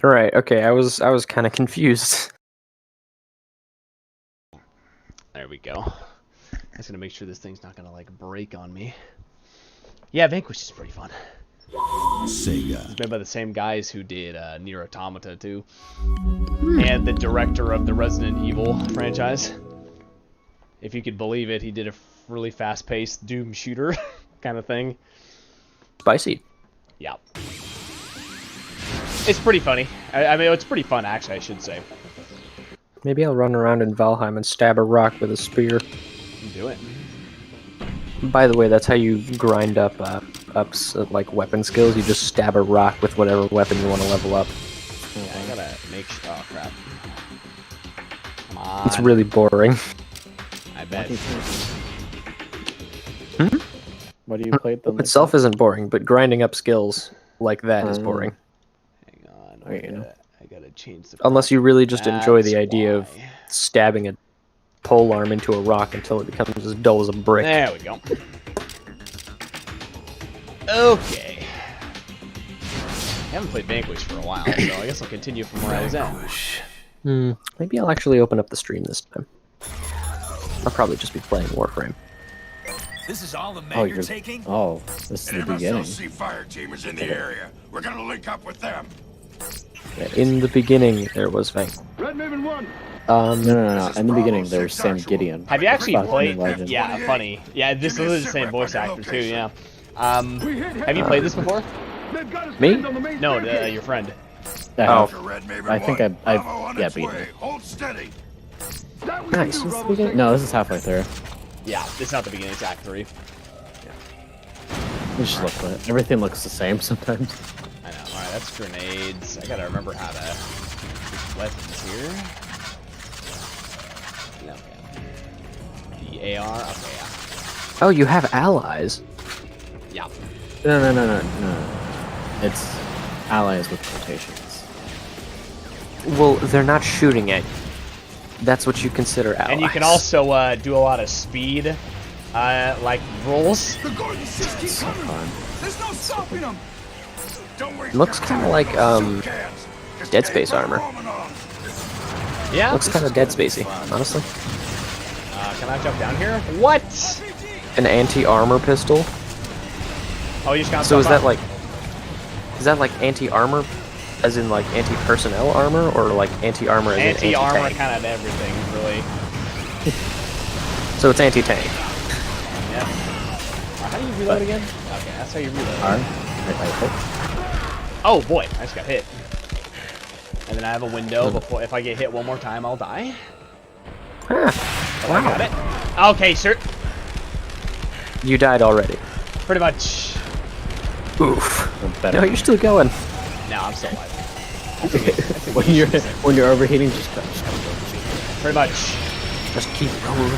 Right. Okay. I was kind of confused. There we go. I'm just gonna make sure this thing's not gonna like break on me. Yeah, Vanquish is pretty fun. Sega. It's made by the same guys who did Nier Automata too, and the director of the Resident Evil franchise. If you could believe it, he did a really fast-paced Doom shooter kind of thing. Spicy. Yeah. It's pretty funny. I mean, it's pretty fun, actually, I should say. Maybe I'll run around in Valheim and stab a rock with a spear. Do it. By the way, that's how you grind up like weapon skills. You just stab a rock with whatever weapon you want to level up. Yeah, I gotta make sure. Oh, crap. Come on. It's really boring. I bet. What do you play? The Itself isn't boring, but grinding up skills like that is boring. Hang on. Okay. I gotta change the. Unless you really just enjoy the That's idea of why. stabbing a pole arm into a rock until it becomes as dull as a brick. There we go. Okay. I haven't played Vanquish for a while, so I guess I'll continue from where I was at. Maybe I'll actually open up the stream this time. I'll probably just be playing Warframe. This is all the men Oh, you're taking? Oh, this is the beginning. MSLC fire team is in the area. We're gonna link up with them. In the beginning, there was Vanquish. No. In the beginning, there's Sam Gideon. Have you actually Fucking played? legend. Yeah, funny. Yeah, this is the same voice actor too. Yeah. Have you played this before? Me? No, your friend. Oh, Red Maven I think one. I've Bravo on yeah, its beaten way. it. Hold steady. Nice. No, this is halfway through. Yeah, it's not the beginning. It's Act 3. You just look at it. Everything looks the same sometimes. I know. All right, that's grenades. I gotta remember how to use weapons here. Okay. The AR. Okay, yeah. Oh, you have allies. Yeah. No. It's allies with quotations. Well, they're not shooting at you. That's what you consider allies. And you can also do a lot of speed, like rolls. The Gordon 16 So fun. There's no stopping them. Don't worry. Looks kind of like Dead Space armor. Yeah. Looks kind of Dead Spacey, honestly. Can I jump down here? What? An anti-armor pistol. Oh, you just got. So is that like anti-armor, as in like anti-personnel armor, or like anti-armor as in anti-armor, anti-tank? kind of everything, really. So it's anti-tank. Yeah. How do you reload again? Okay, that's how you reload. R. Oh boy, I just got hit. And then I have a window before. If I get hit one more time, I'll die. Ah, Oh, I got it. Okay, sir. you died already. Pretty much. Oof. No, you're still going. No, I'm still alive. when you're overheating, just go. Pretty much. Just keep rolling.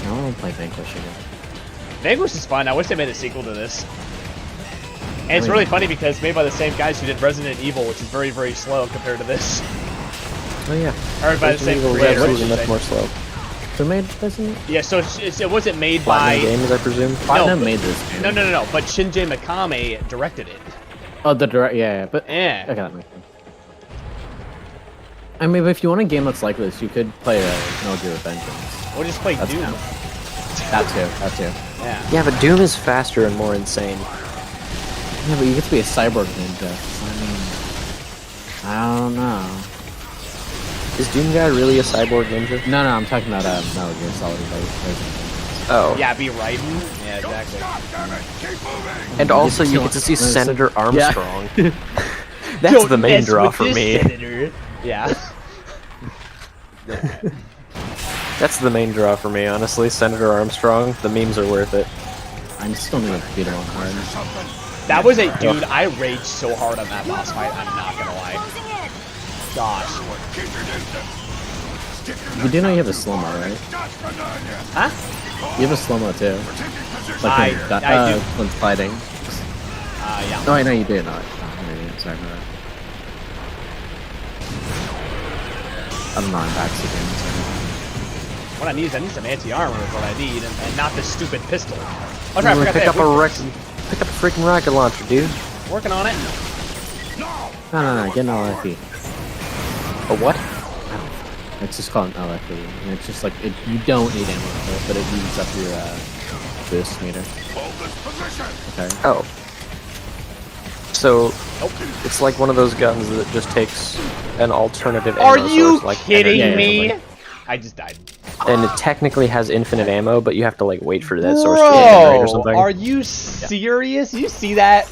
I want to play Vanquish again. Vanquish is fun. I wish they made a sequel to this. And it's really funny because it's made by the same guys who did Resident Evil, which is very, very slow compared to this. Oh yeah. Or by the same creator. I should much say. more slow. Who made this? Yeah, so it wasn't made Platinum by. Games, I presume. Platinum made this game. No. But Shinji Mikami directed it. Oh, the direct. Yeah, but Yeah. okay, that makes sense. I mean, if you want a game that's like this, you could play Metal Gear Vengeance. We'll just play That's Doom. That too. Yeah. Yeah, but Doom is faster and more insane. Yeah, but you get to be a cyborg ninja. I don't know. Is Doom Guy really a cyborg ninja? No, I'm talking about Metal Gear Solid. Oh. Yeah, be riding. Yeah, exactly. Damn it. Keep moving. And also, you get to see Listen. Senator Armstrong. That's Don't the main mess draw with for this me. senator. Yeah. That's the main draw for me, honestly. Senator Armstrong. The memes are worth it. I'm still gonna beat him on hard. That was a dude. I raged so hard on that boss fight. I'm not gonna lie. Gosh. You do know you have a slow-mo, right? Huh? You have a slow-mo too. I do. When fighting. Yeah. No, I know you do. No, I'm sorry for that. I don't know, I'm back again. What I need is some anti-armor is what I need, and not this stupid pistol. Oh, right, I forgot pick that. up a pick up a freaking rocket launcher, dude. Working on it. No, get an LFE. A what? It's just called an LFE, and it's just like you don't need ammo for it, but it uses up your boost meter. Okay. Oh. So it's like one of those guns that just takes an alternative ammo Are you source, like kidding energy. me? I just died. And it technically has infinite ammo, but you have to like wait for that source to Bro, generate or something. are you serious? You see that?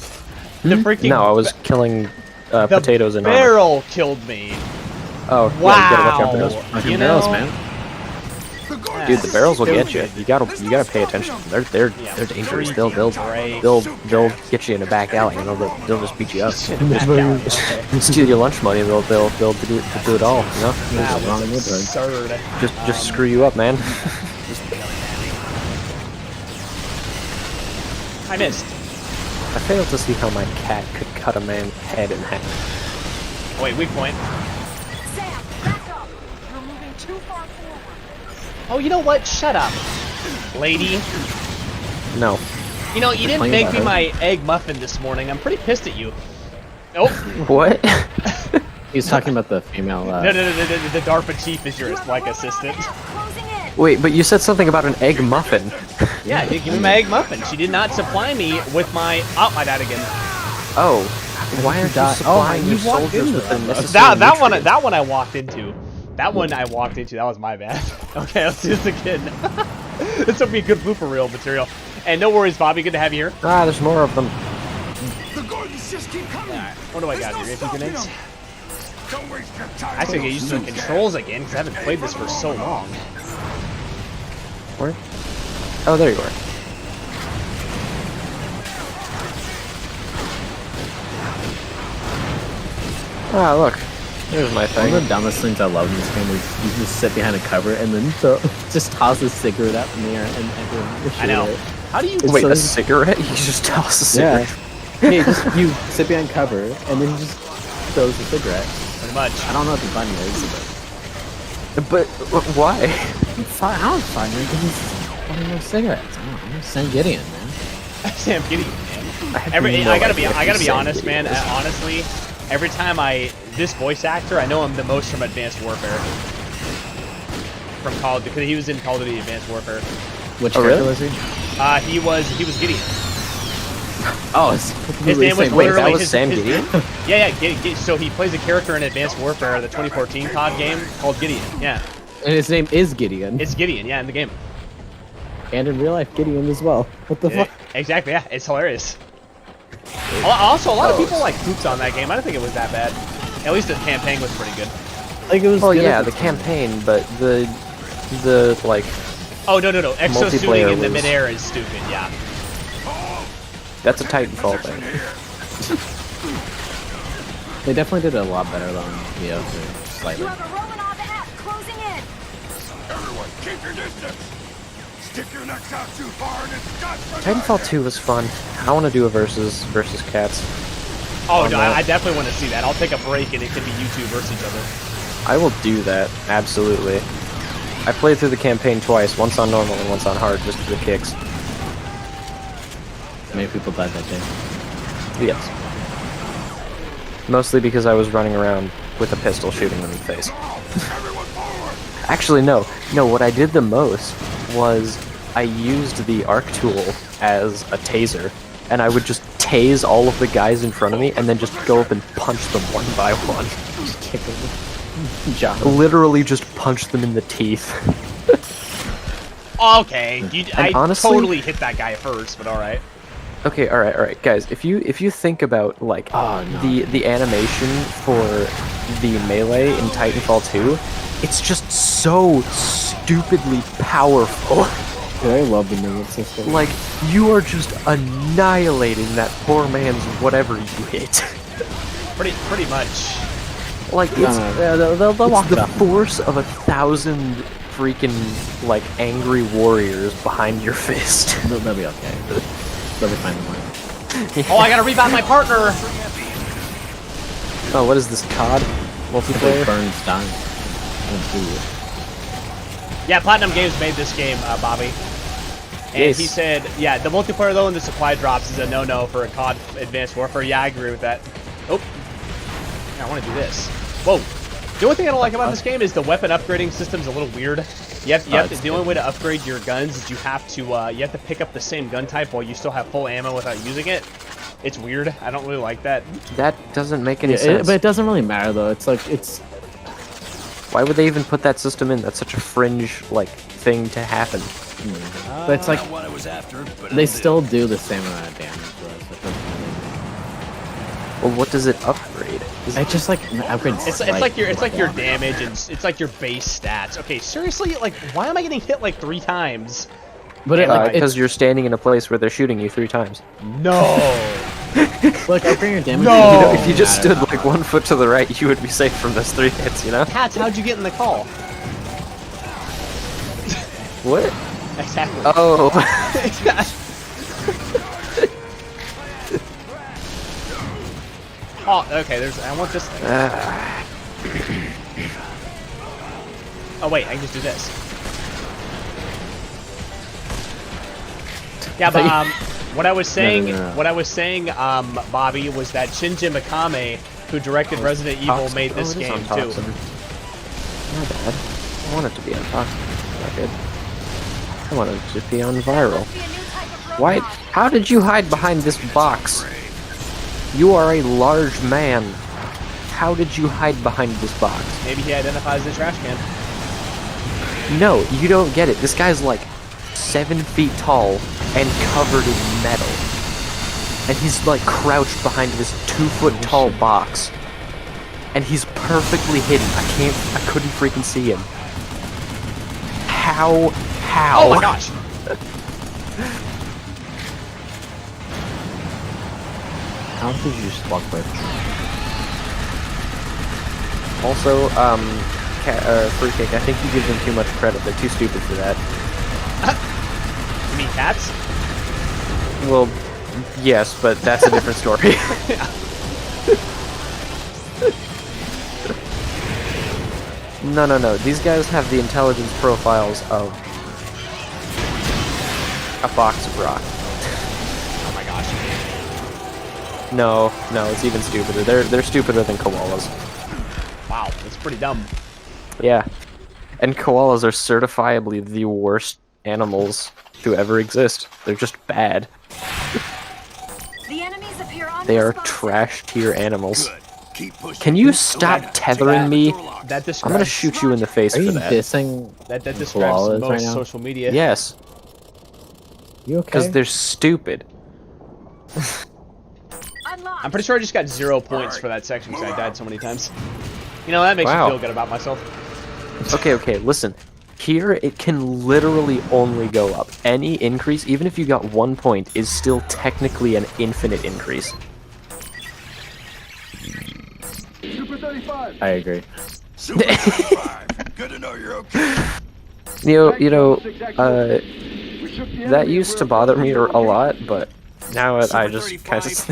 The freaking No, I was killing the potatoes and armor. barrel killed me. Oh, yeah, you Wow. gotta watch out for those. Fucking You barrels, know? man. Dude, the barrels will get you. You gotta pay attention. They're dangerous. They'll get you in a back alley and they'll just beat you up. Steal your lunch money. They'll do it all. You know? That wrong was with absurd. Just screw you up, man. I missed. I failed to see how my cat could cut a man's head in half. Oh, wait, weak point. Sam, back up! You're moving too far forward. Oh, you know what? Shut up, lady. No. You know, you didn't Complain make about me her. my egg muffin this morning. I'm pretty pissed at you. Nope. What? He's talking about the female. No, the DARPA chief is your like assistant. Closing in. Wait, but you said something about an egg muffin. Yeah, give me my egg muffin. She did not supply me with my. Oh, I died again. Oh. Why aren't you died? supplying Oh, your you walked soldiers into with the that. necessary nutrients? That one I walked into. That one I walked into. That was my bad. Okay, let's do this again. This will be a good blooper reel material. And no worries, Bobby. Good to have you here. Ah, there's more of them. The Gordons just keep coming. Alright, what do I got here? Anti grenades? Don't waste your time. I have to get used to the controls again because I haven't played this for so long. Where? Oh, there you are. Ah, look. There's my One thing. of the dumbest things I love in this game is you just sit behind a cover and then just toss a cigarette up in the air and everyone will I know. shoot it. How do you? It's Wait, so- a cigarette? You just toss a Yeah. cigarette? Hey, just you sit behind cover and then you just throws a cigarette. Pretty much. I don't know what the button is, But why? but how is fun? You're getting cigarettes. I don't know. Send Gideon, man. Sam, Gideon. I have I gotta be idea honest, man. what Honestly, every time this voice actor, I know him the most from Advanced Warfare. From Call of Duty, because he was in Call of Duty Advanced Warfare. Which Oh, character really? was he? He was Gideon. Oh, His name was Wait, that literally was Sam Gideon? Yeah. So he plays a character in Advanced Warfare, the 2014 COD game called Gideon. Yeah, and his name is Gideon. it's Gideon. Yeah, in the game. And in real life, Gideon as well. What the Yeah, fuck? exactly. Yeah, it's hilarious. Also, a lot of people like poops on that game. I don't think it was that bad. At least the campaign was pretty good. Like it was. Well, good yeah, at the time. campaign, but the like Oh no! Exosuiting Multiplayer in the was- midair is stupid. Yeah. that's a Titanfall thing. They definitely did it a lot better than BO3, You slightly. have a Romanov app closing in. Everyone, keep your distance. Stick your necks out too far and it's got Titanfall 2 was fun. I want to do a versus cats. Oh On no! that. I definitely want to see that. I'll take a break and it can be you two versus each other. I will do that, absolutely. I played through the campaign twice, once on normal and once on hard, just for the kicks. Many people died that day. Yes. Mostly because I was running around with a pistol shooting them in the face. Actually, no. No, what I did the most was I used the arc tool as a taser, and I would just tase all of the guys in front of me and then just go up and punch them one by one. Just kick them. Job. Literally just punch them in the teeth. Okay, I honestly- totally hit that guy first, but all right. Okay, all right, guys. If you think about like Oh, no. the animation for the melee in Titanfall 2, it's just so stupidly powerful. Dude, I love the movement system. Like you are just annihilating that poor man's whatever you hit. Pretty much. Like it's, Yeah, they'll walk it's it the up. force of 1,000 freaking like angry warriors behind your fist. They'll be okay. They'll be fine. Oh, I gotta rebound my partner. Oh, what is this COD Hopefully multiplayer? Burns down. Yeah, Platinum Games made this game, Bobby. And Yes. he said, yeah, the multiplayer though and the supply drops is a no-no for a COD Advanced Warfare. Yeah, I agree with that. Oh, yeah, I want to do this. Whoa. The only thing I don't like about this game is the weapon upgrading system's a little weird. You have to, the only way to upgrade your guns is you have to pick up the same gun type while you still have full ammo without using it. It's weird. I don't really like that. That doesn't make any sense. But it doesn't really matter though. It's like Why would they even put that system in? That's such a fringe like thing to happen. but it's like Not what I was after, but they still do the same amount of damage. Though, so Well, what does it upgrade? it's just like upgrades. It's like your damage and it's like your base stats. Okay, seriously, like why am I getting hit like 3 times? But Because you're standing in a place where they're shooting you 3 times. No. like upgrading your damage. No! You know, if you just stood like 1 foot to the right, you would be safe from those 3 hits. You know? Cats, how'd you get in the call? What? Exactly. Oh. Oh, okay. I want this thing. Oh wait, I can just do this. Yeah, but what I was saying, Bobby, was that Shinji Mikami, who directed Resident Evil, made this game too. My bad. I want it to be on toxic. Not good. I want it to be on viral. Why? How did you hide behind this box? You are a large man. How did you hide behind this box? Maybe he identifies the trash can. No, you don't get it. This guy's like 7 feet tall and covered in metal. And he's like crouched behind this 2-foot tall box. And he's perfectly hidden. I couldn't freaking see him. How? Oh my gosh! How did you just walk by? Also, Fruitcake, I think you give them too much credit. They're too stupid for that. You mean cats? Well, yes, but that's a different story. No. These guys have the intelligence profiles of a box of rock. Oh my gosh. No, it's even stupider. They're stupider than koalas. Wow, that's pretty dumb. Yeah. And koalas are certifiably the worst animals to ever exist. They're just bad. The enemies appear on They the are spot. trash tier animals. Good. Keep pushing. Can you stop tethering me? That describes, I'm gonna shoot you in the face Are for you that. dissing? that describes koalas most right now? social media. Yes, You okay? because they're stupid. Unlocked. I'm pretty sure I just got 0 points for that section because I died so many times. You know, that makes Wow. me feel good about myself. Okay, listen. Here, it can literally only go up. Any increase, even if you got 1 point, is still technically an infinite increase. Super 35. I agree. Super 35. Good to know you're okay. That used to bother me a lot, but now I just kind of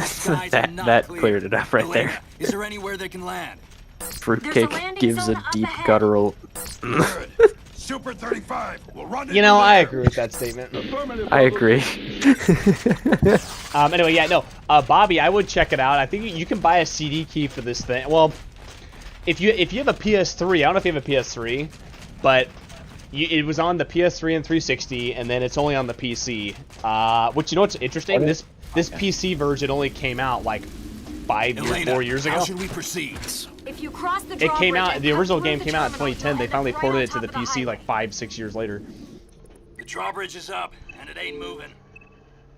that cleared it up right there. Is there anywhere they can land? Fruitcake landing gives zone a up deep ahead. guttural. Good. Super 35. We'll run You know, I agree with that statement. I agree. Anyway, yeah, no. Bobby, I would check it out. I think you can buy a CD key for this thing. Well, if you have a PS3, I don't know if you have a PS3, but it was on the PS3 and 360, and then it's only on the PC. Which, you know what's interesting? This PC version only came out like 4 years ago. How should we proceed? If you cross the It came drawbridge out. and The cut original through game the came out in terminal, 2010. They you'll finally end up ported right it to on the top of PC like highway. 5-6 years later. The drawbridge is up, and it ain't moving.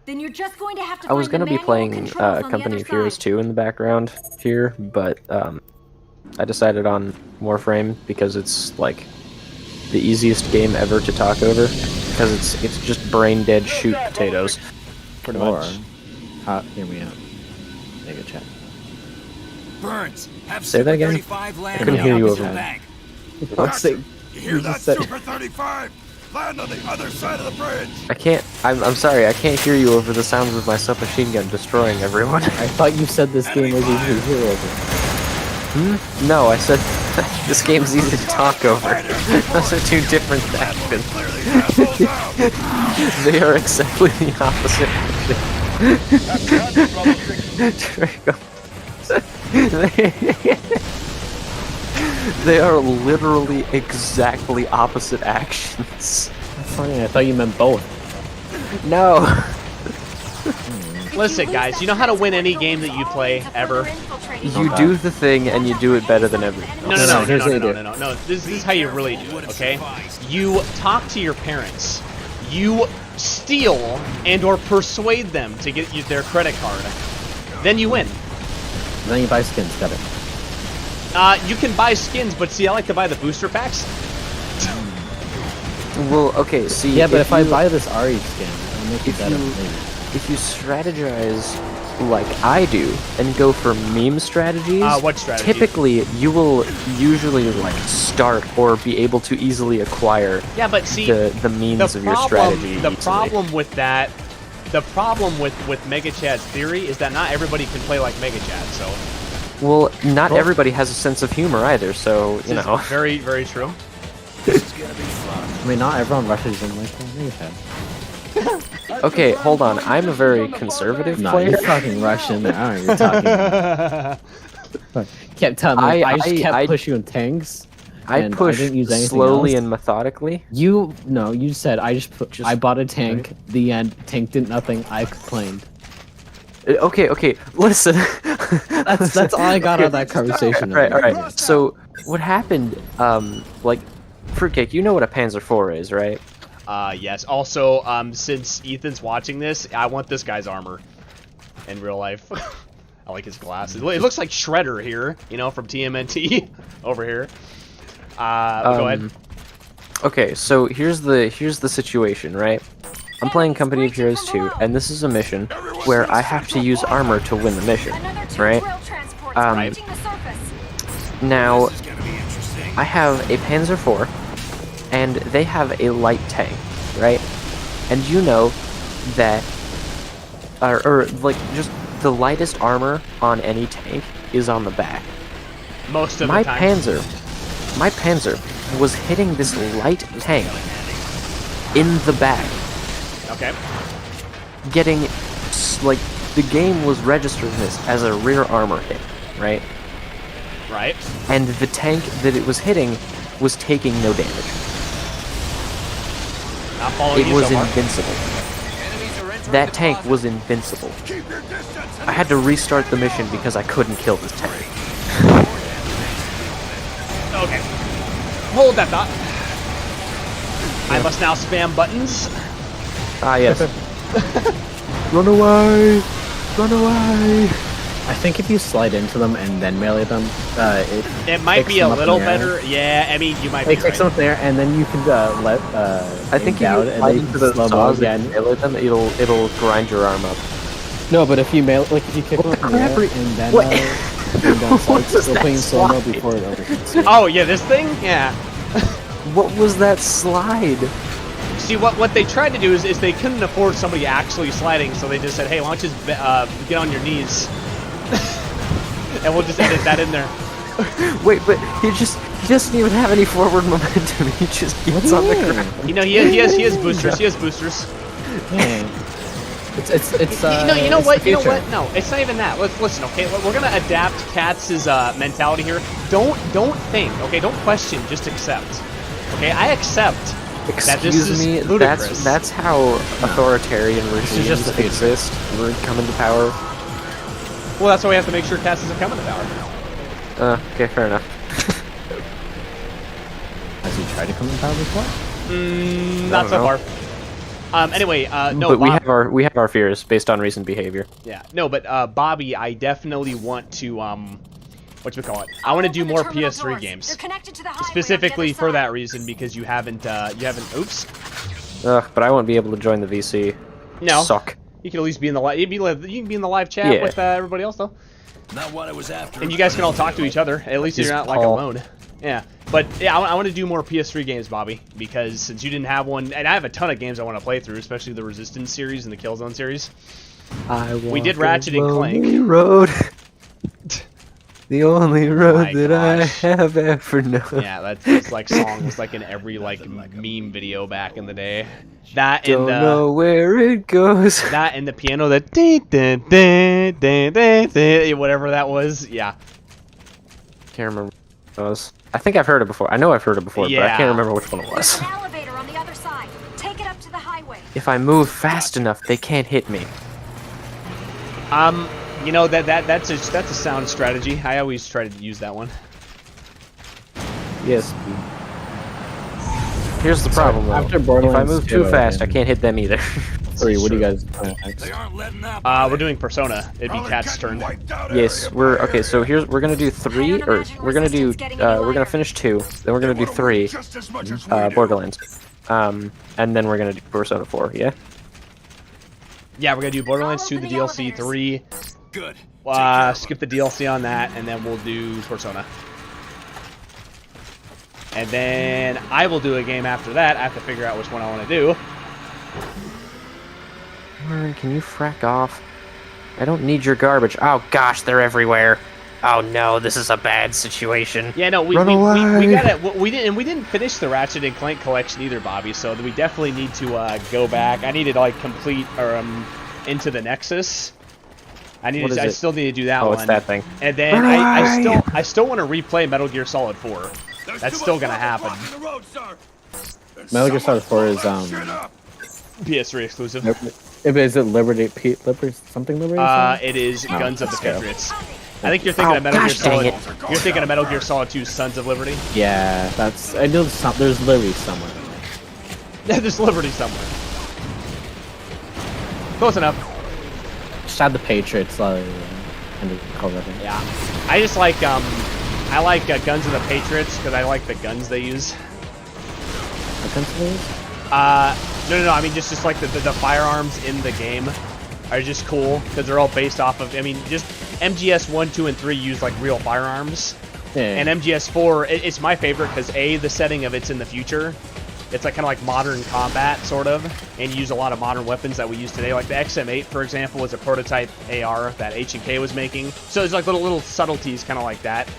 Then you're just going to have to I was find gonna the be manual playing controls on the Company other of Heroes side. 2 in the background here, but I decided on Warframe because it's like the easiest game ever to talk over because it's just brain dead shoot potatoes. Pretty Or, much. hear me out. Make a chat. Burns, have Say that again? Super 35 land couldn't on hear the you opposite over bank. Let's Gotcha. see. You hear You that, just said- Super 35? Land on the other side of the bridge. I can't. I'm sorry. I can't hear you over the sounds of my submachine gun destroying everyone. I thought you said this game was easy to hear over. No, I said This game's easy to talk over. Those are two different actions. They are exactly the opposite. They are literally exactly opposite actions. That's funny. I thought you meant both. No. Listen, guys, you know how to win any game that you play ever? You do the thing and you do it better than everyone else. No. This is how you really do it, okay? You talk to your parents. You steal and/or persuade them to get you their credit card. Then you win. Then you buy skins, got it. You can buy skins, but see, I like to buy the booster packs. Well, okay, see. Yeah, but if I buy this Ari skin, I'll make it better. If you strategize like I do and go for meme strategies, what strategy? typically you will usually like start or be able to easily acquire the means of your strategy. The problem with that, the problem with Mega Chad's theory is that not everybody can play like Mega Chad, so. Well, not everybody has a sense of humor either, so you know. Very, very true. I mean, not everyone rushes in like Mega Chad. Okay, hold on. I'm a very conservative player. You're talking Russian. I don't know what you're talking. Kept telling me I just kept pushing tanks. I push slowly and methodically. You said I bought a tank. The end. Tank did nothing. I complained. Okay. Listen. That's all I got out of that conversation. All right. So what happened? Like, Fruitcake, you know what a Panzer IV is, right? Yes. Also, since Ethan's watching this, I want this guy's armor in real life. I like his glasses. It looks like Shredder here, you know, from TMNT over here. Go ahead. Okay, so here's the situation, right? I'm playing Company of Heroes 2, and this is a mission where I have to use armor to win the mission, right? Now, I have a Panzer IV, and they have a light tank, right? And you know that, or like just the lightest armor on any tank is on the back. Most of the time. My Panzer was hitting this light tank in the back. Okay. Getting, like, the game was registering this as a rear armor hit, right? Right. And the tank that it was hitting was taking no damage. It was invincible. That tank was invincible. I had to restart the mission because I couldn't kill this tank. Okay. Hold that thought. I must now spam buttons. Ah, yes. Run away! Run away! I think if you slide into them and then melee them, it might be a little better. Yeah, I mean, you might be right. It kicks them up there, and then you can let. I think if you slide into the saws and melee them, it'll grind your arm up. No, but if you melee, like if you kick them up in the air and then it'll play in slow-mo before it overheats. Oh yeah, this thing? Yeah. What was that slide? See, what they tried to do is they couldn't afford somebody actually sliding, so they just said, hey, why don't you just get on your knees? And we'll just edit that in there. Wait, but he doesn't even have any forward momentum. He just gets on the ground. You know, he has boosters. He has boosters. Yeah. It's you know what? No, it's not even that. Let's listen, okay? We're gonna adapt Katz's mentality here. Don't think, okay? Don't question, just accept. Okay, I accept. Excuse me, that's how authoritarian regimes exist. We're coming to power. Well, that's why we have to make sure Katz doesn't come into power. Okay, fair enough. Has he tried to come in power before? Not so far. Anyway, no. But we have our fears based on recent behavior. Yeah, no, but Bobby, I definitely want to whatchamacallit? I want to do more PS3 games, specifically for that reason, because you haven't. Oops. Ugh, but I won't be able to join the VC. No. Suck. You can at least be in the you can be in the live chat with everybody else though. Not what I was after. And you guys can all talk to each other. At least you're not like alone. Yeah, but yeah, I want to do more PS3 games, Bobby, because since you didn't have one, and I have a ton of games I want to play through, especially the Resistance series and the Killzone series. We did Ratchet and Clank. Road. The only road that gosh. I have ever known. Yeah, that's like song was like in every like meme video back in the day. That and Don't know where it goes. that and the piano that whatever that was. Yeah. Can't remember what it was. I think I've heard it before. I know I've heard it before, but I Yeah. can't remember which one it was. There's an elevator on the other side. Take it up to the highway. If I move fast enough, they can't hit me. You know that's a sound strategy. I always try to use that one. Yes. Here's the problem, though. after If I Borderlands move 2, too fast, I can't hit them either. 3, what do you guys play next? They aren't letting up. We're doing Persona. It'd be Probably Cat's getting turn. wiped out Yes, area we're by okay. So we're gonna do 3, or we're gonna do we're gonna finish 2, then we're gonna do 3, just as much as we do. Borderlands, and then we're gonna do Persona 4. Yeah. Yeah, we're gonna do Borderlands 2, the DLC, 3. Good. Skip the DLC on that, and then we'll do Persona. And then I will do a game after that. I have to figure out which one I want to do. Warren, can you frack off? I don't need your garbage. Oh gosh, they're everywhere. Oh no, this is a bad situation. Yeah, no, we Run got we didn't finish the Ratchet and Clank collection either, Bobby. So we definitely need to go back. I need to like complete or Into the Nexus. I still need to do that one. Oh, it's that thing. And then I still want to replay Metal Gear Solid 4. That's still gonna happen. Metal Gear Solid 4 is PS3 exclusive. Is it Liberty something Liberty? It is Guns of the okay. Patriots. I think you're thinking of Metal Gear gosh, dang Solid. You're thinking of Metal Gear Solid 2: Sons of Liberty. Yeah, that's. I know there's Liberty somewhere. Yeah, there's Liberty somewhere. Close enough. Just add the Patriots and cover it. Yeah. I just like I like Guns of the Patriots because I like the guns they use. What guns are those? No. I mean, just like the firearms in the game are just cool because they're all based off of. I mean, just MGS 1, 2, and 3 use like real firearms, Yeah. and MGS 4 it's my favorite because the setting of it's in the future. It's like kind of like modern combat sort of, and you use a lot of modern weapons that we use today. Like the XM8, for example, was a prototype AR that H&K was making. So there's like little subtleties kind of like that.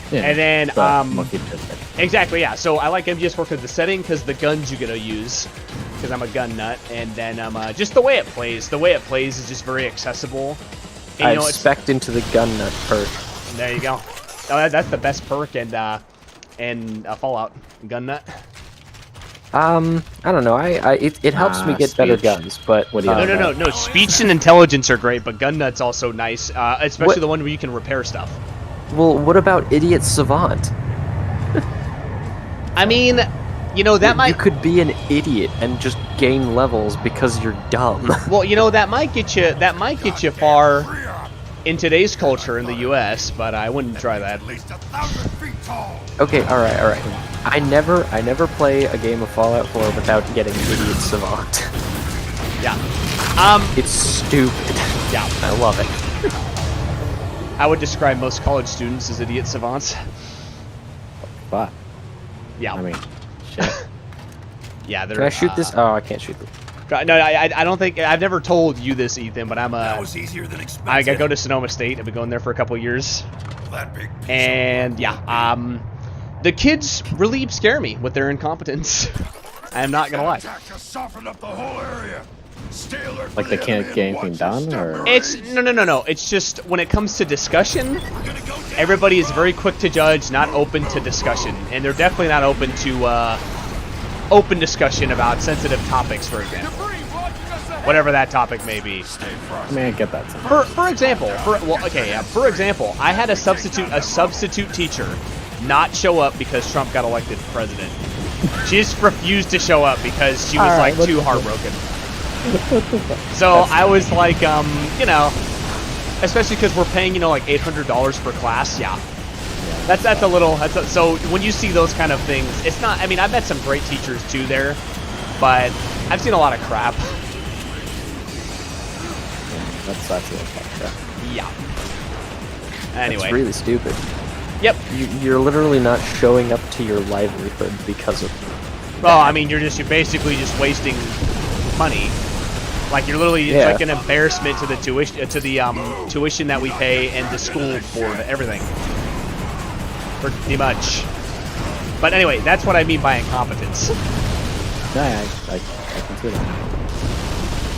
Yeah, And then, multi-pistol. exactly, yeah. So I like MGS4 because the setting, because the guns you get to use, because I'm a gun nut, and then just the way it plays. The way it plays is just very accessible. And, I've spec'd into the gun nut perk. there you go. Oh, that's the best perk, and Fallout gun nut. I don't know. It helps me get better speech. guns, but What do you No. Speech and intelligence are great, but gun nut's also nice, especially the one where you can repair stuff. Well, what about Idiot Savant? I mean, that might. You could be an idiot and just gain levels because you're dumb. Well, that might get you. That might get you far in today's culture in the U.S., but I wouldn't try that. At least 1,000 feet tall. Okay, all right. I never play a game of Fallout 4 without getting Idiot Savant. Yeah. It's stupid. Yeah. I love it. I would describe most college students as idiot savants. But Yeah. I mean, shit. Yeah. They're, Can I shoot this? Oh, I can't shoot this. No, I don't think I've never told you this, Ethan, but That was easier than expected. I go to Sonoma State. I've been going there for a couple of years, That big piece and yeah, the kids really scare me with their incompetence. I am not gonna lie. attack to soften up the whole area. Stay alert Like for they the can't enemy get and anything watch done, your or step. It's no. It's just when it comes to discussion, everybody is very quick to judge, not open to discussion, and they're definitely not open to open discussion about sensitive topics, for example, whatever that topic may be. I mean, I get that. Sometimes. For example, for example, I had a substitute teacher not show up because Trump got elected president. She just refused to show up because she was Alright, like too heartbroken. So I was like, especially because we're paying, like $800 per class. Yeah, that's a little. So when you see those kind of things, it's not. I mean, I've met some great teachers too there, but I've seen a lot of crap. That's a little fucked up. Yeah. Anyway. It's really stupid. Yep. You're literally not showing up to your livelihood because of it. Well, I mean, you're basically just wasting money. Like you're literally it's like an embarrassment to the tuition that we pay and the school board, everything. Pretty much. But anyway, that's what I mean by incompetence. Yeah, I can see that.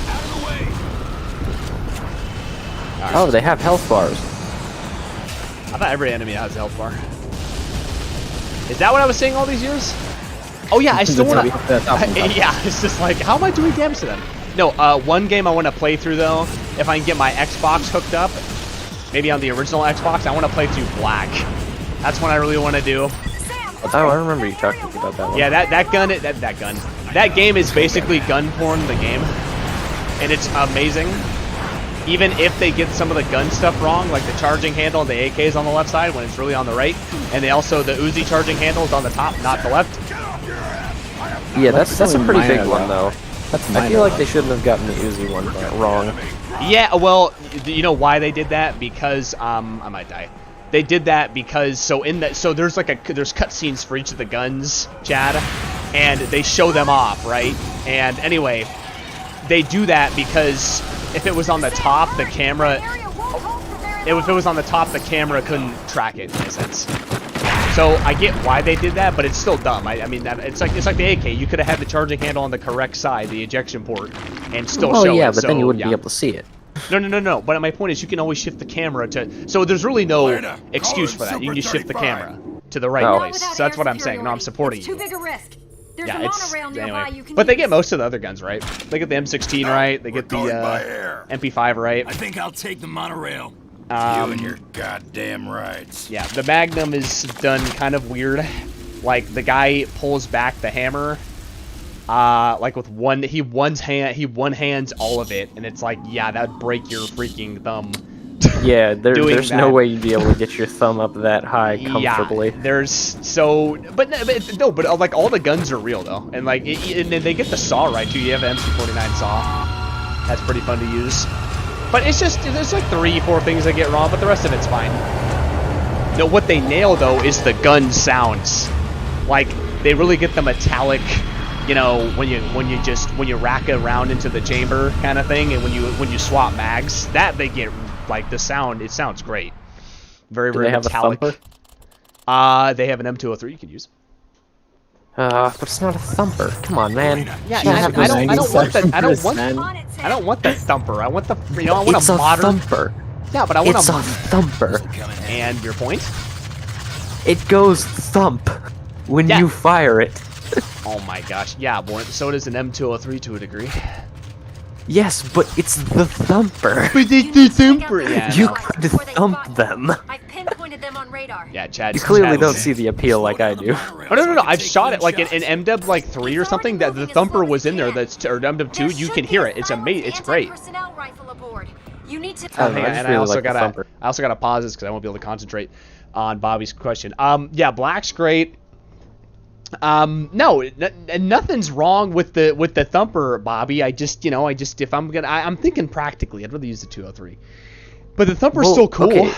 Out of the way. Oh, they have health bars. I thought every enemy has a health bar. Is that what I was saying all these years? Oh yeah, I still want to... Yeah, it's just like, how am I doing damage to them? No, one game I want to play through, though, if I can get my Xbox hooked up, maybe on the original Xbox, I want to play through Black. That's what I really want to do. Oh, I remember you talking about that one. Yeah, that gun. That game is basically gun porn, the game. And it's amazing. Even if they get some of the gun stuff wrong, like the charging handle and the AK is on the left side when it's really on the right. And they also, the Uzi charging handle is on the top, not the left. Yeah, that's a pretty big one, though. That's I feel like they shouldn't have gotten the Uzi one wrong. Yeah, well, you know why they did that? Because, I might die. They did that because, so there's there's cutscenes for each of the guns, Chad, and they show them off, right? And anyway, they do that because if it was on the top, the camera, if it was on the top, the camera couldn't track it, in a sense. So I get why they did that, but it's still dumb. I mean, it's like the AK. You could have had the charging handle on the correct side, the ejection port, and still show it. Oh yeah, but so, then you wouldn't be able to see it. No. But my point is, you can always shift the camera to. So there's really no excuse for that. You can just shift the camera to the right place. So that's what I'm saying. No, I'm supporting you. Too big a risk. There's Yeah, a it's monorail nearby anyway. you can But they use. get most of the other guns right. They get the M16 right. They get the MP5 right. I think I'll take the monorail. You and your goddamn rights. Yeah, the Magnum is done kind of weird. Like the guy pulls back the hammer, like with he one-hands all of it, and it's like, yeah, that'd break your freaking thumb. Yeah, there's no that. way you'd be able to get your thumb up that high comfortably. Yeah, but like all the guns are real though, and like and they get the saw right too. You have an MC49 saw. That's pretty fun to use. But it's just, there's like 3-4 things that get wrong, but the rest of it's fine. No, what they nail though is the gun sounds. Like they really get the metallic, you know, when you rack it around into the chamber kind of thing, and when you swap mags, that they get like the sound. It sounds great. Very Do they have metallic. a thumper? They have an M203 you can use. But it's not a thumper. Come on, man. Yeah, Yeah, I don't want that. I don't Man. want that thumper. I want the, you know, I want It's a a modern. thumper. Yeah, but I want It's a a thumper. And your point? It goes thump when Yeah. you fire it. Oh my gosh, yeah, boy. So does an M203 to a degree. Yes, but it's the thumper. But it's the thumper. Yeah, You no. could thump them. I've pinpointed them on radar. Yeah, Chad. You clearly Chad- don't see the appeal like I do. Oh no! I've shot it like in MDub like 3 or something. That the thumper was in there. That's or MDub 2. You can hear it. It's amazing. It's great. Personnel rifle aboard. You need to. I don't know, I Hang on, just and really I also like the thumper. gotta pause this because I won't be able to concentrate on Bobby's question. Yeah, Black's great. No, nothing's wrong with the thumper, Bobby. If I'm thinking practically, I'd rather use the 203. But the thumper's still cool. Okay.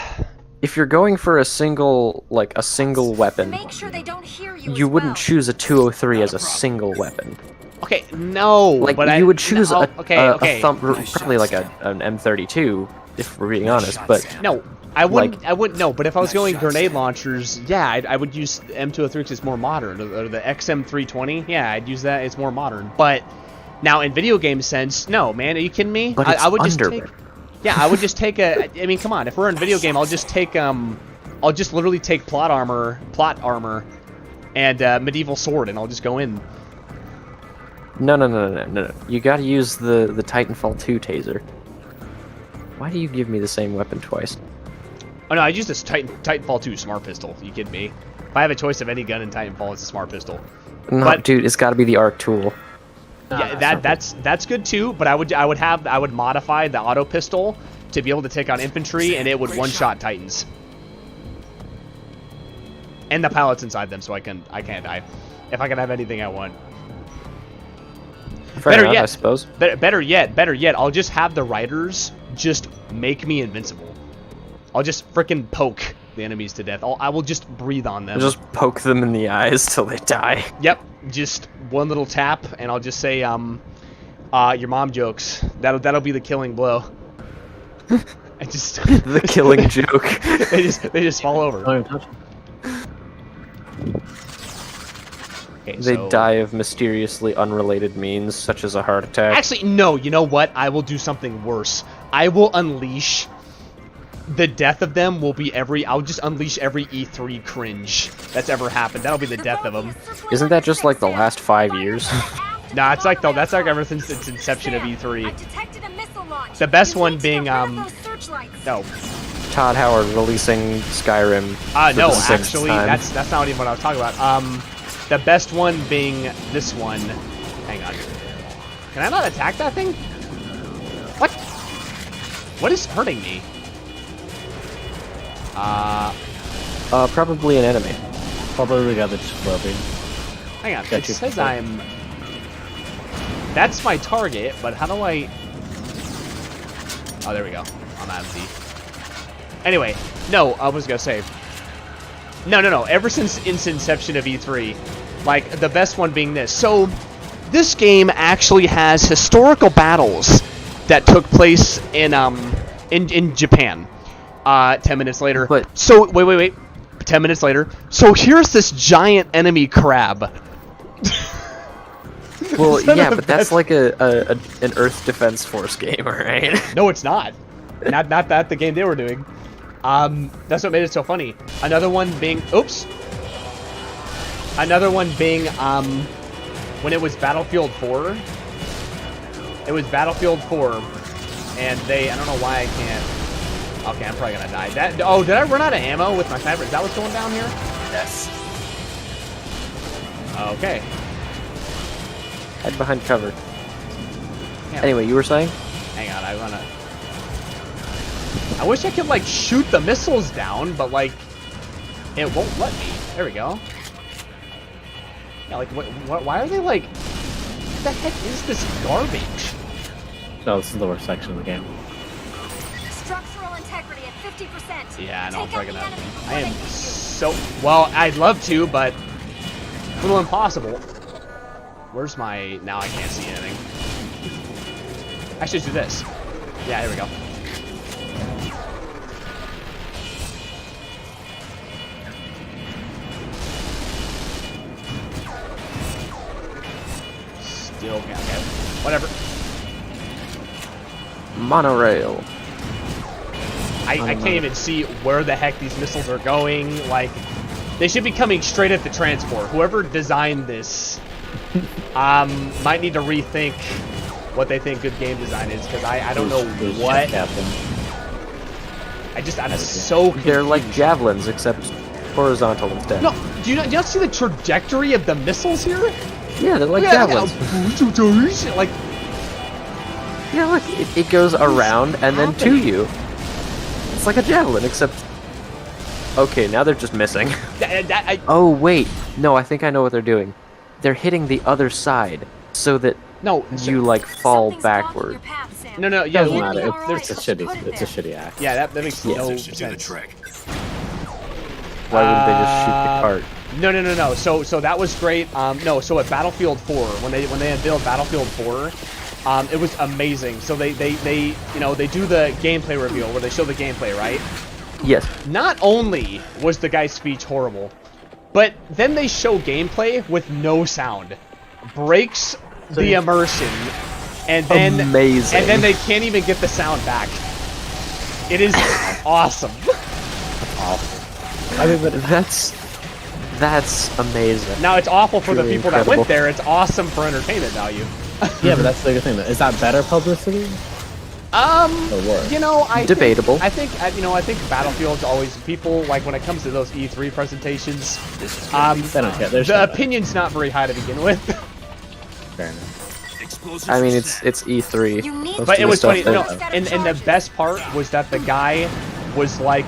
If you're going for a single weapon, Make sure they don't hear you. you as wouldn't well. choose a 203 as a single weapon. Okay, no. Like but you would choose a okay. thumper, probably like an M32, if we're being honest. But No, I wouldn't. like- I wouldn't. No, but if I was going grenade launchers, yeah, I would use M203 because it's more modern. Or the XM320, yeah, I'd use that. It's more modern. But now in video game sense, no, man, are you kidding me? But it's I would just under- take. Yeah, I would just take a. I mean, come on. If we're in video game, I'll just take I'll just literally take plot armor, and medieval sword, and I'll just go in. No. You gotta use the Titanfall 2 taser. Why do you give me the same weapon twice? Oh no, I use this Titanfall 2 smart pistol. You kidding me? If I have a choice of any gun in Titanfall, it's a smart pistol. No, But- dude, it's gotta be the arc tool. Yeah, that's good too. But I would modify the auto pistol to be able to take on infantry, and it would one-shot Titans. And the pilots inside them, so I can't die. If I can have anything I want. Fair Better enough, yet- I suppose. Better yet, I'll just have the riders just make me invincible. I'll just frickin' poke the enemies to death. I will just breathe on them. Just poke them in the eyes till they die. Yep, just one little tap, and I'll just say, your mom jokes. That'll be the killing blow. I just The killing joke. they just fall over. Don't even touch him. Okay, They so... die of mysteriously unrelated means, such as a heart attack. Actually, no, you know what? I will do something worse. I will unleash... The death of them will be I'll just unleash every E3 cringe that's ever happened. That'll be the death of them. Isn't that just like the last 5 years? Nah, it's like, though, that's like ever since its inception of E3. The best one being, no. Todd Howard releasing Skyrim. For No, the 6th actually, time. that's not even what I was talking about. The best one being this one. Hang on. Can I not attack that thing? What? What is hurting me? Probably an enemy. Probably the guy that's floating. Hang on. Got It you. says I'm... That's my target, but how do I... Oh, there we go. I'm empty. Anyway, no, I was gonna say... No. Ever since its inception of E3, like, the best one being this. So, this game actually has historical battles that took place in Japan. 10 minutes later. But so wait. 10 minutes later. So here's this giant enemy crab. well, yeah, but that's like an Earth Defense Force game, alright? No, it's not. Not that the game they were doing. That's what made it so funny. Another one being when it was Battlefield 4. It was Battlefield 4, and I don't know why I can't. Okay, I'm probably gonna die. Did I run out of ammo with my sniper? Is that what's going down here? Yes. Okay. Hide behind cover. Yeah. Anyway, you were saying? Hang on, I wish I could, like, shoot the missiles down, but, like, it won't let me. There we go. Yeah, like, why are they, like... What the heck is this garbage? No, this is the worst section of the game. Structural integrity at 50%. Yeah, no, I'm Take out probably the gonna... enemy before I they am hit you. so... Well, I'd love to, but... A little impossible. Where's my... Now I can't see anything. I should do this. Yeah, here we go. Still can't get it. Whatever. Monorail. I can't even see where the heck these missiles are going. Like, they should be coming straight at the transport. Whoever designed this might need to rethink what they think good game design is, because I don't know what. I'm so confused. They're like javelins, except horizontal instead. No, do you not see the trajectory of the missiles here? Yeah, they're like javelins. Like, Yeah, look, it goes around and then to you. It's like a javelin, except... Okay, now they're just missing. Oh, wait. No, I think I know what they're doing. They're hitting the other side, so that you, like, fall Something's blocking backward. your path, Sam. No, yeah, Doesn't look, matter. It's It's a shitty act. yeah, that makes no This should do the sense. trick. Why wouldn't they just shoot the cart? No. So that was great. No, so at Battlefield 4, when they unveiled Battlefield 4, it was amazing. So they do the gameplay reveal where they show the gameplay, right? Yes. Not only was the guy's speech horrible, but then they show gameplay with no sound. Breaks the immersion, and then Amazing. and then they can't even get the sound back. It is awesome. I mean, but That's amazing. Now it's awful for the Truly people that incredible. went there. It's awesome for entertainment value. yeah, but that's the good thing. Is that better publicity? Or worse? Debatable. I think Battlefield's always people like when it comes to those E3 presentations. They don't care. The opinion's not very high to begin with. Fair enough. Explosives I mean, are it's set. E3. You need Most But of it the was stuff funny. that- No, and the best part was that the guy was like,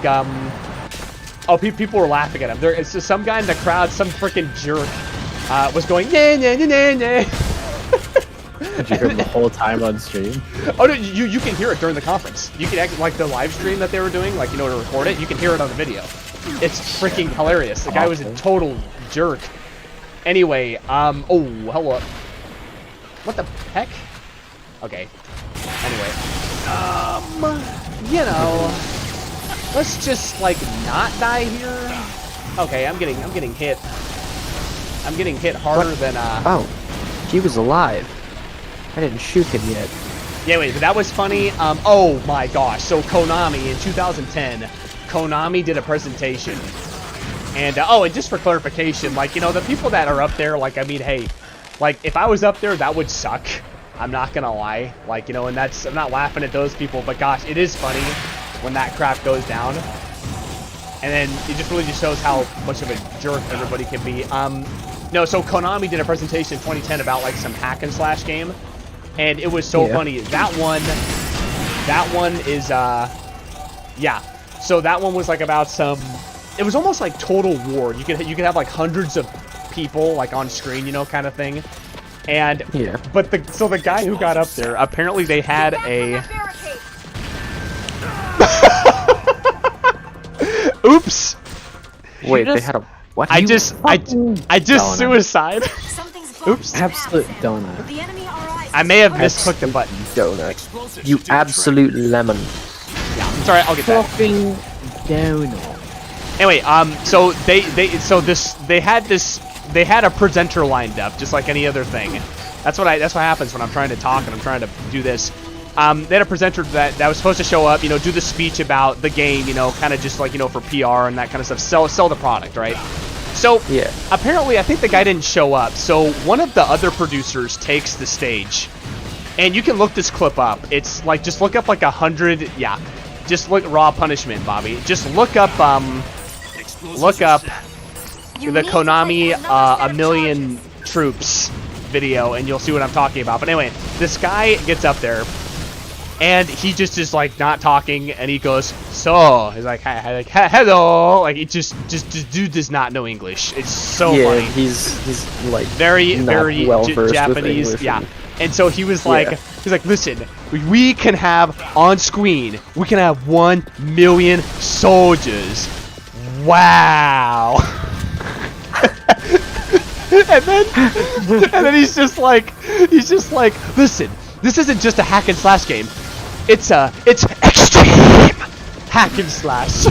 people were laughing at him. It's just some guy in the crowd, some freaking jerk, was going, nah. Did you hear him the whole time on stream? Oh no, you can hear it during the conference. You can act like the live stream that they were doing, like to record it. You can hear it on the video. It's freaking hilarious. The guy was a total jerk. Anyway, oh hello. What the heck? Okay. Anyway, let's just like not die here. Okay, I'm getting hit. getting hit harder than Oh, he was alive. I didn't shoot him yet. Yeah, wait, but that was funny. Oh my gosh. So Konami in 2010, Konami did a presentation. And oh, and just for clarification, like, you know, the people that are up there, like, I mean, hey, like, if I was up there, that would suck. I'm not gonna lie. Like, you know, and that's, I'm not laughing at those people, but gosh, it is funny when that crap goes down. And then it just really just shows how much of a jerk everybody can be. No, so Konami did a presentation in 2010 about like some hack and slash game, and it was so funny. That one is yeah. So that one was like about some. It was almost like Total War. You could have like hundreds of people like on screen, you know, kind of thing. And but the guy who got up there, apparently they had a. Oops. Wait, they had a what? I just suicide. Oops. Absolute donut. I may have misclicked the button. Donut. You absolute lemon. Yeah, I'm sorry. I'll get that. Fucking donut. Anyway, so they had a presenter lined up, just like any other thing. That's what happens when I'm trying to talk and I'm trying to do this. They had a presenter that was supposed to show up, you know, do the speech about the game, you know, kind of just like, you know, for PR and that kind of stuff, sell the product, right? So apparently, I think the guy didn't show up. So one of the other producers takes the stage, and you can look this clip up. It's like, just look up like 100, just look Raw Punishment, Bobby. Just look up the Konami A Million Troops video, and you'll see what I'm talking about. But anyway, this guy gets up there, and he just is like not talking, and he goes, so he's like, hello, like it just dude does not know English. It's so funny. he's like very well versed Japanese, with English. And so he was like, he's like, listen, we can have on screen, we can have 1 million soldiers. Wow. and then he's just like, listen, this isn't just a hack and slash game. It's extreme hack and slash.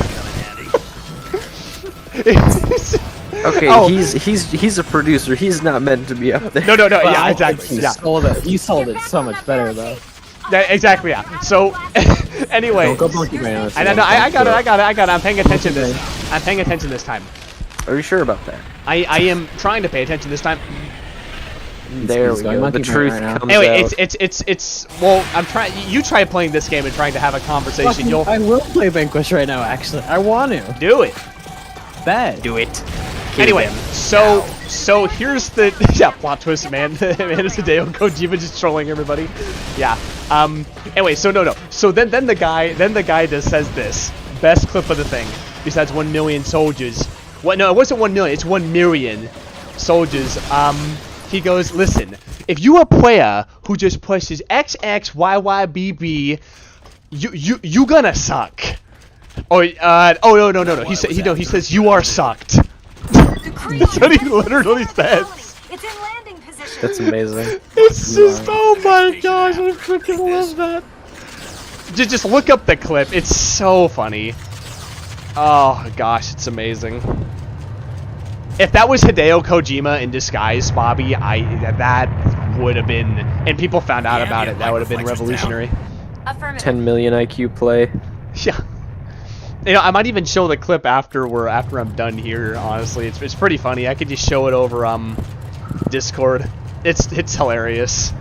Okay, he's a producer. He's not meant to be up there. No, yeah, exactly. He sold it so much better though. Exactly, yeah. So, anyway. Don't go monkey man. I got it. I'm paying attention this. I'm paying attention this time. Are you sure about that? I am trying to pay attention this time. There we go. The truth comes anyway, out. it's well, I'm trying. You try playing this game and trying to have a conversation. I will play Vanquish right now. Actually, I want to do it. Bad. Do it. Anyway, so here's the plot twist, man. Man, it's Hideo Kojima just trolling everybody. Yeah. Anyway, so So then the guy just says this best clip of the thing. Besides 1 million soldiers. What? No, it wasn't 1 million. It's 1 million soldiers. He goes, listen. If you a player who just pushes XXYYBB, you gonna suck. Oh no. He says you are sucked. That's what he literally says. It's in landing position. That's amazing. It's just, oh my gosh, I freaking love that. Just look up the clip. It's so funny. Oh gosh, it's amazing. If that was Hideo Kojima in disguise, Bobby, that would have been, and people found out about it, that would have been revolutionary. 10 million IQ play. Yeah. You know, I might even show the clip after I'm done here. Honestly, it's pretty funny. I could just show it over Discord. It's hilarious.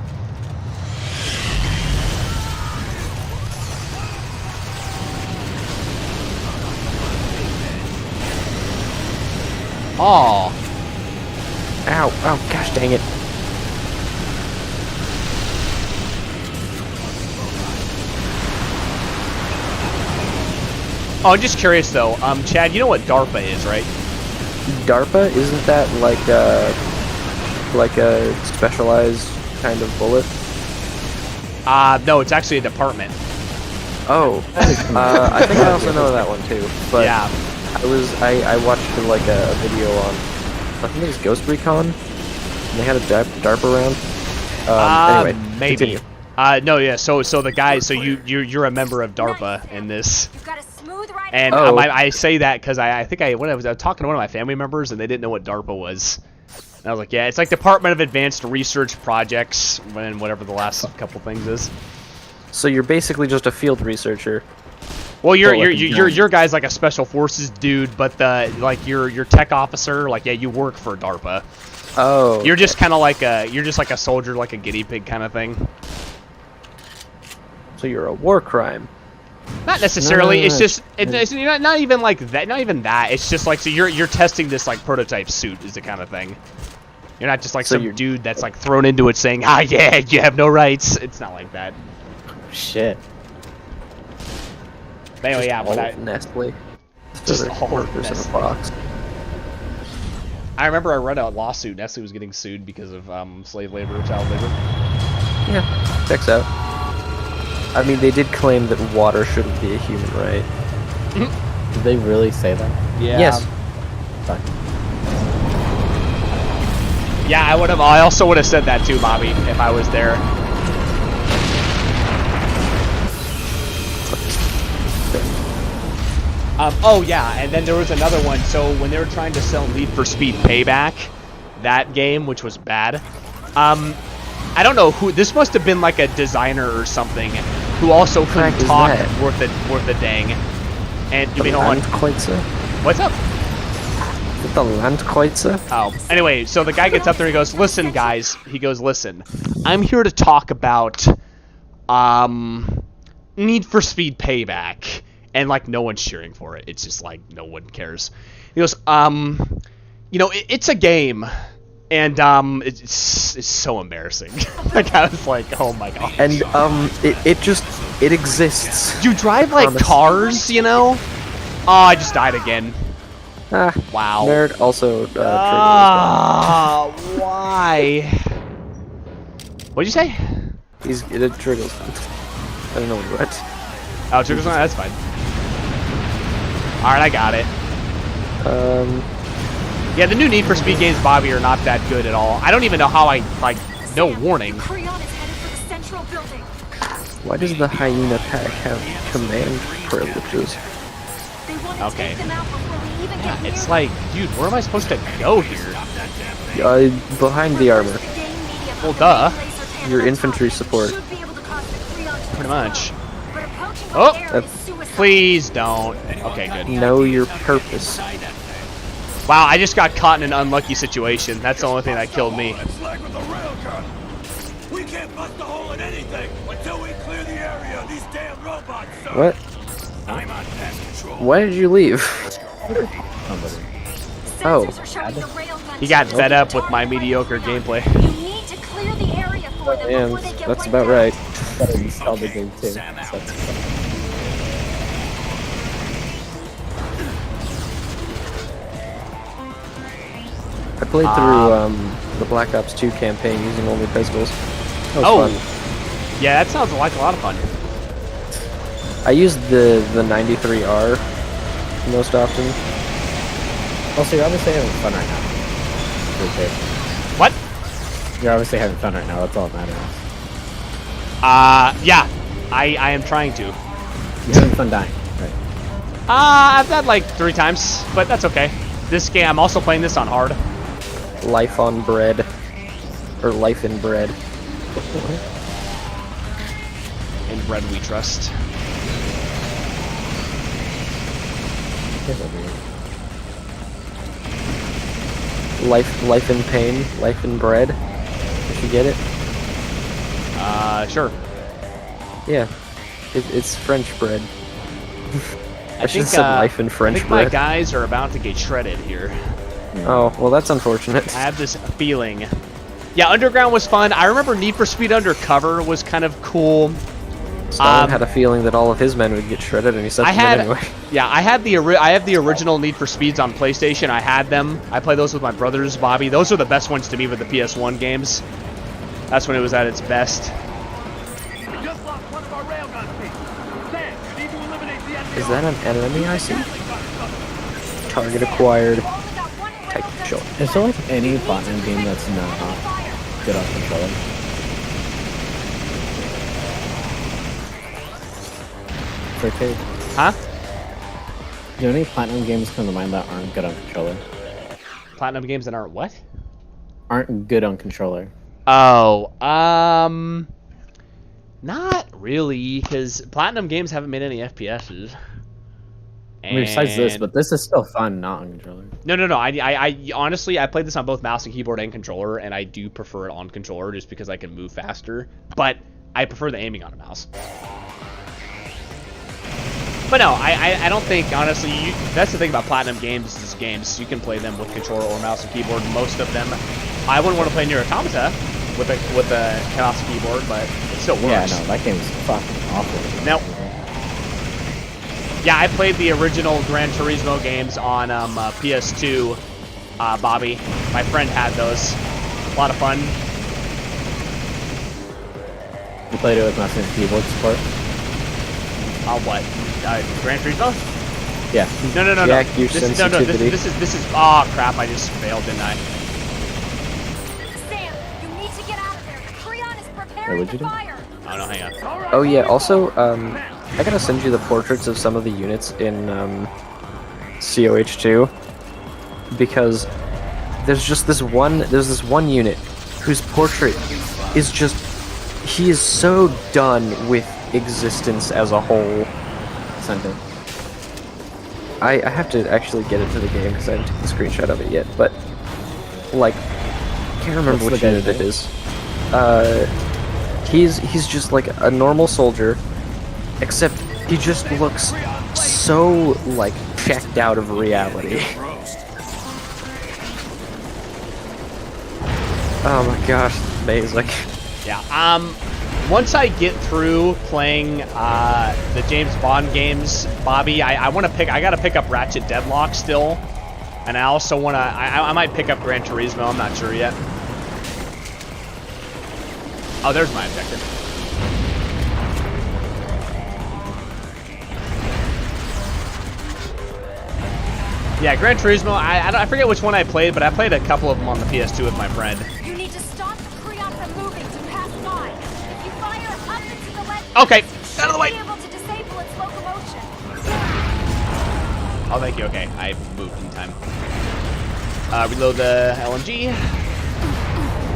Oh. Ow! Oh, gosh dang it! Oh, I'm just curious though. Chad, you know what DARPA is, right? DARPA, isn't that like a specialized kind of bullet? No, it's actually a department. Oh, I think I also know that one too. But yeah, I watched like a video on, I think it was Ghost Recon, and they had a DARPA round. Anyway, maybe. Continue. No, yeah. So the guy, so you're a member of DARPA in this. You've got a smooth ride. And Oh. I say that because I think when I was talking to one of my family members and they didn't know what DARPA was. And I was like, yeah, it's like Department of Advanced Research Projects, and whatever the last couple things is. So you're basically just a field researcher. Well, your guy's like a special forces dude, but your tech officer, like, yeah, you work for DARPA. Oh. You're just kind of like a soldier, like a guinea pig kind of thing. So you're a war crime. Not necessarily. It's just it's not even like that. Not even that. It's just like, so you're testing this like prototype suit is the kind of thing. You're not just like some dude that's like thrown into it saying, ah, yeah, you have no rights. It's not like that. Shit. But anyway, yeah, but Nestle. just all workers in a box. I remember I read a lawsuit. Nestle was getting sued because of slave labor, child labor. Yeah, checks out. I mean, they did claim that water shouldn't be a human right. Did they really say that? Yeah. Yes. Fine. Yeah, I also would have said that too, Bobby, if I was there. Oh yeah, and then there was another one. So when they were trying to sell Need for Speed Payback, that game, which was bad, I don't know who. This must have been like a designer or something who also couldn't talk worth a dang. And you mean, hold on. What's up? The Landkreuzer? Oh, anyway, so the guy gets up there and he goes, listen, guys. He goes, listen, I'm here to talk about Need for Speed Payback. And, like, no one's cheering for it. It's just, like, no one cares. He goes, you know, it's a game. And, it's so embarrassing. Like, I was like, oh my god. And, it exists. You drive, like, cars, you know? Oh, I just died again. Ah, wow. Nerd also, why? What'd you say? It triggers. I don't know what. Oh, triggers on? That's fine. Alright, I got it. Yeah, the new Need for Speed games, Bobby, are not that good at all. I don't even know how no warning. Why does the hyena pack have command privileges? Okay. Yeah, it's like, dude, where am I supposed to go here? Behind the armor. Well, duh. Your infantry support. Pretty much. Oh! Please don't. Okay, good. Know your purpose. Wow, I just got caught in an unlucky situation. That's the only thing that killed me. We can't bust a hole in anything until we clear the area of these damn robots, sir. What? I'm on task control. Why did you leave? Oh. He got fed up with my mediocre gameplay. And that's about right. Gotta install the game too. I played through the Black Ops 2 campaign using only pistols. That was fun. Yeah, that sounds like a lot of fun. I used the 93R most often. Also, you're obviously having fun right now. Okay. What? You're obviously having fun right now. That's all that matters. Yeah, I am trying to. You're having fun dying, right? I've died like 3 times, but that's okay. This game, I'm also playing this on hard. Life on bread. Or life in bread. In bread we trust. Life in pain. Life in bread. Did you get it? Sure. Yeah. It's French bread. I should have think, said life in French I think bread. my guys are about to get shredded here. Oh, well that's unfortunate. I have this feeling. Yeah, Underground was fun. I remember Need for Speed Undercover was kind of cool. Stalin had a feeling that all of his men would get shredded, and he sent them in anyway. Yeah, I have the original Need for Speeds on PlayStation. I had them. I played those with my brothers, Bobby. Those are the best ones to me with the PS1 games. That's when it was at its best. Is that an enemy I see? Target acquired. Type shot. Is there like any Platinum game that's not good on controller? Fruitcake? Huh? Do you know any Platinum games come to mind that aren't good on controller? Platinum games that aren't what? aren't good on controller? Oh, not really, because Platinum Games haven't made any FPSs. I mean, besides this, And- but this is still fun, not on controller. No. I honestly, I played this on both mouse and keyboard and controller, and I do prefer it on controller just because I can move faster. But I prefer the aiming on a mouse. But no, I don't think, honestly, that's the thing about Platinum games. You can play them with controller or mouse and keyboard. Most of them, I wouldn't want to play Nier Automata with a mouse and keyboard, but it still works. Yeah, no, that game is fucking awful. Now, yeah, I played the original Gran Turismo games on PS2, Bobby. My friend had those. A lot of fun. You played it with mouse and keyboard support? What? Gran Turismo? Yeah. No. Jack, your This sensitivity. is. Oh crap! I just failed, didn't I? Sam, you need to get out of there. The Creon is preparing what'd you to do? fire. Oh no, hang on. Oh yeah. Also, I gotta send you the portraits of some of the units in COH2 because there's this one unit whose portrait is just he is so done with existence as a whole. Sent it. I have to actually get it to the game because I haven't taken a screenshot of it yet, but like can't remember What's which the unit guy's it is. He's just like a normal soldier, except he just looks so like checked out of reality. Oh my gosh, amazing. Yeah. Once I get through playing the James Bond games, Bobby, I gotta pick up Ratchet Deadlock still, and I also wanna. I might pick up Gran Turismo. I'm not sure yet. Oh, there's my objective. Yeah, Gran Turismo. I forget which one I played, but I played a couple of them on the PS2 with my friend. You need to stop the Creon from moving to pass by. If you fire up into the left, Okay, out of the way. you'll be able to disable its locomotion. Oh, thank you. Okay, I moved in time. Reload the LMG.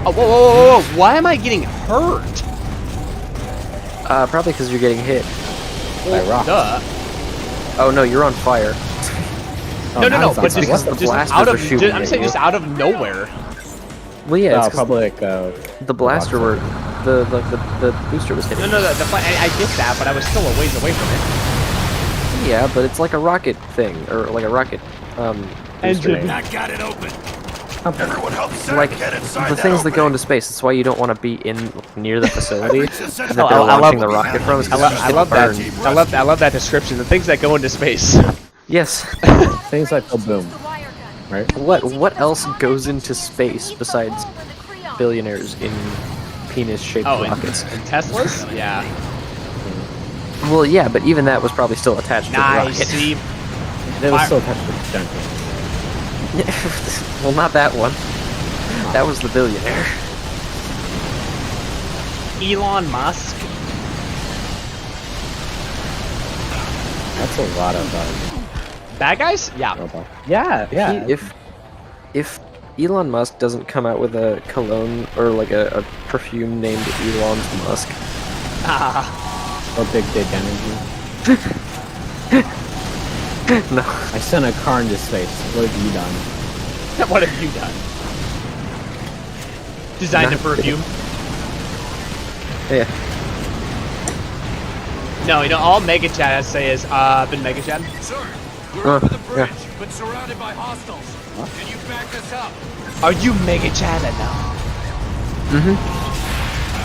Oh, whoa. Why am I getting hurt? Probably because you're getting hit. By rock. Duh. Oh no, you're on fire. Oh, No, now it's on but something. just the out blasters of, are shooting I'm at saying you. just out of nowhere. Well, yeah, it's Oh, 'cause probably like the blaster were the booster was hitting. No, I get that, but I was still a ways away from it. Yeah, but it's like a rocket thing, or like a rocket booster. Engine. I got it open. Everyone help Sam Like get inside the that things that go opening. into space. That's why you don't want to be in near the facility that they're I love- launching the rocket from. is 'cause you just I get love that. burned. I love that description. The things that go into space. Yes. Things like, oh, boom, The wire gun. right? What else goes into space besides Over the Creon. billionaires in penis-shaped Oh, and rockets? Teslas? Yeah. Well, yeah, but even that was probably still attached to the Nice. rocket. See, They was Fire- still attached to the jungle. Well, not that one. That was the billionaire. Elon Musk. That's a lot of Bad guys? Yeah. robot. Yeah, yeah. If Elon Musk doesn't come out with a cologne or like a perfume named Elon's Musk, Or big dick energy. no. I sent a car into space. What have you done? What have you done? Designed a Not- perfume? Yeah. No, all Mega Chat has to say is, been Mega Chat? Sir, we're over the yeah. bridge, but surrounded by hostiles. Can you back us up? Are you Mega Chat now?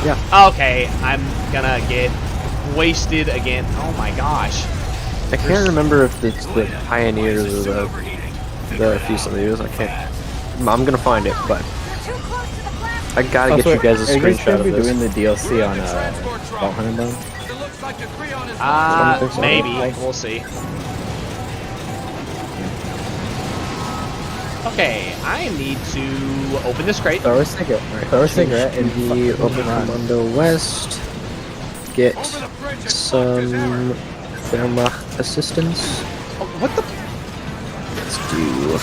Yeah. Okay, I'm gonna get wasted again. Oh my gosh. I can't remember if it's the Pioneers or the Fusiliers. I can't. I'm gonna find it, but You're too close to the blast. I gotta get you guys a Are you guys screenshot gonna of be this. doing the DLC on Vault Hunter Bone? It looks like the Creon is don't think so. Maybe. We'll see. Okay, I need to open this crate. Throw a cigarette. Throw a cigarette and the Open Commando West. Get over the bridge and some Wehrmacht assistance. Oh, what the? Let's do.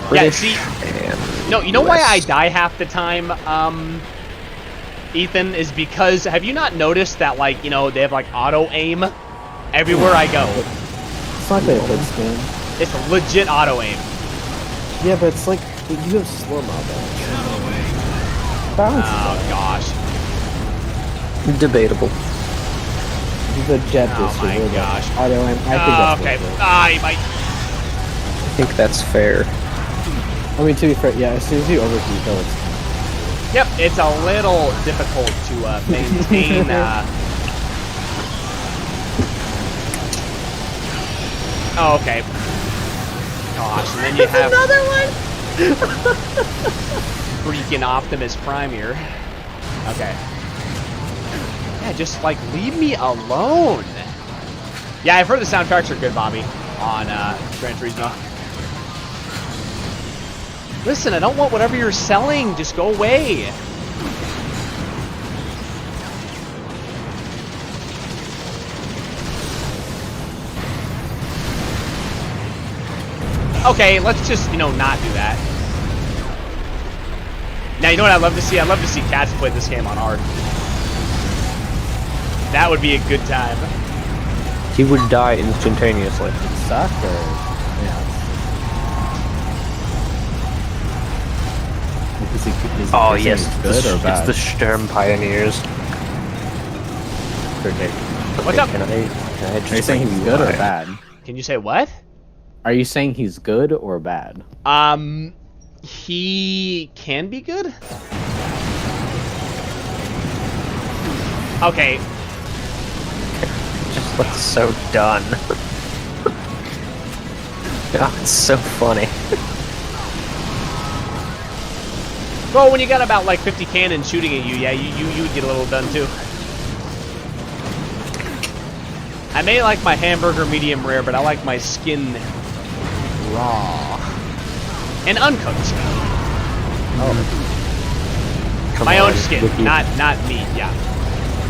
Yeah, British see, and no, you know why US. I die half the time, Ethan, is because, have you not noticed that, like, you know, they have, like, auto-aim everywhere I go? It's not that good skin. It's legit auto-aim. Yeah, but it's like you have slow-mo though. Balance. Oh, gosh. Debatable. The jet Oh booster. my really gosh. Auto aim. I think Oh, that's okay. worth it. Ah, you might... I think that's fair. I mean, to be fair, yeah, as soon as you overheat, though, it's Yep, it's a little difficult to maintain. Oh, okay. Gosh, and then you have Another one? freaking Optimus Prime here. Okay. Yeah, just like leave me alone. Yeah, I've heard the soundtracks are good, Bobby, on Gran Turismo. Listen, I don't want whatever you're selling. Just go away. Okay, let's just, you know, not do that. Now, you know what I'd love to see? I'd love to see Cats play this game on hard. That would be a good time. He would die instantaneously. suck or yeah. Is Oh he yes, good or bad? it's the Sturm Pioneers. Okay. What's up? Can I Are you just saying he's good or bad? Can you say what? Are you saying he's good or bad? He can be good? Okay. just looks so done. God, it's so funny. Well, when you got about like 50 cannons shooting at you, yeah, you would get a little done too. I may like my hamburger medium rare, but I like my skin raw and uncooked. Oh, Come My on, own skin, Wiki. not meat. Yeah.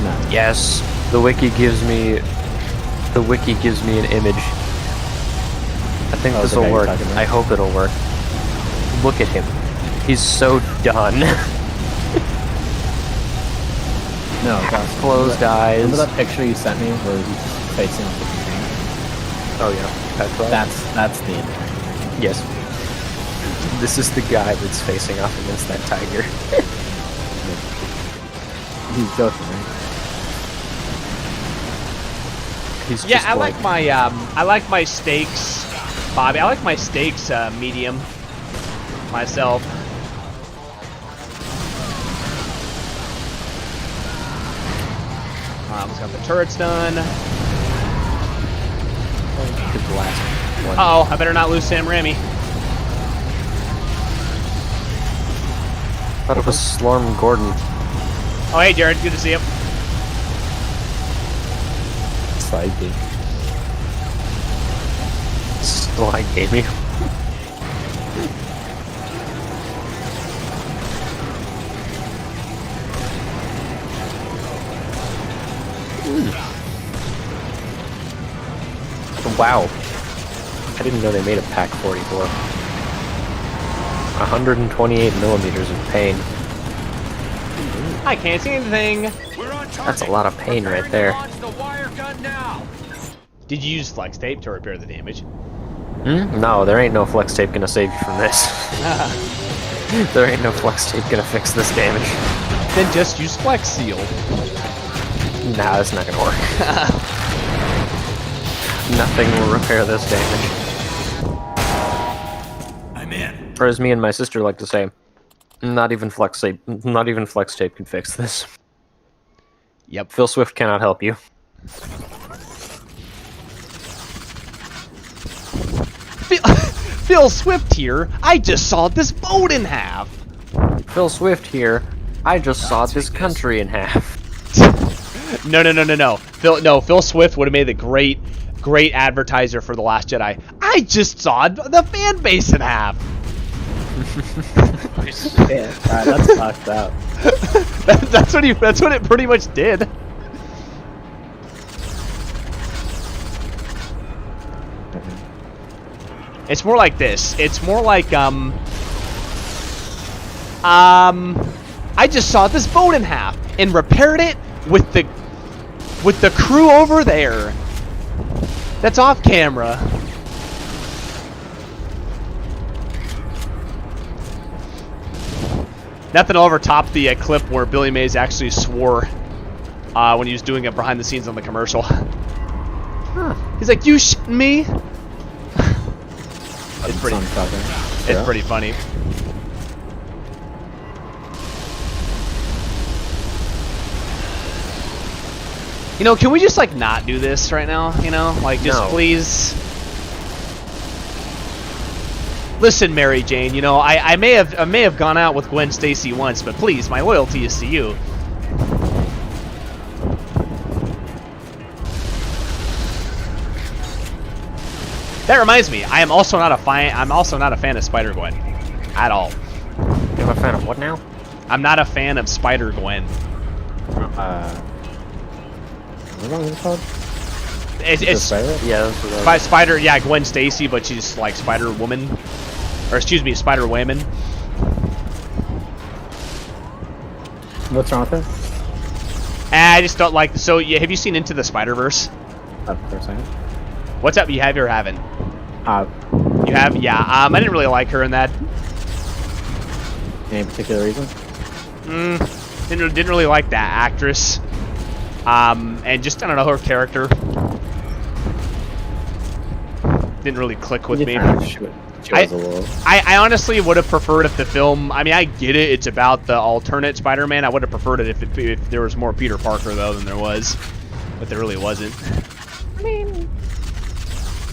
no. Yes, the wiki gives me an image. I think Oh, this the will guy you're work. talking about? I hope it'll work. Look at him. He's so done. No, gosh. Closed eyes. Remember that picture you sent me where he's just facing off the screen? Oh yeah, that's right. That's the image. Yes. This is the guy that's facing off against that tiger. He's joking, right? He's Yeah, just I like my steaks, Bobby. I like my steaks medium myself. Just got the turrets done. the last one. Uh-oh, I better not lose Sam Ramy. Thought it was Slorm Gordon. Oh, hey, Jared, good to see you. Slide game. Slide gaming. Wow. I didn't know they made a Pack 44. 128 millimeters of pain. I can't see anything. We're on target. That's a lot of pain right there. Launch the wire gun now. Did you use flex tape to repair the damage? No, there ain't no flex tape gonna save you from this. There ain't no flex tape gonna fix this damage. Then just use flex seal. Nah, that's not gonna work. Nothing will repair this damage. I'm in. Or as me and my sister like to say, not even flex tape can fix this. Yep. Phil Swift cannot help you. Phil Swift here. I just sawed this boat in half. Phil Swift here. I just sawed this country in half. No. Phil Swift would have made the great advertiser for The Last Jedi. I just sawed the fan base in half. Yeah, that's fucked up. That's what it pretty much did. It's more like this. It's more like, I just sawed this boat in half and repaired it with the crew over there. That's off camera. Nothing will ever top the clip where Billy Mays actually swore when he was doing it behind the scenes on the commercial. Huh. He's like, "You shitting me?" It's pretty. Yeah. It's pretty funny. You know, can we just like not do this right now? You know, like just No. please. Listen, Mary Jane. You know, I may have gone out with Gwen Stacy once, but please, my loyalty is to you. That reminds me, I'm also not a fan of Spider-Gwen, at all. You're a fan of what now? I'm not a fan of Spider-Gwen. What is it called? It's Spider? Yeah, that's what I by Spider, yeah, Gwen Stacy, but she's like Spider-Woman, or excuse me, Spider-Woman. What's wrong with it? I just don't like. So, yeah, have you seen Into the Spider-Verse? Of course I am. What's up? You have or haven't? You have? Yeah. I didn't really like her in that. Any particular reason? Didn't really like that actress. And just I don't know, her character didn't really click with me. She was a little. I honestly would have preferred if the film. I mean, I get it. It's about the alternate Spider-Man. I would have preferred it if there was more Peter Parker though than there was, but there really wasn't. I mean,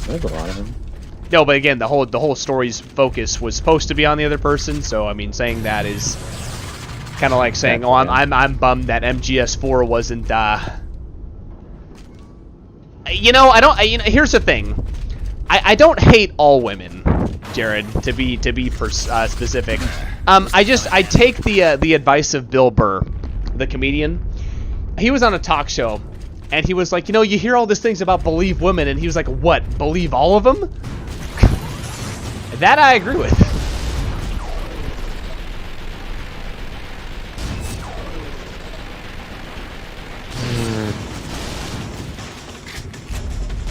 there's a lot of him. No, but again, the whole story's focus was supposed to be on the other person. So I mean, saying that is kind of like saying, "Oh, I'm bummed that MGS4 wasn't." You know, I don't. You know, here's the thing. I don't hate all women, Jared. To be specific, I take the advice of Bill Burr, the comedian. He was on a talk show, and he was like, you know, you hear all these things about believe women, and he was like, what? Believe all of them? That I agree with.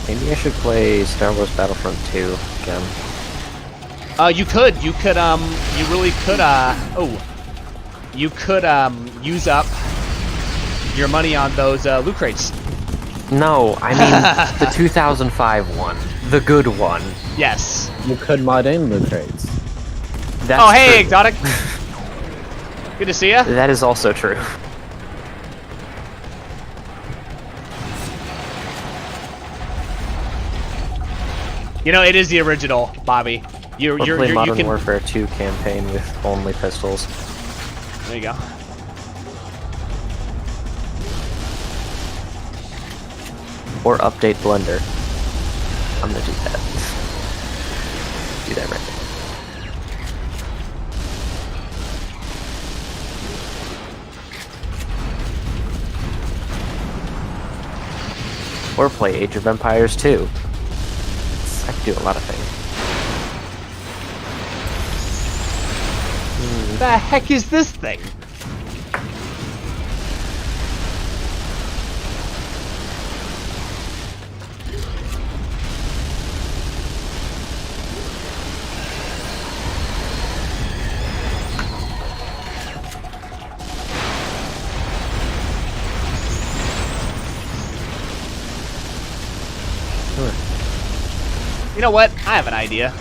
Maybe I should play Star Wars Battlefront 2 again. You really could, you could, use up your money on those, loot crates. No, I mean the 2005 one. The good one. Yes. You could mod in loot crates. That's Oh, hey, true. Exotic. Good to see ya. That is also true. You know, it is the original, Bobby. Or play You Modern can. Warfare 2 campaign with only pistols. There you go. Or update Blender. I'm gonna do that. Do that right now. Or play Age of Empires 2. I can do a lot of things. The heck is this thing? You know what? I have an idea.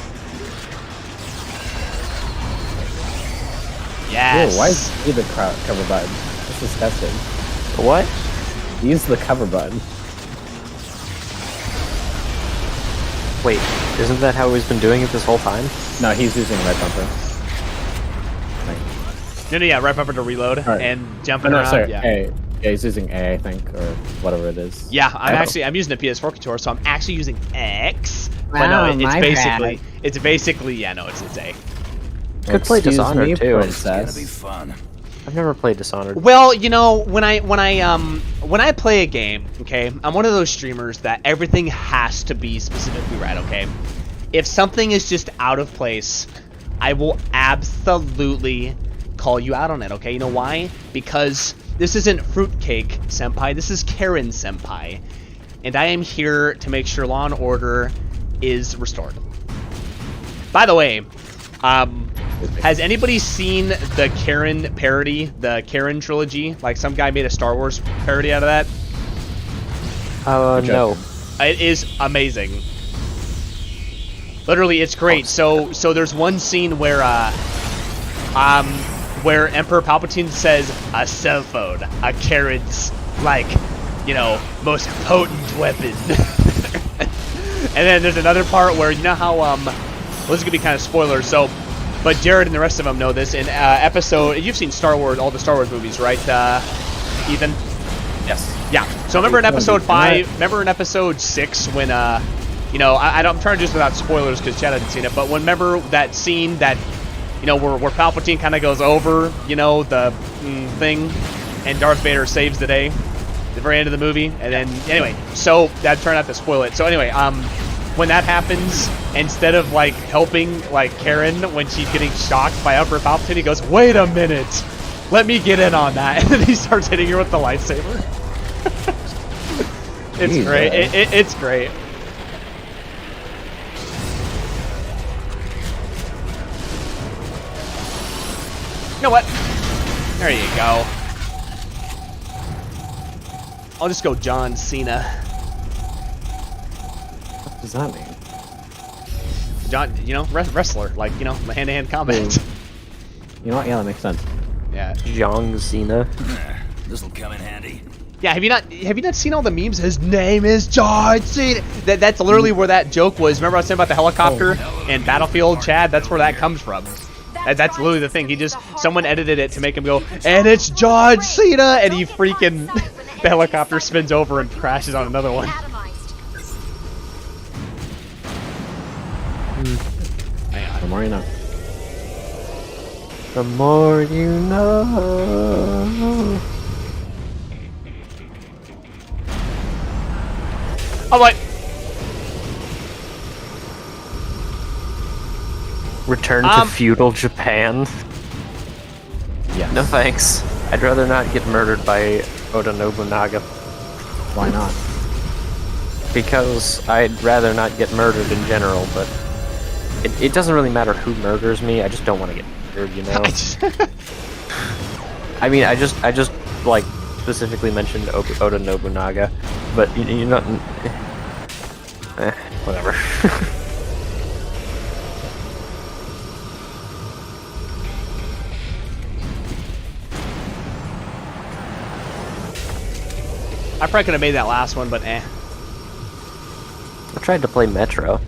Yes. Ew, why is he the cover button? That's disgusting. What? Use the cover button. Wait, isn't that how he's been doing it this whole time? No, he's using right bumper. No, yeah, right bumper to reload Right. and Oh, jumping no, around. sorry. Yeah. A. Yeah, he's using A, I think, or whatever it is. Yeah, I'm Oh. using a PS4 controller, so I'm actually using X. But Wow, no, it's my basically, yeah, no, it's A. Could play Excuse Dishonored me, too. princess. fun. I've never played Dishonored. Well, you know, when I play a game, okay, I'm one of those streamers that everything has to be specifically right, okay? if something is just out of place, I will absolutely call you out on it, okay? You know why? Because this isn't Fruitcake Senpai, this is Karen Senpai. And I am here to make sure law and order is restored. By the way, has anybody seen the Karen parody, the Karen trilogy? Like some guy made a Star Wars parody out of that? No. It is amazing. Literally, it's great. So there's one scene where Emperor Palpatine says a cell phone, a Karen's like, you know, most potent weapon. And then there's another part where you know how well, this is gonna be kind of spoilers. So, but Jared and the rest of them know this. In episode, you've seen Star Wars, all the Star Wars movies, right, Ethan? Yes. Yeah. So remember in episode 5, remember in episode 6 when you know, I'm trying to do this without spoilers because Chad hasn't seen it, but remember that scene that, you know, where Palpatine kind of goes over, you know, the thing, and Darth Vader saves the day, at the very end of the movie, and then anyway, so I'm trying not to spoil it. So anyway, when that happens, instead of like helping like Karen when she's getting shocked by Emperor Palpatine, he goes, "Wait a minute, let me get in on that," and then he starts hitting her with the lightsaber. It's great. It's great. You know what? There you go. I'll just go John Cena. What does that mean? John, you know, wrestler, like, you know, hand-to-hand combat. You know what? Yeah, that makes sense. Yeah. John Cena. This'll come in handy. Yeah, have you not seen all the memes? His name is John Cena. That's literally where that joke was. Remember I was saying about the helicopter and Battlefield, Chad? That's where that comes from. That's literally the thing. Someone edited it to make him go, and it's John Cena, and he freaking, the helicopter spins over and crashes on another one. Hang on. The more you know. The more you know. I'm like, Return to feudal Japan. Yeah. No thanks. I'd rather not get murdered by Oda Nobunaga. Why not? Because I'd rather not get murdered in general, but it doesn't really matter who murders me, I just don't want to get murdered, you know? I mean, I just like, specifically mentioned Oda Nobunaga, but you're not... whatever. I probably could have made that last one, but eh. I tried to play Metro.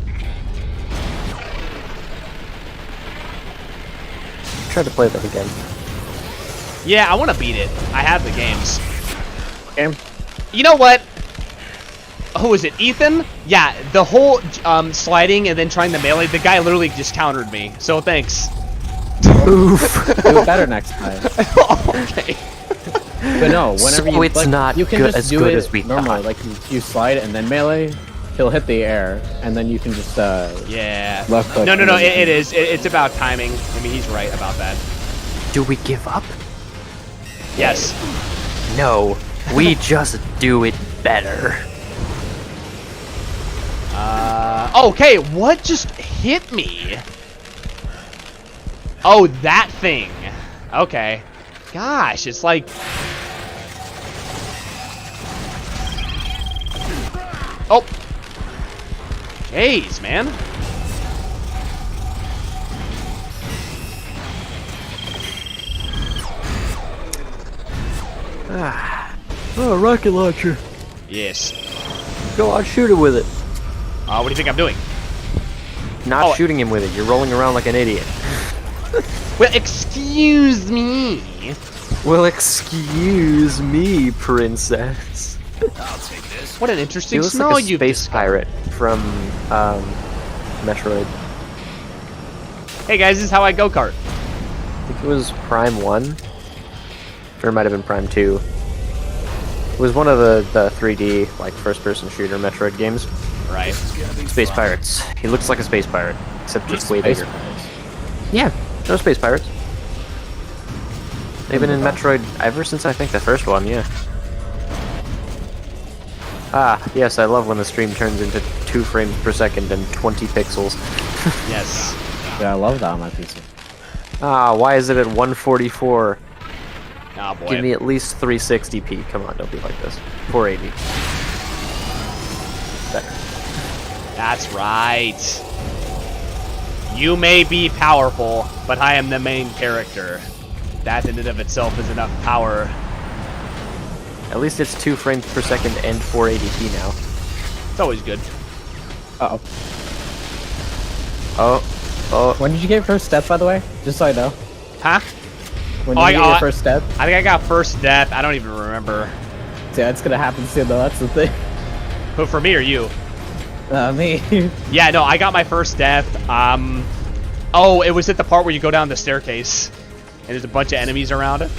Tried to play that again. Yeah, I want to beat it. I have the games. Game? You know what? Who is it? Ethan? Yeah, the whole sliding and then trying to melee, the guy literally just countered me. So thanks. Oof. Do it better next time. Okay. But no, whenever So it's not you can good, just as do good it as we normally. thought. Like you slide and then melee, he'll hit the air, and then you can just Yeah. left click. No, and then- it is. It's about timing. I mean, he's right about that. Do we give up? Yes. No. We just do it better. Okay, what just hit me? Oh, that thing. Okay. Gosh, it's like... Oh. Jeez, man. Oh, rocket launcher. Yes. Go on, shoot it with it. What do you think I'm doing? Not shooting him with it. You're rolling around like an idiot. Well, excuse me. Well, excuse me, princess. I'll take this. What an He interesting looks smell like a you've space discovered. pirate from Metroid. Hey guys, this is how I go-kart. I think it was Prime 1. Or it might have been Prime 2. It was one of the 3D, like, first-person shooter Metroid games. right? Space pirates. He looks like a space pirate, except just way Space bigger. pirates. Yeah, no space pirates. They've been in Metroid ever since I think the first one, yeah. Ah, yes, I love when the stream turns into 2 frames per second and 20 pixels. Yes. Yeah, I love that on my PC. Ah, why is it at 144? Oh boy. Give me at least 360p. Come on, don't be like this. 480. Better. That's right. You may be powerful, but I am the main character. That in and of itself is enough power. At least it's 2 frames per second and 480p now. It's always good. Uh-oh. Oh. When did you get first step, by the way? Just so I know. Huh? When did you get your first step? I think I got first death. I don't even remember. Yeah, it's gonna happen soon, though. That's the thing. Who, for me or you? Me. Yeah, no, I got my first death. Oh, it was at the part where you go down the staircase, and there's a bunch of enemies around it.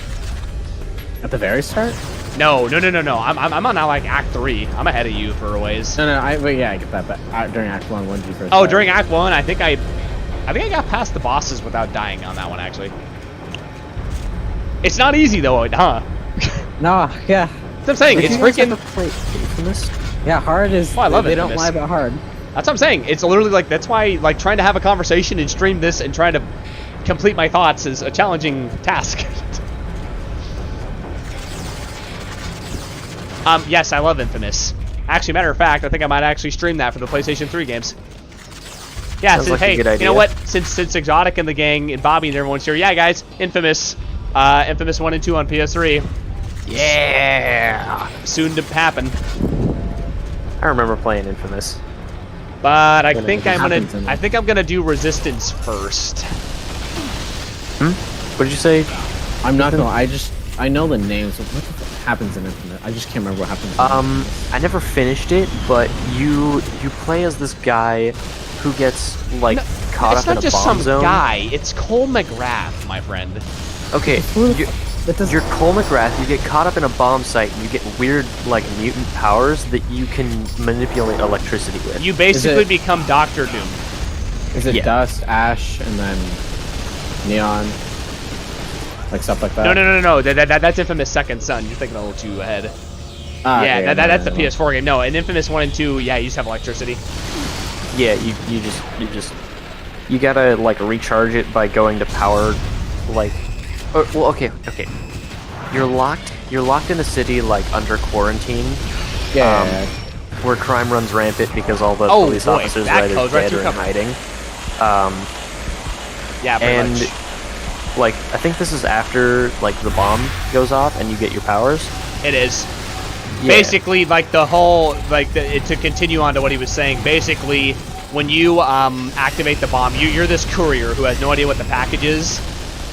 At the very start? No. I'm on now like Act 3. I'm ahead of you for a ways. No, but yeah, I get that. But during Act 1, when did you first? Oh, start? during Act 1, I think I got past the bosses without dying on that one, actually. It's not easy though, huh? No, yeah. That's what I'm saying. It's freaking. Infamous? Yeah, hard is. Oh, I love they Infamous. don't lie about hard. That's what I'm saying. It's literally like, that's why, like, trying to have a conversation and stream this and trying to complete my thoughts is a challenging task. Yes, I love Infamous. Actually, matter of fact, I think I might actually stream that for the PlayStation 3 games. Yeah, Sounds since, like a hey, good you idea. know what? Since Exotic and the gang and Bobby and everyone's here, yeah, guys, Infamous. Infamous 1 and 2 on PS3. Yeah! Soon to happen. I remember playing Infamous. But I When think it I'm happens in gonna. I think I'm gonna do Resistance first. What did you say? I'm not gonna. I know the names. What the fuck happens in Infinite? I just can't remember what happens. I never finished it, but you play as this guy who gets like caught It's up in not a just bomb some zone. guy. It's Cole McGrath, my friend. Okay, That does- you're Cole McGrath. You get caught up in a bomb site, and you get weird like mutant powers that you can manipulate electricity with. You basically it- become Doctor Doom. Is it yeah. Dust, Ash, and then Neon? Like stuff like that? No. That's Infamous Second Son. You're thinking a little too ahead. Ah, Yeah, okay, that's no. the PS4 game. No, in Infamous 1 and 2, yeah, you just have electricity. Yeah, you gotta like recharge it by going to power, like, well, okay. You're locked in a city like under quarantine, Yeah. where crime runs rampant because all the Oh, police boy, officers that are either goes right dead through or in cover. hiding. Yeah, pretty And much. like I think this is after like the bomb goes off and you get your powers. It is. Yeah. Basically, like the whole, to continue on to what he was saying, basically, when you activate the bomb, you're this courier who has no idea what the package is.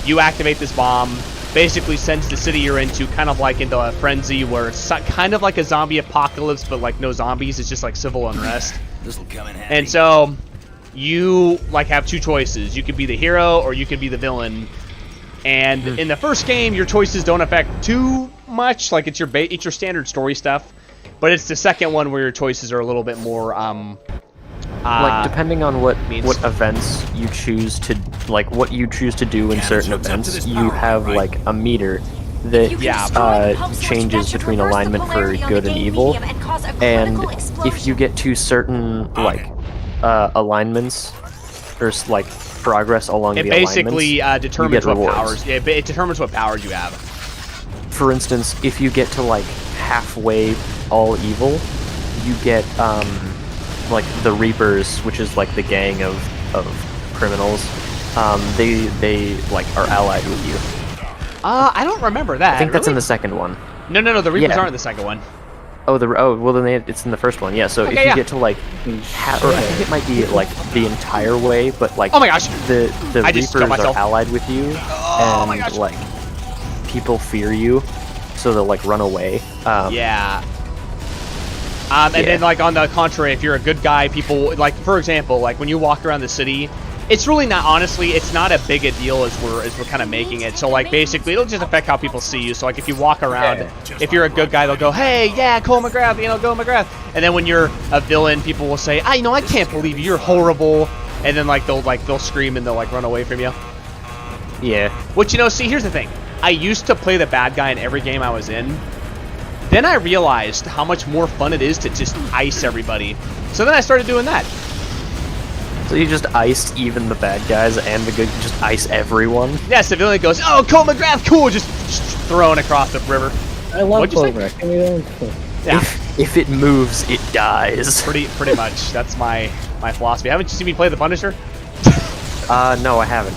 You activate this bomb, basically sends the city you're into kind of like into a frenzy where it's kind of like a zombie apocalypse, but like no zombies, it's just like civil unrest. This'll come in handy. And so, you like have two choices. You could be the hero or you could be the villain. And in the first game, your choices don't affect too much. Like it's your standard story stuff. But it's the second one where your choices are a little bit more Like depending on what means- events you choose to what you choose to do in Cannon's certain hooked up to events, this you power have line, right? like a meter that You can Yeah, destroy the pulse switch changes that should between reverse the alignment for polarity on the good and game evil. medium and cause a And critical if you explosion. get to certain like alignments or like progress along it the basically alignments, determines you what get rewards. powers. Yeah, it determines what powers you have. For instance, if you get to like halfway all evil, you get like the Reapers, which is like the gang of criminals. They like are allied with you. I don't remember that. I think that's in really? the second one. No, the Reapers Yeah. aren't in the second one. Well then it's in the first one. Yeah. So Okay, if you yeah. get to like, or I think it might be like the entire way, but like Oh my gosh. the I just killed Reapers myself. are allied with you, Oh and my gosh. like people fear you, so they'll like run away. Yeah. And Yeah. then, like, on the contrary, if you're a good guy, people, like, for example, like, when you walk around the city, It's really not, honestly, it's not a big a deal as we're kind of making it. So like basically it'll just affect how people see you. So like if you walk around, if you're a good guy, they'll go, hey, yeah, Cole McGrath, you know, go McGrath. And then when you're a villain, people will say, you know, I can't believe you, you're horrible. And then like they'll scream and they'll like run away from you. Yeah. Which, you know, see, here's the thing. I used to play the bad guy in every game I was in. Then I realized how much more fun it is to just ice everybody. So then I started doing that. So you just iced even the bad guys and the good, just ice everyone? Yeah, so the villain goes, oh, Cole McGrath, cool, just thrown across the river. I love What'd you say? Cobra. Can we Yeah, If it moves, it dies. pretty much. That's my philosophy. Haven't you seen me play the Punisher? No, I haven't.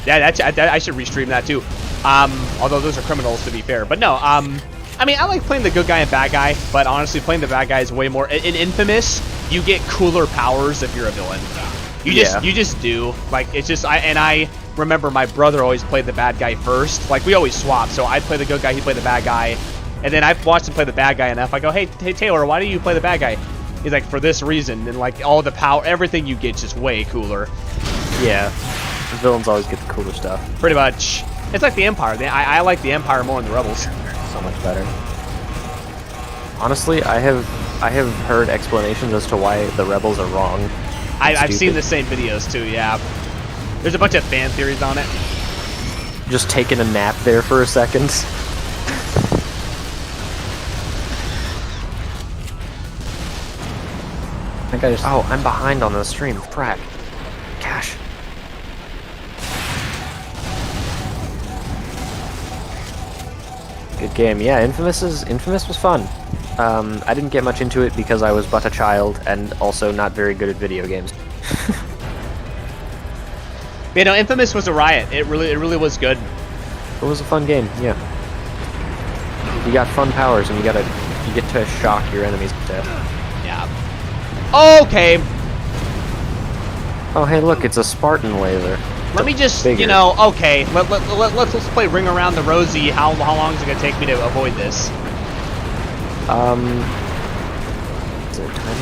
Yeah, I should restream that too. Although those are criminals, to be fair. But no, I mean, I like playing the good guy and bad guy, but honestly, playing the bad guy is way more. In Infamous, you get cooler powers if you're a villain. You just do. Like, it's just, I remember my brother always played the bad guy first. Like, we always swapped, so I'd play the good guy, he'd play the bad guy. And then I've watched him play the bad guy enough. I go, hey Taylor, why do you play the bad guy? He's like, for this reason. And like, all the power, everything you get is just way cooler. Yeah. The villains always get the cooler stuff. Pretty much. It's like the Empire. I like the Empire more than the Rebels. so much better? Honestly, I have heard explanations as to why the rebels are wrong. I've seen the same videos too, yeah. There's a bunch of fan theories on it. Just taking a nap there for a second. I think I just. Oh, I'm behind on the stream. Frack. Gosh. Good game. Yeah, Infamous was fun. I didn't get much into it because I was but a child and also not very good at video games. You know, Infamous was a riot. It really was good. It was a fun game, yeah. You got fun powers and you get to shock your enemies to death. Yeah. Okay. Oh hey look, it's a Spartan laser. Let me just, Bigger. you know, okay. Let's play Ring Around the Rosie. How long is it gonna take me to avoid this? Is there a time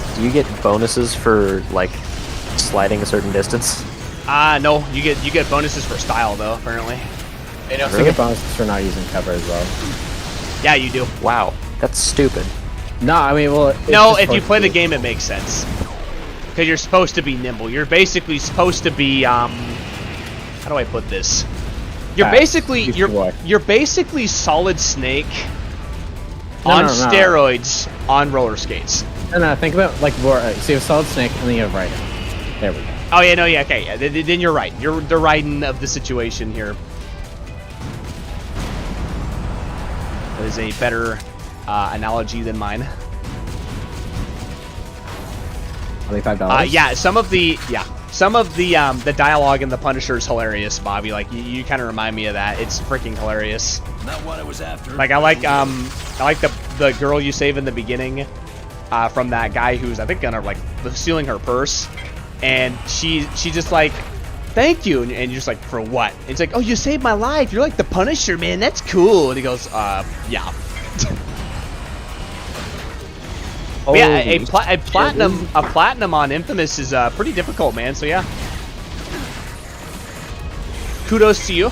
limit? Do you get bonuses for like sliding a certain distance? No. You get bonuses for style though, apparently. You also get bonuses for not using cover as well. Yeah, you do. Wow, that's stupid. No, I mean, well. No, if you play the game, it makes sense. Because you're supposed to be nimble. You're basically supposed to be how do I put this? You're basically you're basically Solid Snake on steroids on roller skates. No, think about like so you have Solid Snake and then you have Raiden. There we go. Oh yeah, no, yeah, okay, yeah. Then you're right. You're the Raiden of the situation here. That is a better analogy than mine. $25. Yeah, some of the dialogue in the Punisher is hilarious, Bobby. Like you kind of remind me of that. It's freaking hilarious. Not what I was after. Like I like the girl you save in the beginning from that guy who's I think gonna like stealing her purse, and she just like, thank you, and you're just like, for what? And it's like, oh, you saved my life. You're like the Punisher, man. That's cool. And he goes, yeah. Yeah, a platinum on Infamous is pretty difficult, man. So yeah, kudos to you.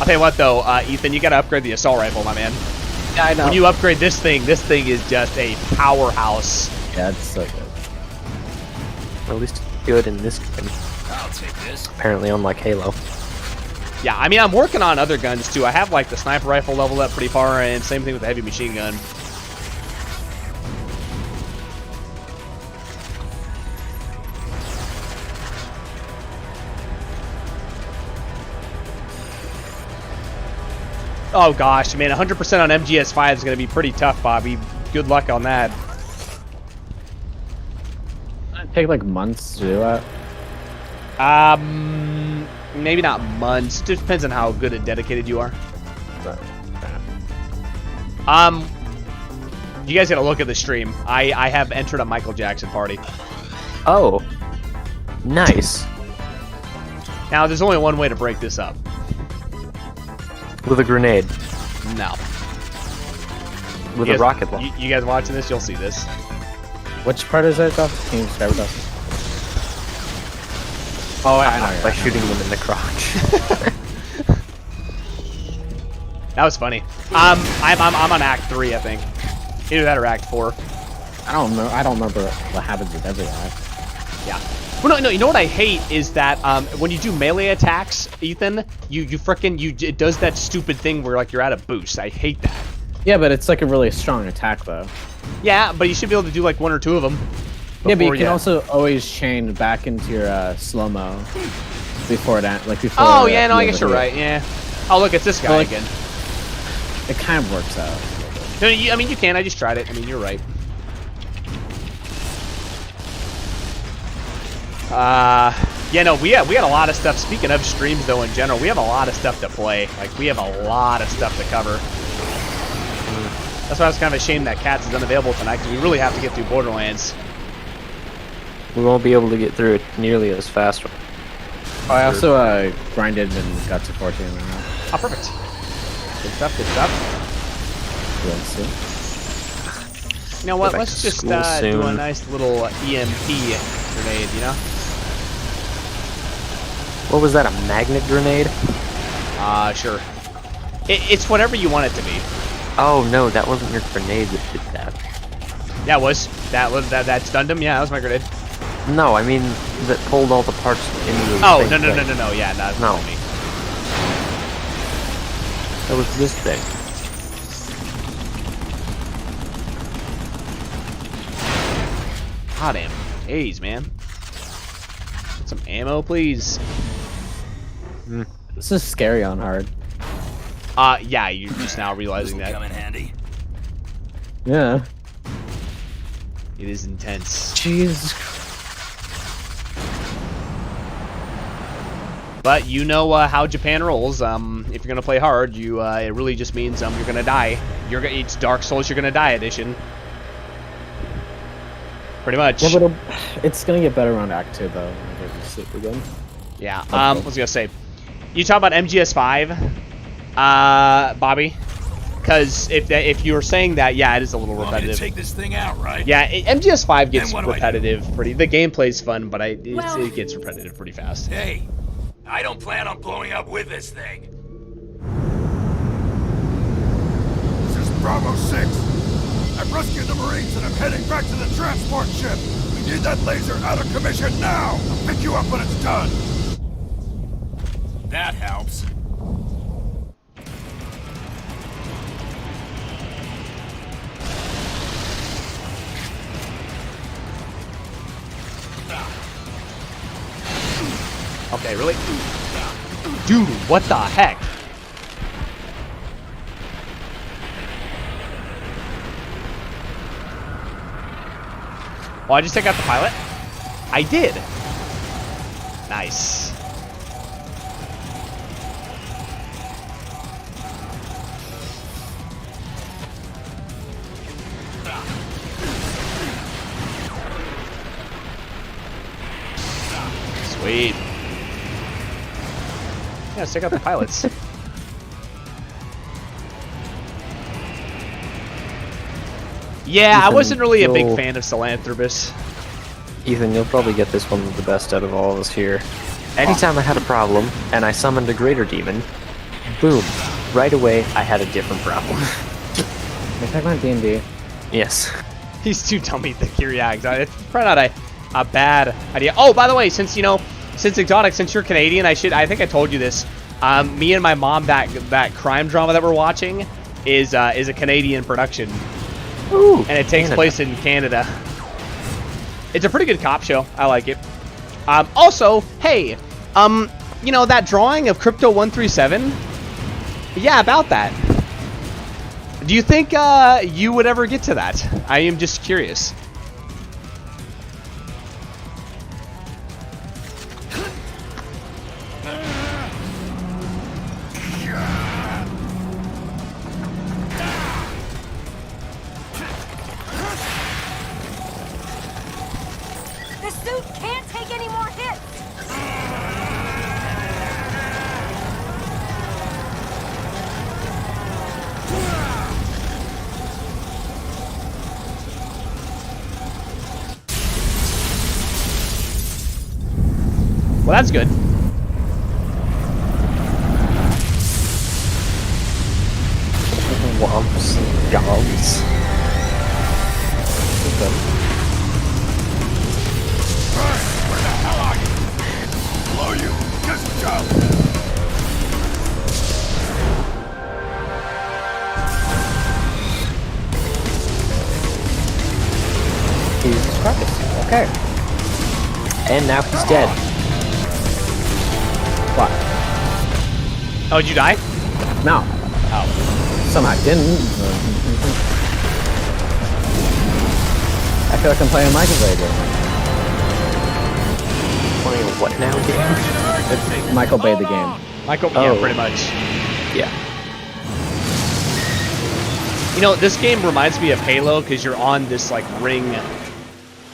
I'll tell you what though, Ethan, you gotta upgrade the assault rifle, my man. Yeah, I know. When you upgrade this thing is just a powerhouse. Yeah, it's so good. Or at least good in this game. I'll take this. Apparently unlike Halo. Yeah, I mean, I'm working on other guns too. I have like the sniper rifle leveled up pretty far, and same thing with the heavy machine gun. Oh gosh, man, 100% on MGS5 is going to be pretty tough, Bobby. Good luck on that. It'd take like months to do that. Maybe not months. It just depends on how good and dedicated you are. You guys gotta look at the stream. I have entered a Michael Jackson party. Oh. Nice. Now, there's only one way to break this up. With a grenade. No. with You a guys- rocket launcher. You guys watching this, you'll see this. Which part is it, though? Can you describe it, though? Oh, I know. By shooting them in the crotch. That was funny. I'm on Act 3, I think. Either that or Act 4. I don't know. I don't remember what happens with every act. Yeah. Well, no, you know what I hate is that when you do melee attacks, Ethan, it does that stupid thing where like you're out of boost. I hate that. Yeah, but it's like a really strong attack, though. Yeah, but you should be able to do like 1 or 2 of them. Yeah, but you before can also always chain back into your slow-mo before that, like before. Oh yeah, no, I you guess you're overdo it. right. Yeah. Oh look, it's this guy Like- again. It kind of works out. No, I mean you can. I just tried it. I mean you're right. Yeah, no, we had a lot of stuff. Speaking of streams, though, in general, we have a lot of stuff to play. Like, we have a lot of stuff to cover. That's why I was kind of ashamed that Cats is unavailable tonight, because we really have to get through Borderlands. We won't be able to get through it nearly as fast. Oh, I also grinded and got to 14 and a half. Oh, perfect. Good stuff, good stuff. Let's see. You know what, back let's to just school do a soon. nice little EMP grenade, you know? What was that, a magnet grenade? Sure. It's whatever you want it to be. Oh no, that wasn't your grenade that did that. Yeah, it was. That stunned him? Yeah, that was my grenade. No, I mean that pulled all the parts into the Oh, same no, thing. yeah, that's No. not me. That was this thing. God damn. Jeez, man. Get some ammo, please. This is scary on hard. Yeah, you're just now realizing that. Come in handy. Yeah. It is intense. Jesus. But you know how Japan rolls. If you're gonna play hard, it really just means you're gonna die. It's Dark Souls, you're gonna die edition. Pretty much. Yeah, but it's gonna get better around Act 2, though. Whenever we sleep again. Yeah. I was gonna say, you talk about MGS5, Bobby, because if you were saying that, yeah, it is a little Want me to repetitive. take this thing out, right? Yeah, MGS5 gets Then what do I do? repetitive pretty. The gameplay's fun, but Well- it gets repetitive pretty fast. Hey, I don't plan on blowing up with this thing. This is Bravo 6. I've rescued the Marines and I'm heading back to the transport ship. We need that laser out of commission now. I'll pick you up when it's done. That helps. Okay, really? Dude, what the heck? Oh, I just take out the pilot? I did. Nice. Sweet. Yeah, let's take out the pilots. Yeah, I Ethan, wasn't really a big you'll- fan of Philanthropus. Ethan, you'll probably get this one the best out of all of us here. Anytime I had a problem and I summoned a greater demon, boom, right away I had a different problem. We're talking about D&D. Yes. He's too dummy to think yeah, exactly. It's probably not a bad idea. Oh, by the way, since Exotic, since you're Canadian, I think I told you this. Me and my mom, that crime drama that we're watching is a Canadian production. Ooh, And it takes Canada. place in Canada. It's a pretty good cop show. I like it. Also, hey, you know that drawing of Crypto 137? Yeah, about that. Do you think you would ever get to that? I am just curious. The suit can't take any more hits! Well, that's good. Wumps. Gums. Where the hell are you? Below you! Just jump! Jesus Christ. Okay. And now he's dead. What? Oh, did you die? No. Oh. Somehow I didn't. I feel like I'm playing Michael Bay again. Playing what now, game? It's Michael Bay the game. Michael, Oh. yeah, pretty much. Yeah. You know, this game reminds me of Halo because you're on this like ring,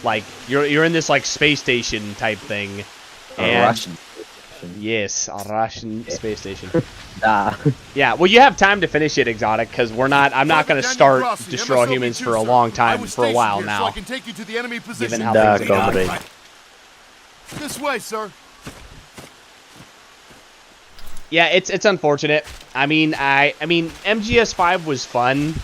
like you're in this like space station type thing. And Russian. yes, a Russian space station. Yeah, well, you have time to finish it, Exotic, because I'm not going to start Destroy Humans for a long time, for a while now. So I can take you to the enemy position. Given how things have Dobre. gone. This way, sir. Yeah, it's unfortunate. I mean, MGS5 was fun,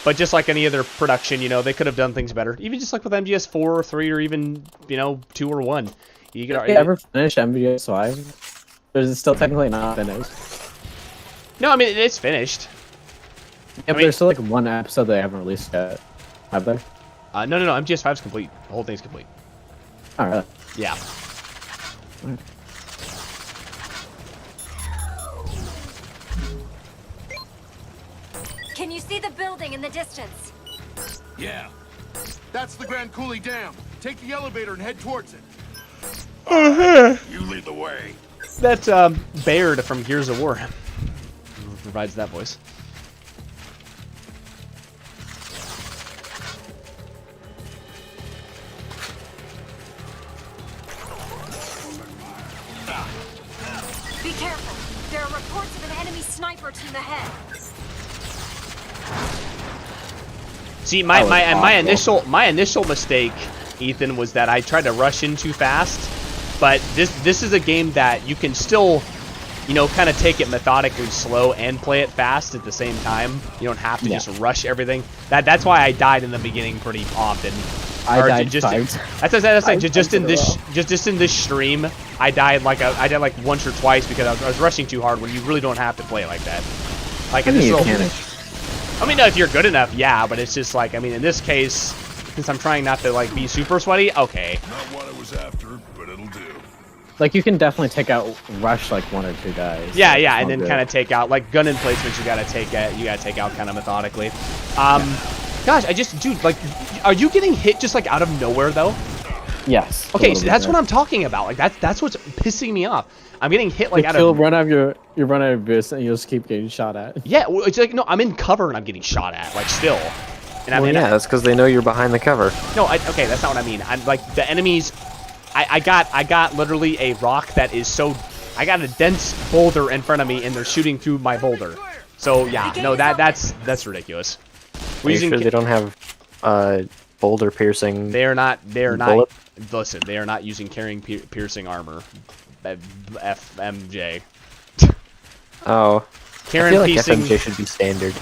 but just like any other production, you know, they could have done things better. Even just like with MGS4 or 3 or even, you know, 2 or 1. You could Did you ever finish MGS5? Or is it still technically not finished? No, I mean, it's finished. Yeah, but there's still like one episode they haven't released yet. Have they? No, MGS5 is complete. The whole thing's complete. Oh, really? Yeah. Can you see the building in the distance? Yeah. That's the Grand Coulee Dam. Take the elevator and head towards it. You lead the way. That's Baird from Gears of War. Who provides that voice. Be careful. There are reports of an enemy sniper team ahead. See, my initial mistake, Ethan, was that I tried to rush in too fast. But this is a game that you can still, you know, kind of take it methodically slow and play it fast at the same time. You don't have to just rush everything. That's why I died in the beginning pretty often. I died just times. That's like just in this stream, I died like once or twice because I was rushing too hard when you really don't have to play it like that. Like in this little, I mean, no, if you're good enough, yeah, but it's just like, I mean, in this case, since I'm trying not to like be super sweaty, okay. Not what I was after, but it'll do. Like, you can definitely take out rush like 1 or 2 guys. Yeah, Like, yeah, it's and not then good. kind of take out like gun emplacements. You gotta take out kind of methodically. Gosh, dude, like, are you getting hit just like out of nowhere though? Yes. Okay, so that's what I'm talking about. Like that's what's pissing me off. I'm getting hit like out You'll of. run out of you run out of boost and you'll just keep getting shot at. Yeah, well, it's like no, I'm in cover and I'm getting shot at like still. And Well, yeah, that's because they know you're behind the cover. No, okay, that's not what I mean. I'm like the enemies. I got literally a rock that is so. I got a dense boulder in front of me and they're shooting through my boulder. So yeah, no, that's ridiculous. Are you sure they don't have boulder piercing? They're not. bullet? Listen, they are not using carrying piercing armor. FMJ. Oh. Karen I feel like piecing. FMJ should be standard.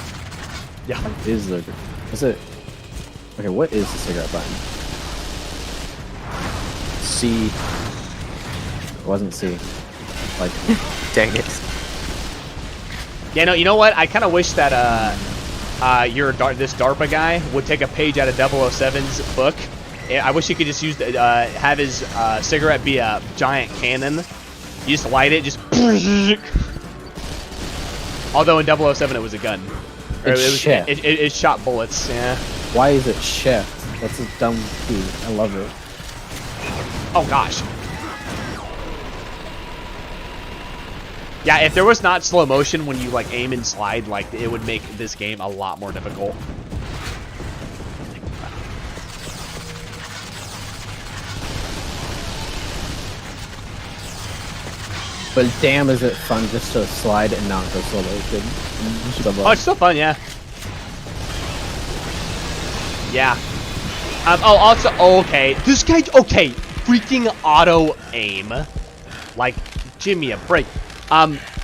Yeah. Is it? Okay, what is the cigarette button? C. It wasn't C. Like, Dang it. Yeah, no, you know what? I kind of wish that this DARPA guy would take a page out of 007's book. I wish he could just use have his cigarette be a giant cannon. You just light it, just. Although in 007 it was a gun. It shot bullets. Yeah. why is it shift? That's a dumb key. I love it. Oh gosh. Yeah, if there was not slow motion when you like aim and slide, like it would make this game a lot more difficult. But damn, is it fun just to slide and not go slow motion? Oh, it's still fun, yeah. Yeah. Oh, also, okay. This guy, okay. Freaking auto aim. Like, give me a break.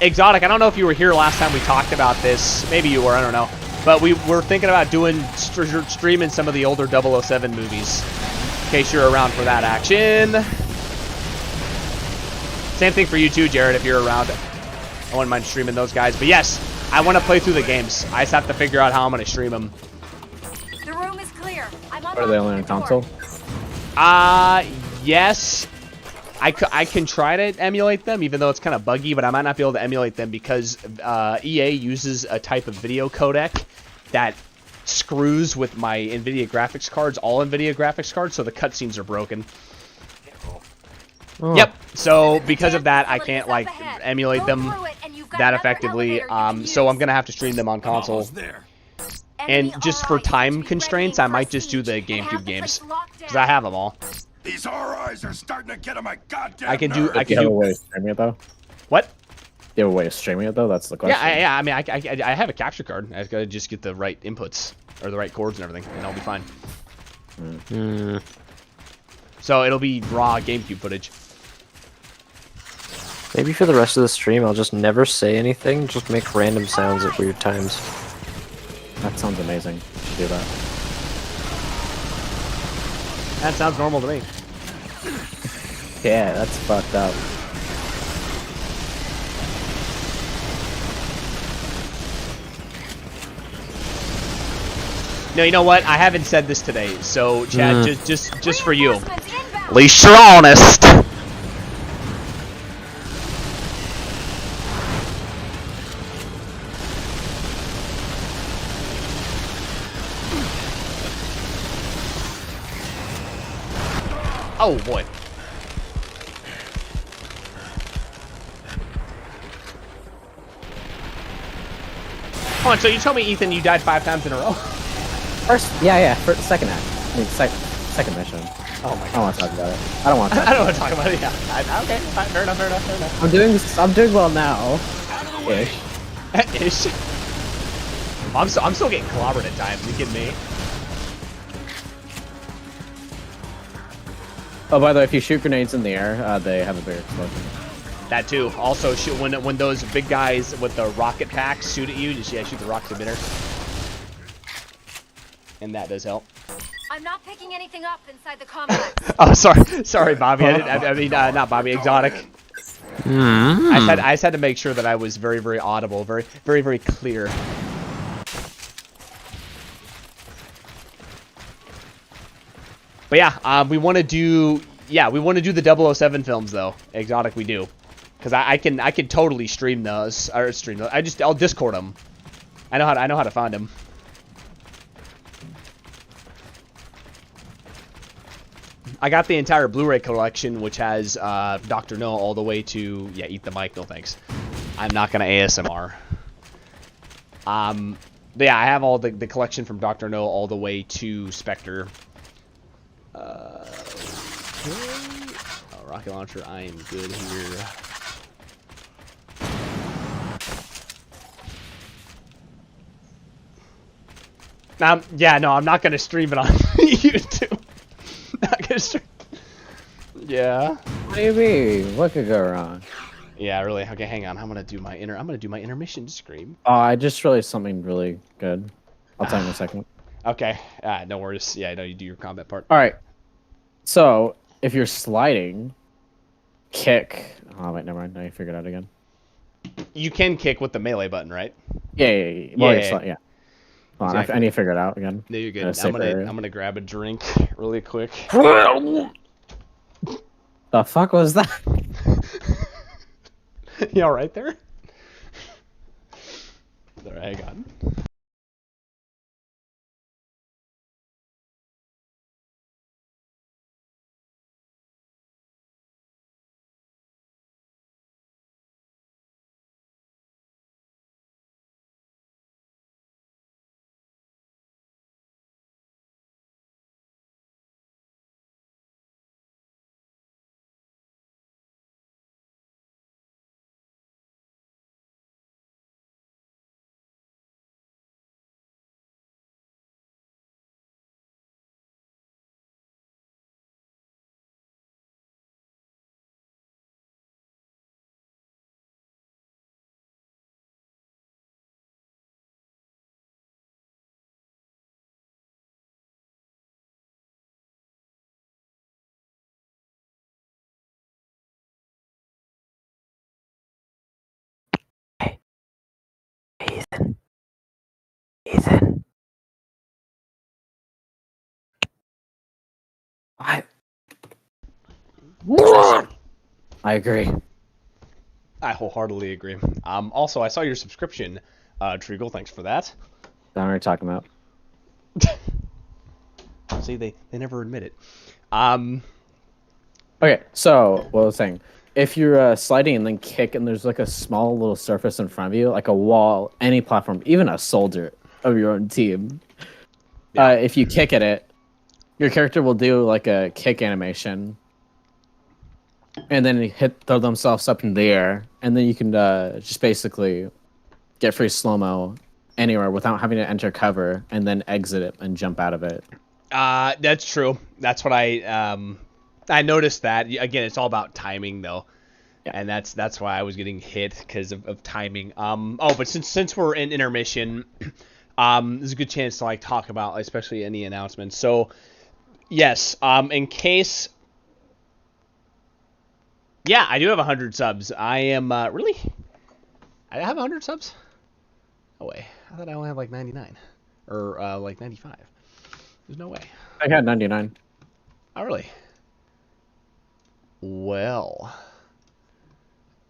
Exotic, I don't know if you were here last time we talked about this. Maybe you were, I don't know. But we were thinking about doing streaming some of the older 007 movies. In case you're around for that action. Same thing for you too, Jared, if you're around. I wouldn't mind streaming those guys. But yes, I want to play through the games. I just have to figure out how I'm going to stream them. The room is clear. Are they only on console? Yes. I can try to emulate them, even though it's kind of buggy, but I might not be able to emulate them because EA uses a type of video codec that screws with my NVIDIA graphics cards, all NVIDIA graphics cards, so the cutscenes are broken. Oh. Yep. So because of that, I can't like emulate them that effectively. So I'm gonna have to stream them on console. And just for time constraints, I might just do the GameCube games because I have them all. These RIs are starting to get on my goddamn I can do. nerves. I Do you can have a do. way of streaming it though? What? Do you have a way of streaming it though? That's the question. Yeah. I mean, I have a capture card. I gotta just get the right inputs or the right chords and everything, and I'll be fine. So it'll be raw GameCube footage. Maybe for the rest of the stream, I'll just never say anything, just make random sounds at weird times. That sounds amazing. Do that. That sounds normal to me. Yeah, that's fucked up. No, you know what? I haven't said this today, so Chad, just for you. Reinforcements inbound. At least you're honest. Oh boy. Come on, so you told me, Ethan, you died 5 times in a row? First, yeah, first, second act. I mean, second mission. Oh my I don't want to talk about it. I don't want to. I don't want to talk about it. Yeah. Okay. Fine. Fair enough. I'm doing well now. Ish. Ish. I'm still getting clobbered at times. You kidding me? Oh, by the way, if you shoot grenades in the air, they have a bigger explosion. That too. Also, shoot when those big guys with the rocket packs shoot at you, just shoot the rocket emitter, and that does help. I'm not picking anything up inside the complex. Oh, sorry, Bobby. I mean, not Bobby. Exotic. I just had to make sure that I was very, very audible, very clear. But yeah, we want to do the 007 films though. Exotic, we do, because I can totally stream those. I'll Discord them. I know how to find them. I got the entire Blu-ray collection, which has Dr. No all the way to eat the mic. No thanks. I'm not gonna ASMR. But yeah, I have all the collection from Dr. No all the way to Spectre. Rocket launcher, I am good here. Yeah, no, I'm not gonna stream it on YouTube. Not gonna stream. Yeah. What do you mean? What could go wrong? Yeah, really. Okay, hang on. I'm gonna do my intermission scream. Oh, I just realized something really good. I'll tell you in a second. Okay. No worries. Yeah, I know you do your combat part. All right. So if you're sliding, kick. Oh wait, never mind. Now you figured it out again. You can kick with the melee button, right? Yeah. Well, Yeah. yeah. Hold on, Exactly. I need to figure it out again. No, you're good. I'm gonna grab a drink really quick. The fuck was that? You all right there? All right, hang on. I agree. I wholeheartedly agree. Also, I saw your subscription, Treagle. Thanks for that. What are we talking about? See, they never admit it. Okay, so what I was saying, if you're sliding and then kick, and there's like a small little surface in front of you, like a wall, any platform, even a soldier of your own team, if you kick at it, your character will do like a kick animation, and then throw themselves up in the air, and then you can just basically get free slow-mo anywhere without having to enter cover, and then exit it and jump out of it. That's true. That's what I noticed that. Again, it's all about timing though. Yeah. And that's why I was getting hit because of timing. But since we're in intermission, there's a good chance to like talk about especially any announcements. So yes, in case yeah, I do have 100 subs. I am really I have 100 subs? No way. I thought I only have like 99 or like 95. There's no way. I had 99. Oh, really? Well,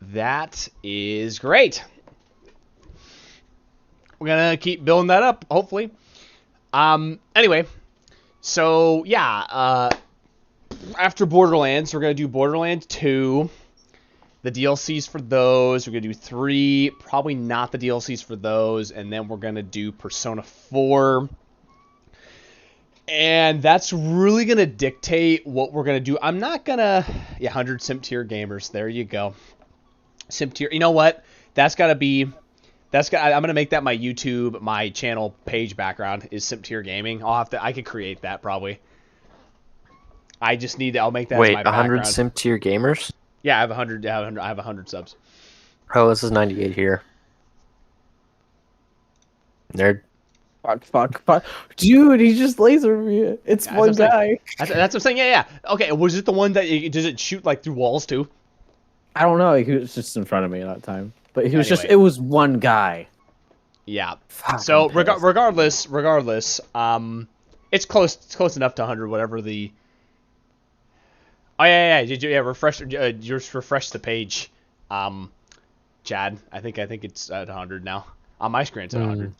that is great. We're gonna keep building that up, hopefully. Anyway, so yeah, after Borderlands, we're gonna do Borderlands 2. The DLCs for those. We're gonna do 3. Probably not the DLCs for those, and then we're gonna do Persona 4. And that's really going to dictate what we're going to do. I'm not going to... Yeah, 100 Simp Tier gamers. There you go. Simp Tier. You know what? That's got to be... I'm going to make that my YouTube, my channel page background is Simp Tier Gaming. I could create that probably. I just need to... I'll make that as my background. 100 Simp Tier gamers? Yeah, I have 100. Yeah, I have 100 subs. Oh, this is 98 here. Nerd. Fuck. Dude, he just lasered me. It's one guy. That's what I'm saying. Yeah. Okay, was it the one that... Does it shoot like through walls too? I don't know. He was just in front of me that time. But he was just... It was one guy. Yeah. So, regardless, it's close enough to 100, whatever the... Oh, yeah. Did you refresh the page, Chad? I think it's at 100 now. On my screen, it's at 100.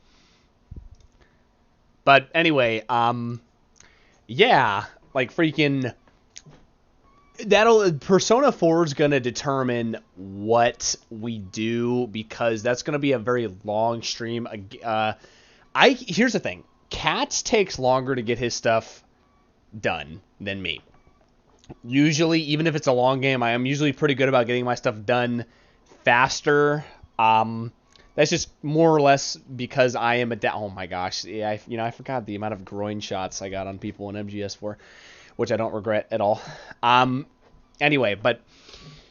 But anyway, yeah, like freaking, Persona 4 is gonna determine what we do because that's gonna be a very long stream. Here's the thing, Cats takes longer to get his stuff done than me. Usually, even if it's a long game, I am usually pretty good about getting my stuff done faster. That's just more or less because I am oh my gosh, yeah, I forgot the amount of groin shots I got on people in MGS4, which I don't regret at all. Anyway, but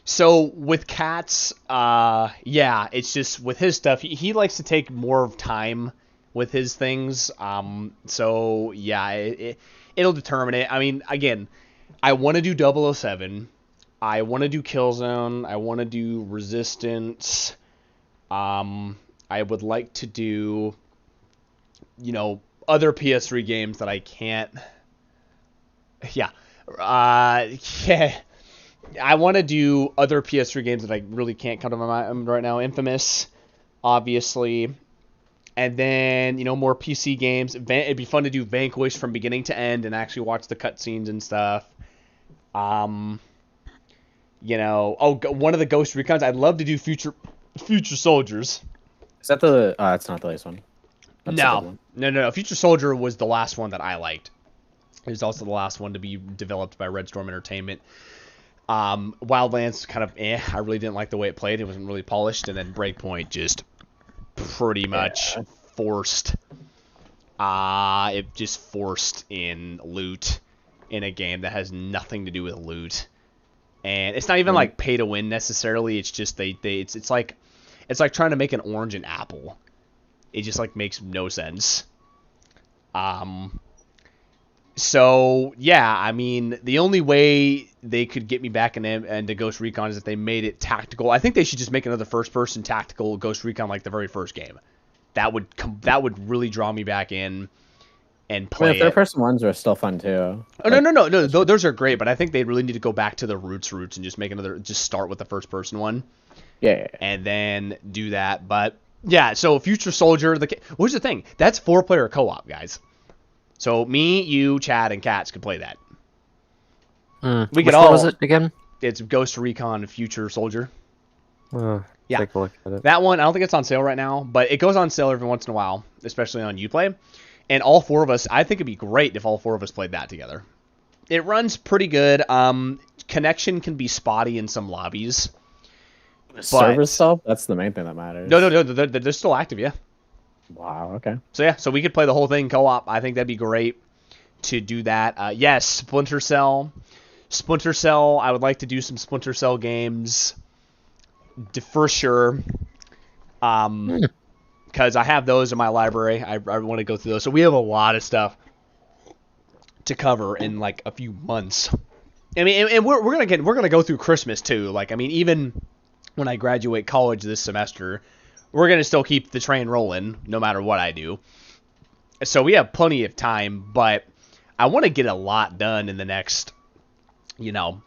so with Cats, yeah, it's just with his stuff, he likes to take more time with his things. So yeah, it'll determine it. I mean, again, I want to do 007, I want to do Killzone, I want to do Resistance. I would like to do, other PS3 games that I can't. Yeah. Yeah. I want to do other PS3 games that I really can't come to my mind right now. Infamous, obviously. And then, more PC games. It'd be fun to do Vanquish from beginning to end and actually watch the cutscenes and stuff. One of the Ghost Recons. I'd love to do Future Soldiers. Is that the... that's not the latest one. That's No. Future Soldier was the last one that I liked. It was also the last one to be developed by Red Storm Entertainment. Wildlands, kind of I really didn't like the way it played. It wasn't really polished. And then Breakpoint just pretty much forced... it just forced in loot in a game that has nothing to do with loot. And it's not even like pay to win necessarily. It's just it's like trying to make an orange an apple. It just like makes no sense. So yeah, I mean, the only way they could get me back into Ghost Recon is if they made it tactical. I think they should just make another first-person tactical Ghost Recon like the very first game. That would really draw me back in. and I mean, play third person ones are still fun too. Oh no! Those are great, but I think they really need to go back to the roots and just make just start with the first person one. Yeah. And then do that. But yeah, so Future Soldier. What's the thing? That's 4-player co-op, guys. So me, you, Chad, and Cats could play that. Which one was it again? It's Ghost Recon Future Soldier. Yeah. Take a look at it. That one, I don't think it's on sale right now, but it goes on sale every once in a while, especially on Uplay. And all 4 of us, I think it'd be great if all 4 of us played that together. It runs pretty good. Connection can be spotty in some lobbies. Server stuff? That's the main thing that matters. No, they're still active, yeah. Wow, okay. So yeah, so we could play the whole thing co-op. I think that'd be great to do that. Yes, Splinter Cell. I would like to do some Splinter Cell games for sure. Because I have those in my library. I want to go through those. So we have a lot of stuff to cover in like a few months. I mean, and we're gonna go through Christmas too. Like, I mean, even when I graduate college this semester, we're gonna still keep the train rolling no matter what I do. So we have plenty of time, but I want to get a lot done in the next, in the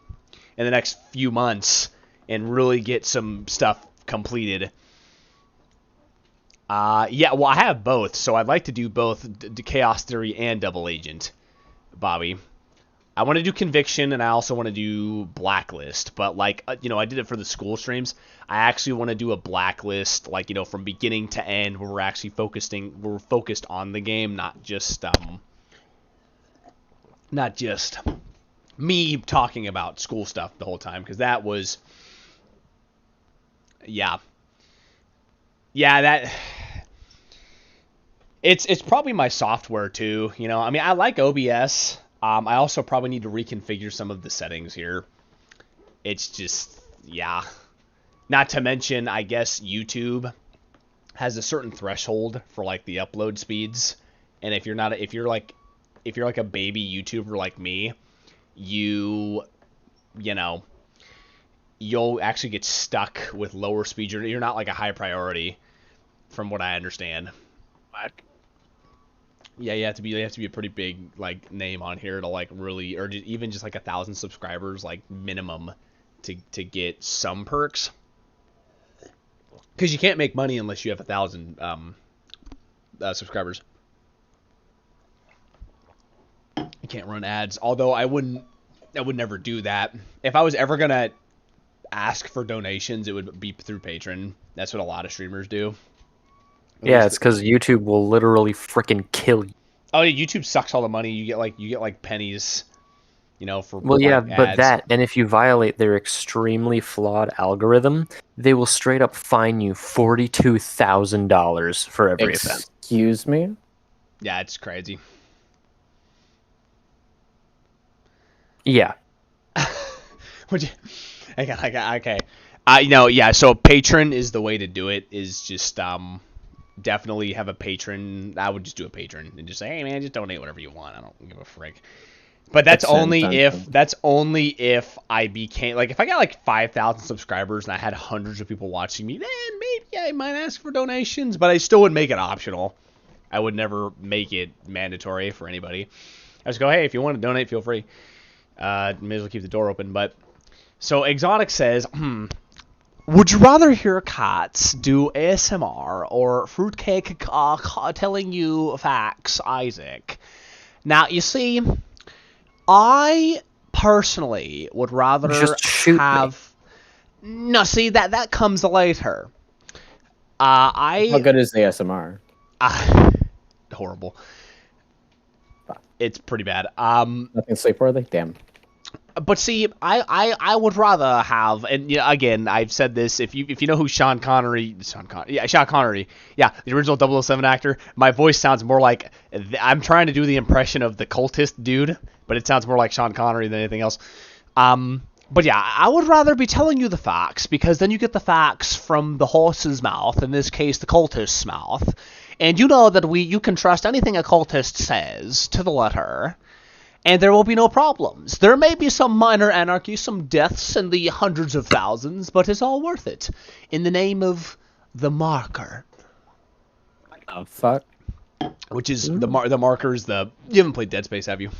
next few months and really get some stuff completed. Yeah, well, I have both, so I'd like to do both Chaos Theory and Double Agent, Bobby. I want to do Conviction, and I also want to do Blacklist, but, like, I did it for the school streams. I actually want to do a Blacklist, like, from beginning to end, where we're actually focused on the game, not just me talking about school stuff the whole time, because that was, yeah, that... It's probably my software too, I mean, I like OBS. I also probably need to reconfigure some of the settings here. It's just, yeah. Not to mention, I guess YouTube has a certain threshold for like the upload speeds, and if you're like a baby YouTuber like me, you'll actually get stuck with lower speed. You're not like a high priority, from what I understand. Yeah, you have to be a pretty big like name on here to like really, or even just like 1,000 subscribers like minimum to get some perks. Because you can't make money unless you have 1,000 subscribers. You can't run ads. Although I would never do that. If I was ever gonna ask for donations, it would be through Patreon. That's what a lot of streamers do. Yeah, it's because YouTube will literally freaking kill you. Oh, yeah, YouTube sucks all the money. You get like pennies, for well, yeah, ads. but and if you violate their extremely flawed algorithm, they will straight up fine you $42,000 for every event. Excuse me? Yeah, it's crazy. Yeah. Okay. Yeah. So Patreon is the way to do it. Is just definitely have a patron. I would just do a patron and just say, hey man, just donate whatever you want. I don't give a frick. But that's only if I became like, if I got like 5,000 subscribers and I had hundreds of people watching me, then maybe I might ask for donations. But I still would make it optional. I would never make it mandatory for anybody. I just go, hey, if you want to donate, feel free. May as well keep the door open. But so Exotic says, would you rather hear Cats do ASMR or Fruitcake telling you facts, Isaac? Now, you see, I personally would rather just shoot have... Me. No, see, that comes later. How good is the ASMR? Horrible. It's pretty bad. Nothing sleep-worthy? Damn. But see, I would rather have, and again, I've said this. If you know who Sean Connery, the original 007 actor. My voice sounds more like I'm trying to do the impression of the cultist dude, but it sounds more like Sean Connery than anything else. But yeah, I would rather be telling you the facts, because then you get the facts from the horse's mouth, in this case, the cultist's mouth, and you know that you can trust anything a cultist says to the letter. And there will be no problems. There may be some minor anarchy, some deaths in the hundreds of thousands, but it's all worth it. In the name of the marker. Oh, fuck. which is the markers. You haven't played Dead Space, have you?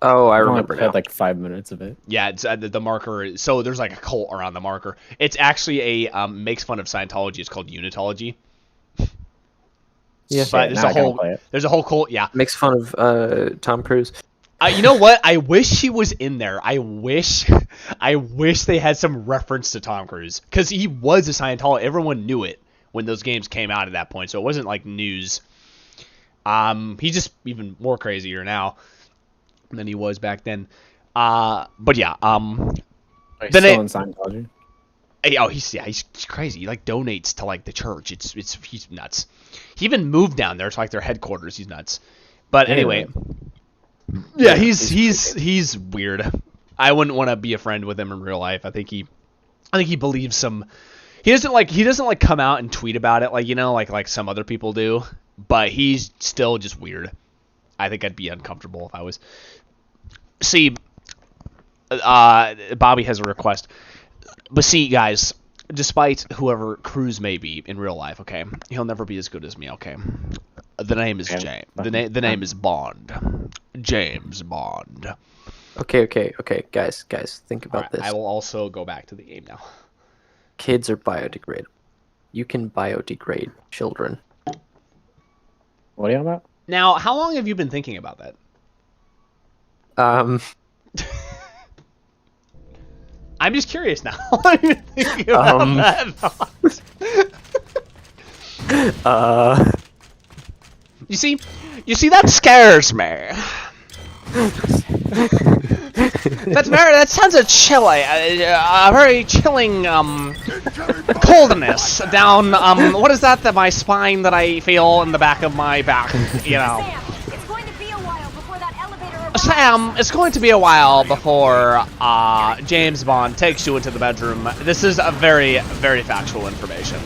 Oh, I I've only remember now. played like 5 minutes of it. Yeah, it's the marker. So there's like a cult around the marker. It's actually a makes fun of Scientology. It's called Unitology. Yeah, But there's a whole cult. Yeah, makes fun of Tom Cruise. you know what? I wish he was in there. I wish they had some reference to Tom Cruise because he was a Scientologist. Everyone knew it when those games came out at that point, so it wasn't like news. He's just even more crazier now than he was back then. But yeah. He's still in Scientology. Oh, he's crazy. He like donates to like the church. He's nuts. He even moved down there to like their headquarters. He's nuts. But anyway, yeah, he's weird. I wouldn't want to be a friend with him in real life. I think he believes some. He doesn't like come out and tweet about it like some other people do. But he's still just weird. I think I'd be uncomfortable if I was. See, Bobby has a request. But see, guys, despite whoever Cruz may be in real life, okay, he'll never be as good as me, okay? The name is James. The name is Bond. James Bond. Okay, guys, think about this. I will also go back to the game now. Kids are biodegradable. You can biodegrade children. What are you on about? Now, how long have you been thinking about that? I'm just curious now. How long have you been thinking about that? You see, that scares me. That sounds a very chilling coldness down. What is that my spine that I feel in the back of my back? You know. Sam, it's going to be a while before James Bond takes you into the bedroom. This is a very, very factual information.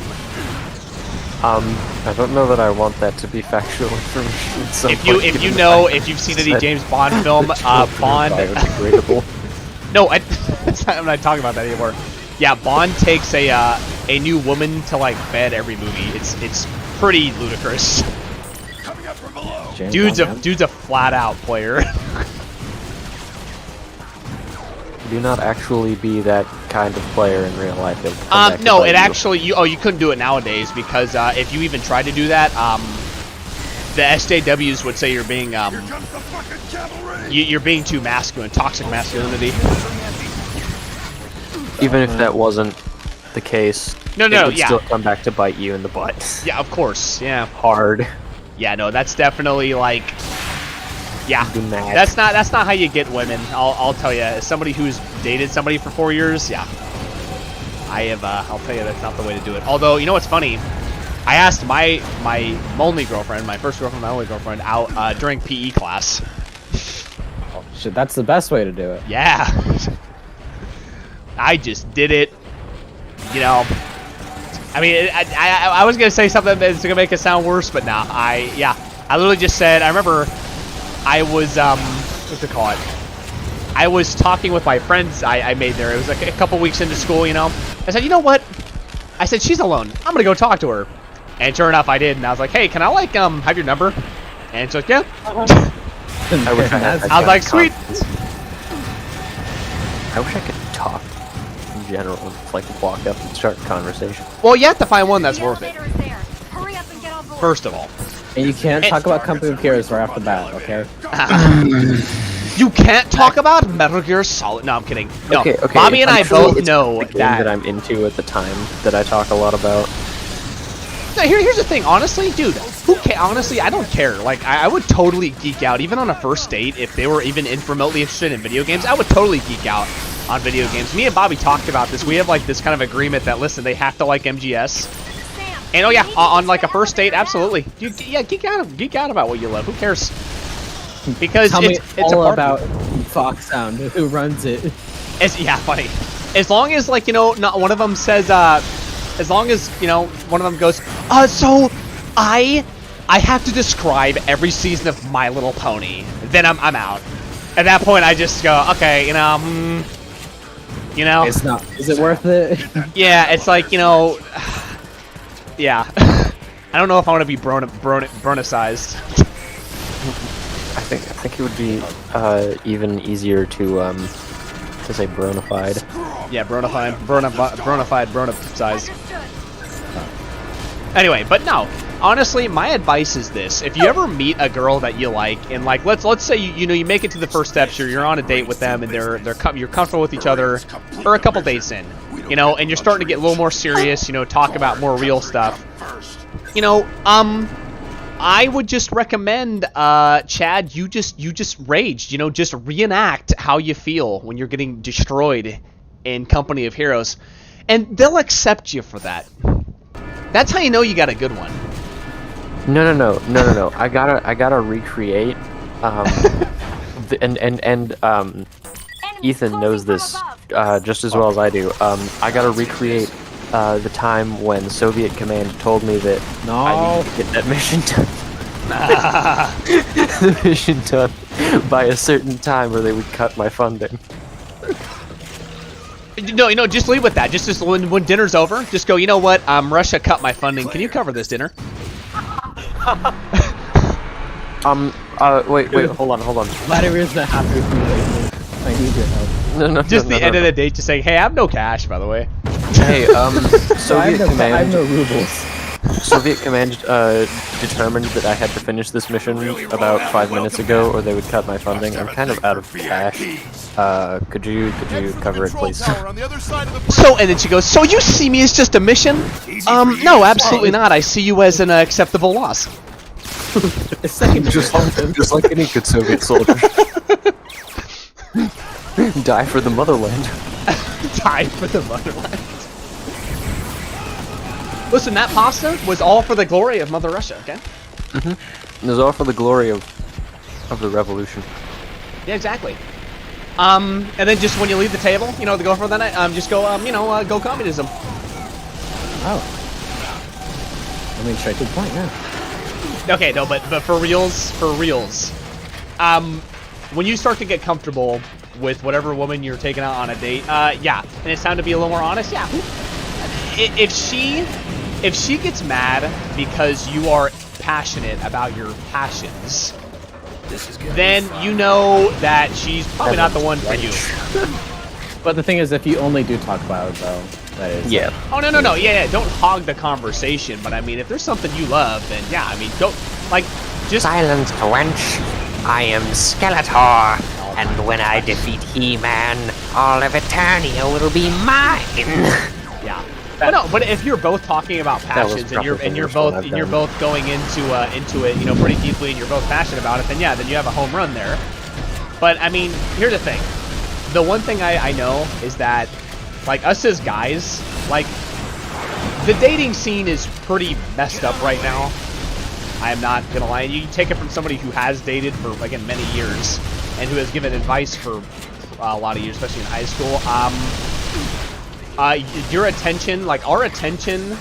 I don't know that I want that to be factual information. If you've seen any James Bond film, Bond. Biodegradable. No, I'm not talking about that anymore. Yeah, Bond takes a new woman to like bed every movie. It's pretty ludicrous. Coming up from below. Dude's a flat out player. Do not actually be that kind of player in real life. No, it actually you couldn't do it nowadays because if you even tried to do that, the SJWs would say you're being you're being too masculine, toxic masculinity. Even if that wasn't the case, it would still come back to bite you in the butt. Yeah, of course. Yeah. Hard. Yeah, no, that's definitely like. Yeah, that's not how you get women. I'll tell you, as somebody who's dated somebody for 4 years, yeah, I have. I'll tell you, that's not the way to do it. Although, you know what's funny? I asked my only girlfriend, my first girlfriend, my only girlfriend, out during PE class. Oh, shit, that's the best way to do it. Yeah, I just did it. You know, I mean, I was gonna say something that's gonna make it sound worse, but nah. I literally just said. I remember. I was, what's it called? I was talking with my friends I made there. It was like a couple weeks into school, you know. I said, you know what? I said, she's alone. I'm gonna go talk to her. And sure enough, I did. And I was like, hey, can I, like, have your number? And she's like, yeah. I was like, sweet. I wish I could talk in general, like walk up and start a conversation. Well, you have to find one that's worth it. First of all. And you can't talk about Company of Heroes right off the bat, okay? You can't talk about Metal Gear Solid. No, I'm kidding. No, okay. Bobby and I both know that I'm into at the time that I talk a lot about. No, here's the thing. Honestly, dude, honestly, I don't care. Like, I would totally geek out, even on a first date, if they were even remotely interested in video games. I would totally geek out on video games. Me and Bobby talked about this. We have like this kind of agreement that listen, they have to like MGS. And oh yeah, on like a first date, absolutely. Geek out about what you love. Who cares? Because it's all about Fox Sound. Who runs it? Funny. As long as like not one of them says as long as one of them goes so I have to describe every season of My Little Pony, then I'm out. At that point, I just go okay, It's not. Is it worth it? Yeah, it's like yeah. I don't know if I want to be bronicized. I think it would be even easier to say bronified. Yeah, bronicized. Anyway, but no. Honestly, my advice is this: if you ever meet a girl that you like, and like let's say you make it to the first steps, you're on a date with them, and you're comfortable with each other, or a couple dates in, and you're starting to get a little more serious, talk about more real stuff. I would just recommend, Chad, you just rage, just reenact how you feel when you're getting destroyed in company of heroes, and they'll accept you for that. That's how you know you got a good one. No. I gotta recreate. Ethan knows this just as well as I do. I gotta recreate the time when Soviet Command told me that I need to get that mission done. The mission done by a certain time, or they would cut my funding. No, just leave with that. Just when dinner's over, just go, you know what? Russia cut my funding. Can you cover this dinner? Wait, hold on. Vladimir's not happy with me. I need your help. No. Just the end of the date, just saying, hey, I have no cash, by the way. Hey, Soviet Command. I have no rubles. Soviet Command determined that I had to finish this mission about 5 minutes ago, or they would cut my funding. I'm kind of out of cash. Could you cover it, please? So, and then she goes, so you see me as just a mission? No, absolutely not. I see you as an acceptable loss. Just like any good Soviet soldier. Die for the motherland. Die for the motherland. Listen, that pasta was all for the glory of Mother Russia, okay? It was all for the glory of the revolution. Yeah, exactly. And then just when you leave the table, to go for the night, just go, go communism. Oh. I mean, straight to the point, yeah. Okay, no, but for reals, when you start to get comfortable with whatever woman you're taking out on a date, yeah, and it's time to be a little more honest, yeah. If she gets mad because you are passionate about your passions, then you know that she's probably not the one for you. But the thing is, if you only do talk about it, though, that is... Yeah. Oh, no, yeah, don't hog the conversation, but I mean, if there's something you love, then yeah, I mean, don't, like, just... Silence, wench. I am Skeletor, and when I defeat He-Man, all of Eternia will be mine. Yeah. But no, but if you're both talking about passions and you're both going into it, pretty deeply, and you're both passionate about it, then yeah, then you have a home run there. But I mean, here's the thing. The one thing I know is that, like, us as guys, like, the dating scene is pretty messed up right now. I am not gonna lie. You take it from somebody who has dated for, again, many years, and who has given advice for a lot of years, especially in high school. Your attention, like our attention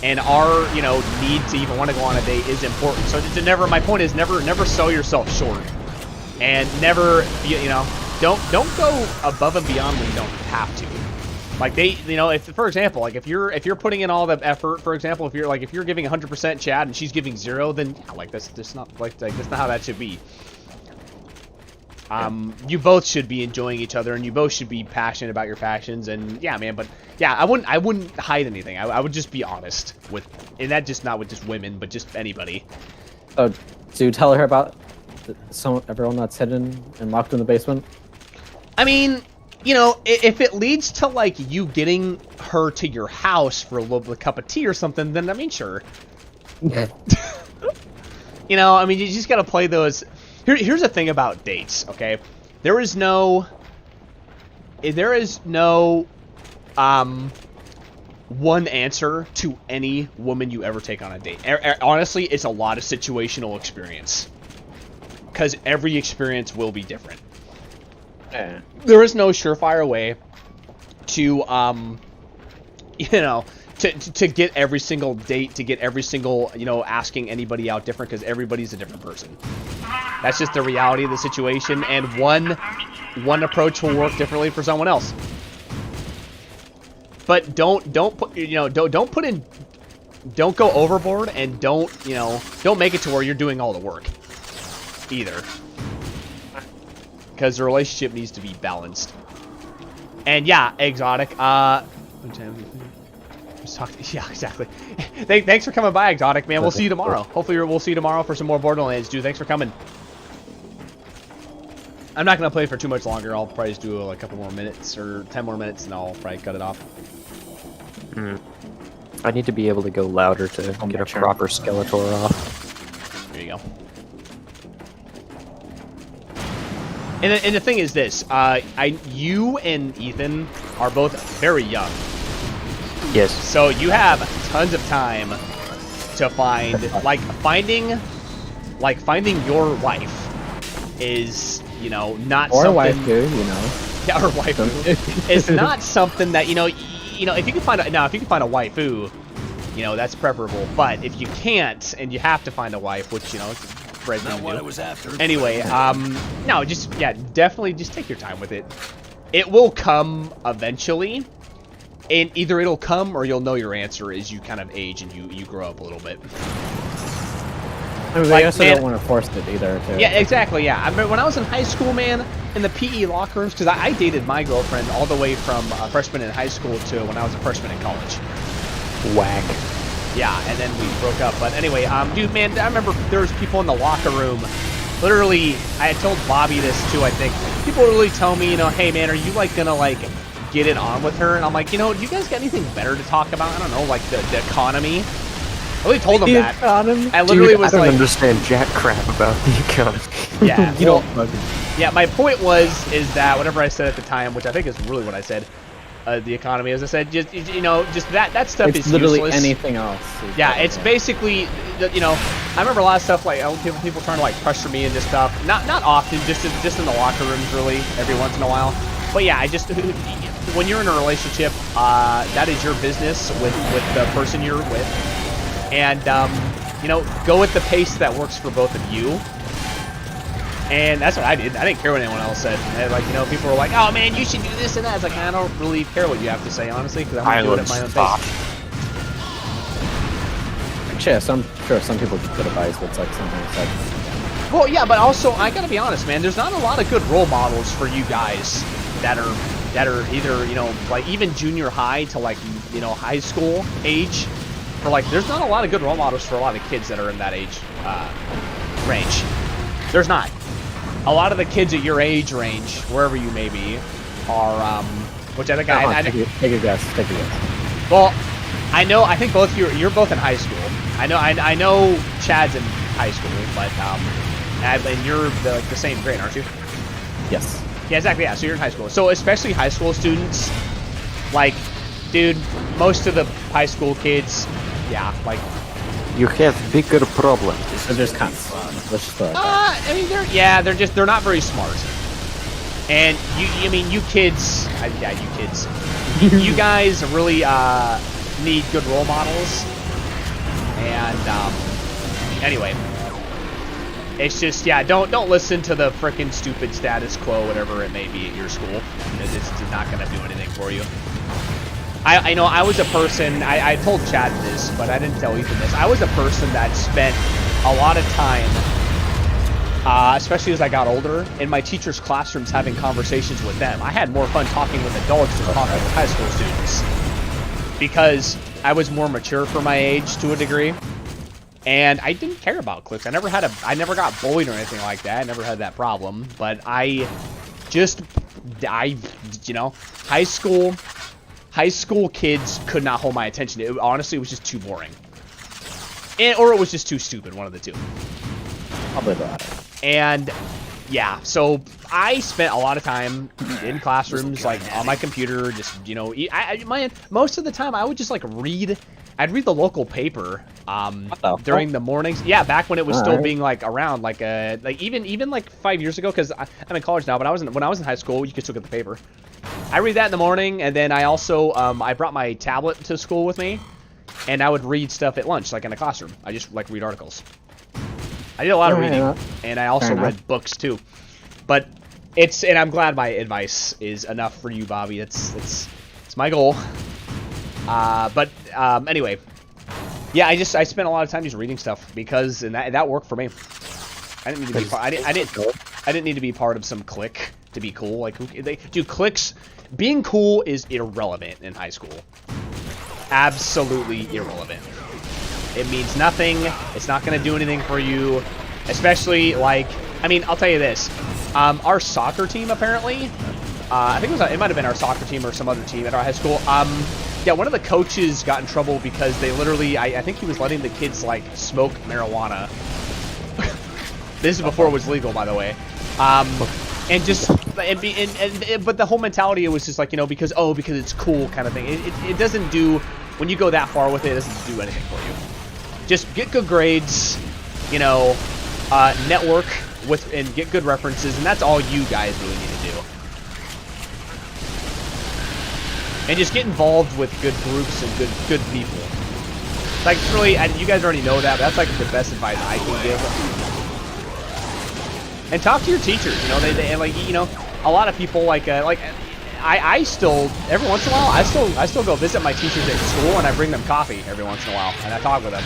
and our, need to even want to go on a date is important. So my point is never sell yourself short, and never, don't go above and beyond when you don't have to. Like if, for example, like if you're putting in all the effort, for example, if you're giving 100% Chad and she's giving 0, then yeah, like that's not that's not how that should be. You both should be enjoying each other, and you both should be passionate about your passions, and yeah, man. But yeah, I wouldn't hide anything. I would just be honest with, and that just not with just women, but just anybody. So, do you tell her about everyone that's hidden and locked in the basement? I mean, if it leads to like you getting her to your house for a little cup of tea or something, then I mean, sure. I mean, you just gotta play those. Here's the thing about dates, okay? There is no one answer to any woman you ever take on a date. Honestly, it's a lot of situational experience, because every experience will be different. There is no surefire way to to get every single date, to get every single, asking anybody out different, because everybody's a different person. That's just the reality of the situation, and one approach will work differently for someone else. But don't put in don't go overboard, and don't make it to where you're doing all the work either, because the relationship needs to be balanced. And yeah, Exotic. Yeah, exactly. Thanks for coming by, Exotic, man. We'll see you tomorrow. Hopefully we'll see you tomorrow for some more Borderlands, dude. Thanks for coming. I'm not going to play for too much longer. I'll probably just do a couple more minutes, or 10 more minutes, and I'll probably cut it off. I need to be able to go louder to get a proper Skeletor off. There you go. And the thing is this, you and Ethan are both very young. Yes. So you have tons of time to find, finding your wife is, not or something. Wife too, Yeah, or waifu. It's not something that if you can find a waifu, that's preferable. But if you can't, and you have to find a wife, which it's Fred Not what I was after. Anyway, no, definitely just take your time with it. It will come eventually, and either it'll come or you'll know your answer as you kind of age and you grow up a little bit. I mean, I also don't want to force it either. Yeah, exactly. Yeah, I remember when I was in high school, man, in the PE locker rooms, because I dated my girlfriend all the way from a freshman in high school to when I was a freshman in college. Whack. Yeah, and then we broke up. But anyway, dude, man, I remember there was people in the locker room. Literally, I had told Bobby this too, I think. People literally tell me, hey, man, are you, gonna, get it on with her? And I'm like, do you guys got anything better to talk about? I don't know, the economy? I really told them that. Economy? I literally was I don't like... understand jack crap about the economy. Yeah, you don't... Yeah, my point is that whatever I said at the time, which I think is really what I said, the economy, as I said, just that stuff it's is literally useless. anything else. Yeah, it's basically, I remember a lot of stuff people trying to pressure me into stuff. Not often, just in the locker rooms, really, every once in a while. But yeah, when you're in a relationship, that is your business with the person you're with, and go at the pace that works for both of you. And that's what I did. I didn't care what anyone else said. And people were like, "Oh man, you should do this and that." It's like, I don't really care what you have to say, honestly, because I'm gonna do it at my own pace. Actually, I'm sure some people could advise what's something like. Well, yeah, but also I gotta be honest, man. There's not a lot of good role models for you guys that are either even junior high to high school age. There's not a lot of good role models for a lot of kids that are in that age range. There's not. A lot of the kids at your age range, wherever you may be, are, which I think take a guess. Take a guess. Well, I think both you're both in high school. I know Chad's in high school, but, and you're the same grade, aren't you? Yes. Yeah, exactly, yeah, so you're in high school. So especially high school students, dude, most of the high school kids, yeah, you have bigger problems. They're just cunts. Let's just throw it I mean, they're not very smart. And you kids, you guys really need good role models. And anyway, it's just don't listen to the frickin' stupid status quo, whatever it may be at your school. It's not gonna do anything for you. I know I was a person, I told Chad this, but I didn't tell Ethan this. I was a person that spent a lot of time, especially as I got older, in my teachers' classrooms having conversations with them. I had more fun talking with adults than talking with high school students, because I was more mature for my age to a degree, and I didn't care about cliques. I never got bullied or anything like that. I never had that problem, but high school kids could not hold my attention. Honestly, it was just too boring. Or it was just too stupid, one of the two. Probably the latter. And, yeah, so I spent a lot of time in classrooms, on my computer, just, most of the time I would just, read. I'd read the local paper during the mornings. Yeah, back when it was still being, around, even 5 years ago, because I'm in college now, but when I was in high school, you could still get the paper. I read that in the morning, and then I also, I brought my tablet to school with me, and I would read stuff at lunch, in a classroom. I just, read articles. I did a lot of reading, and I also read books, too. But and I'm glad my advice is enough for you, Bobby. It's my goal. But anyway, Yeah, I spent a lot of time just reading stuff because and that worked for me. I didn't need to be part. I didn't need to be part of some clique to be cool. Like, dude, cliques. Being cool is irrelevant in high school. Absolutely irrelevant. It means nothing. It's not gonna do anything for you. Especially like, I mean, I'll tell you this. Our soccer team apparently. I think it might have been our soccer team or some other team at our high school. Yeah, one of the coaches got in trouble because they literally. I think he was letting the kids like smoke marijuana. This is before it was legal, by the way. And just, but the whole mentality was just like, you know, because it's cool kind of thing. It doesn't do, when you go that far with it, it doesn't do anything for you. Just get good grades, you know, network with, and get good references, and that's all you guys really need to do. And just get involved with good groups and good people. Like, it's really, you guys already know that, but that's like the best advice I can give. And talk to your teachers, you know, they like, you know, a lot of people like I still, every once in a while, I still go visit my teachers at school and I bring them coffee every once in a while and I talk with them.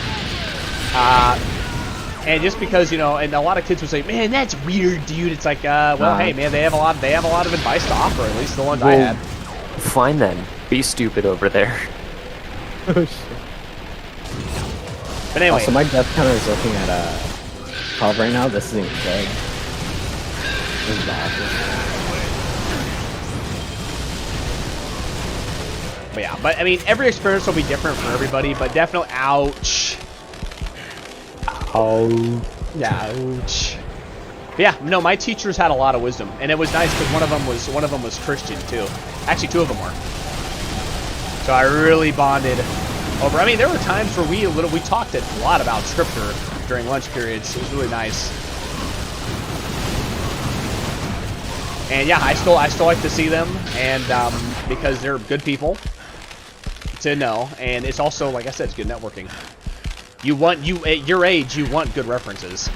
And just because, you know, and a lot of kids would say, man, that's weird, dude. It's like, well, hey, man, they have a lot of advice to offer, at least the ones I had. Fine then. Be stupid over there. Oh, shit. But anyway. Also, my death counter is looking at 12 right now. This isn't good. This is awesome. But yeah, but I mean, every experience will be different for everybody, but definitely, ouch. Oh. Yeah, ouch. But yeah, no, my teachers had a lot of wisdom, and it was nice because one of them was Christian too. Actually, two of them were. So I really bonded over. I mean, there were times where we talked a lot about scripture during lunch periods. It was really nice. And yeah, I still like to see them, and because they're good people to know, and it's also, like I said, it's good networking. At your age, you want good references.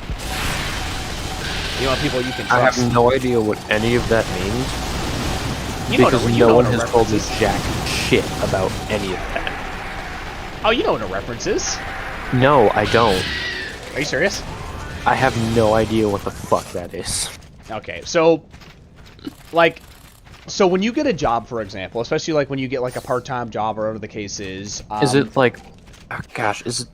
You want people you can trust. I have no idea what any of that means. Because no one has told me jack shit about any of that. Oh, you know what a reference is? No, I don't. Are you serious? I have no idea what the fuck that is. Okay, so, like, so when you get a job, for example, especially like when you get like a part-time job or whatever the case is it like, oh gosh, is it?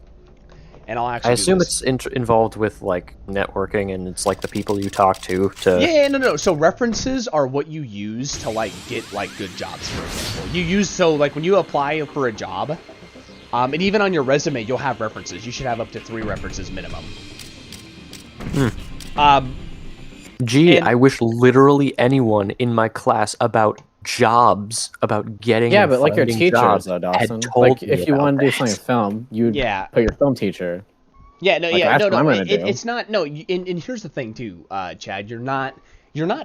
And I'll actually. I assume it's involved with like networking, and it's like the people you talk to. Yeah, no. So references are what you use to like get like good jobs, for example. You use, so like when you apply for a job, and even on your resume, you'll have references. You should have up to 3 references minimum. Gee, I wish literally anyone in my class about jobs, about getting but like your teachers though, Dawson. Like if you want to do something film, you'd put your film teacher. Yeah, no, like, no. It's not. No, and here's the thing too, Chad. You're not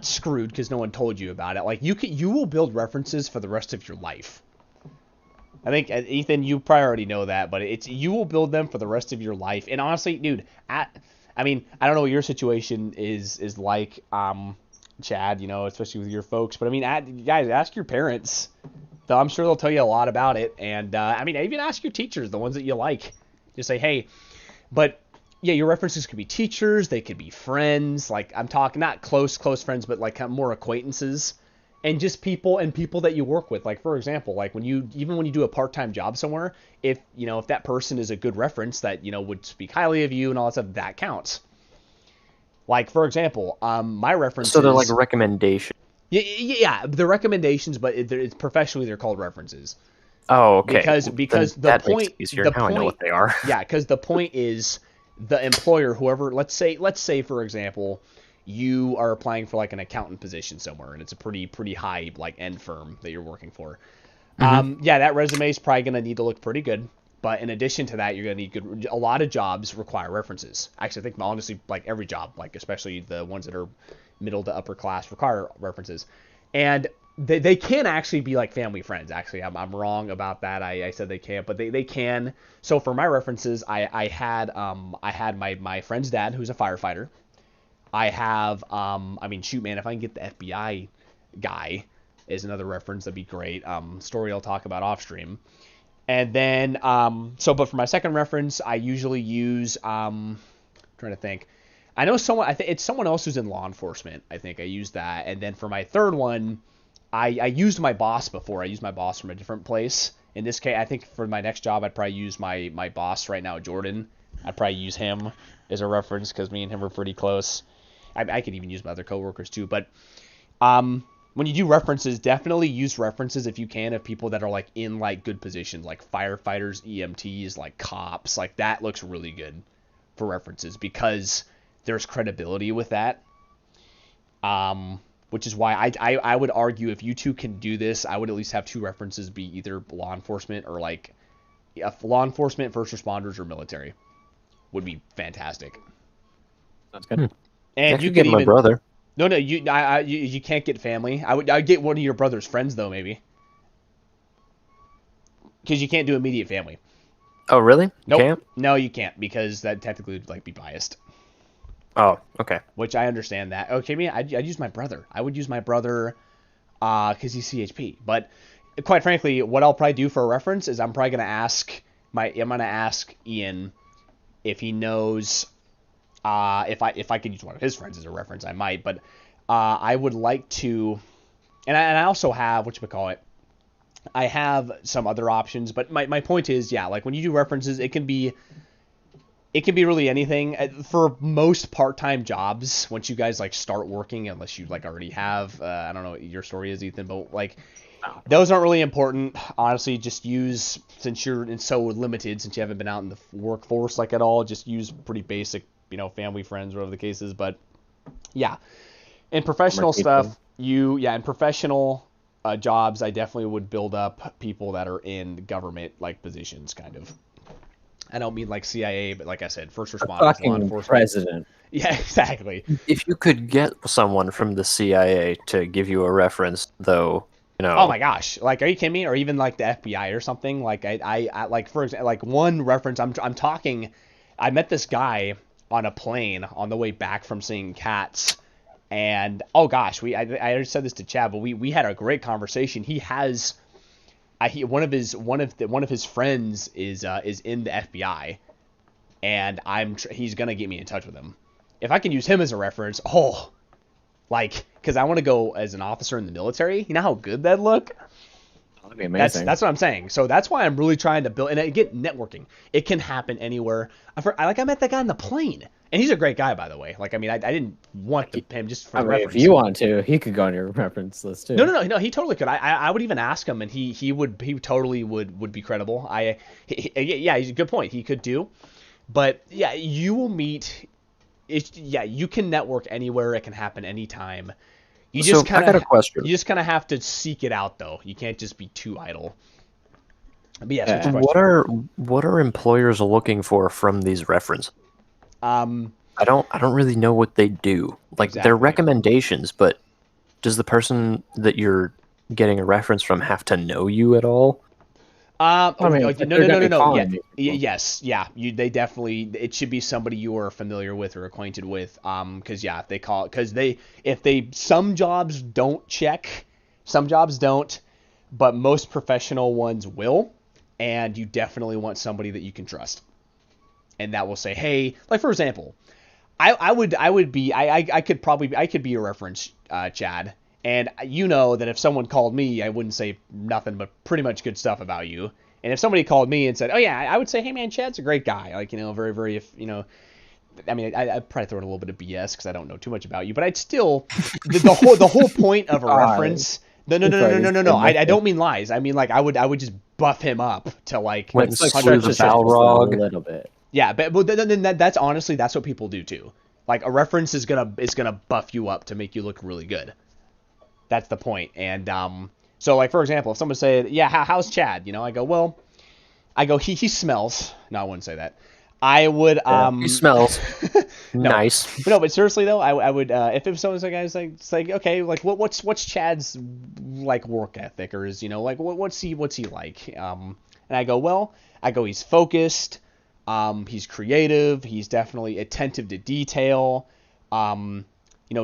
screwed because no one told you about it. Like you will build references for the rest of your life. I think Ethan, you probably already know that, but you will build them for the rest of your life. And honestly, dude, I mean, I don't know what your situation is like, Chad, you know, especially with your folks. But I mean, guys, ask your parents. I'm sure they'll tell you a lot about it. And I mean, even ask your teachers, the ones that you like. Just say, hey, but yeah, your references could be teachers. They could be friends. Like I'm talking, not close friends, but like more acquaintances. And just people that you work with. Like, for example, like even when you do a part-time job somewhere, if that person is a good reference that, you know, would speak highly of you and all that stuff, that counts. Like, for example, my references. So they're like recommendations. Yeah, the recommendations, but it's professionally they're called references. Oh, okay. Because the point, makes it easier. Now I know what they are. Yeah, because the point is the employer, whoever, let's say for example, you are applying for like an accountant position somewhere, and it's a pretty high like end firm that you're working for. Yeah, that resume is probably gonna need to look pretty good. But in addition to that, you're gonna need a lot of jobs require references. Actually, I think honestly, like every job, like especially the ones that are middle to upper class, require references. And they can actually be like family friends. Actually, I'm wrong about that. I said they can't, but they can. So for my references, I had my friend's dad, who's a firefighter. I have, I mean, shoot, man, if I can get the FBI guy is another reference, that'd be great. Story I'll talk about off stream. And then, but for my second reference, I usually use, trying to think. I know someone, I think it's someone else who's in law enforcement. I think I used that. And then for my third one, I used my boss before. I used my boss from a different place. In this case, I think for my next job, I'd probably use my boss right now, Jordan. I'd probably use him as a reference because me and him are pretty close. I could even use my other coworkers too. But when you do references, definitely use references if you can of people that are like in like good positions, like firefighters, EMTs, like cops. Like that looks really good for references because there's credibility with that. Which is why I would argue if you two can do this, I would at least have two references be either law enforcement or like law enforcement, first responders, or military. Would be fantastic. That's good. And I you could get could my even brother. No, you can't get family. I'd get one of your brother's friends though, maybe, because you can't do immediate family. Oh, really? Nope. Can't? No, you can't because that technically would like be biased. Oh, okay. Which I understand that. Okay, me, I'd use my brother. I would use my brother, because he's CHP. But quite frankly, what I'll probably do for a reference is I'm probably gonna ask Ian if he knows. If I could use one of his friends as a reference, I might. But I would like to, and I also have whatchamacallit. I have some other options, but my point is, yeah, like when you do references, it can be really anything. For most part-time jobs, once you guys like start working, unless you like already have, I don't know what your story is, Ethan, but like those aren't really important. Honestly, just use, since you're so limited, since you haven't been out in the workforce like at all, just use pretty basic, family, friends, whatever the case is. But yeah, in professional stuff, in professional jobs, I definitely would build up people that are in government like positions, kind of. I don't mean like CIA, but like I said, first responders, law enforcement. President. Yeah, exactly. If you could get someone from the CIA to give you a reference, though, Oh my gosh! Like, are you kidding me? Or even like the FBI or something? Like, I like for example, like one reference. I'm talking. I met this guy on a plane on the way back from seeing Cats, and oh gosh, I already said this to Chad, but we had a great conversation. He has. One of his friends is in the FBI, and he's gonna get me in touch with him. If I can use him as a reference, because I want to go as an officer in the military. You know how good that'd look? That'd be amazing. That's what I'm saying. So that's why I'm really trying to build. And again, networking. It can happen anywhere. I met that guy on the plane, and he's a great guy, by the way. Like, I mean, I didn't want him just for reference. If you want to, he could go on your reference list too. No, he totally could. I would even ask him, and he totally would be credible. Yeah, he's a good point. He could do, but yeah, you will meet. You can network anywhere. It can happen anytime. I got a question. You just kind of have to seek it out, though. You can't just be too idle. But yeah, what are employers looking for from these references? I don't really know what they do. Like, they're recommendations, but does the person that you're getting a reference from have to know you at all? No. Yes, yeah. They definitely. It should be somebody you are familiar with or acquainted with. Because some jobs don't check, some jobs don't, but most professional ones will, and you definitely want somebody that you can trust, and that will say, hey, like for example, I could be a reference, Chad. And you know that if someone called me, I wouldn't say nothing but pretty much good stuff about you. And if somebody called me and said, oh yeah, I would say, hey man, Chad's a great guy. Like, very, very, I mean, I'd probably throw in a little bit of BS because I don't know too much about you, but I'd still, the whole point of a reference. No. I don't mean lies. I mean, like, I would just buff him up to like, it's like the Balrog a little bit. Yeah, but then that's honestly, that's what people do too. Like, a reference is gonna buff you up to make you look really good. That's the point. And so like for example, if someone said, yeah, how's Chad? I go, he smells. No, I wouldn't say that. I would he smells nice. But seriously though, I would if someone's like, I was like, it's like, okay, like what's Chad's like work ethic, or is like what's he like? And I go, he's focused, he's creative, he's definitely attentive to detail,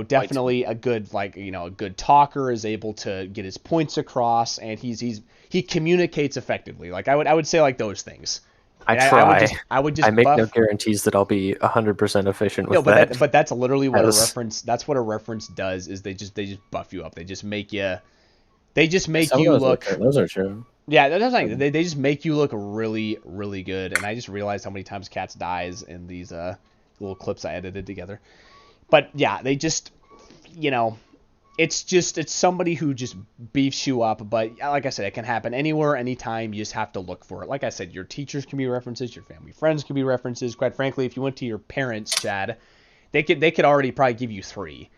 definitely a good a good talker, is able to get his points across, and he communicates effectively. Like I would say like those things. I And try. I would just I make no buff. guarantees that I'll be 100% efficient with No, but that. that's literally what a As- reference. That's what a reference does. Is they just buff you up. They just make you. They just make Some of you those look. those are true. Yeah, that's what I'm saying. They just make you look really, really good. And I just realized how many times Cats dies in these little clips I edited together. But yeah, they just, it's somebody who just beefs you up. But like I said, it can happen anywhere, anytime. You just have to look for it. Like I said, your teachers can be references, your family friends can be references. Quite frankly, if you went to your parents, Chad, they could already probably give you 3.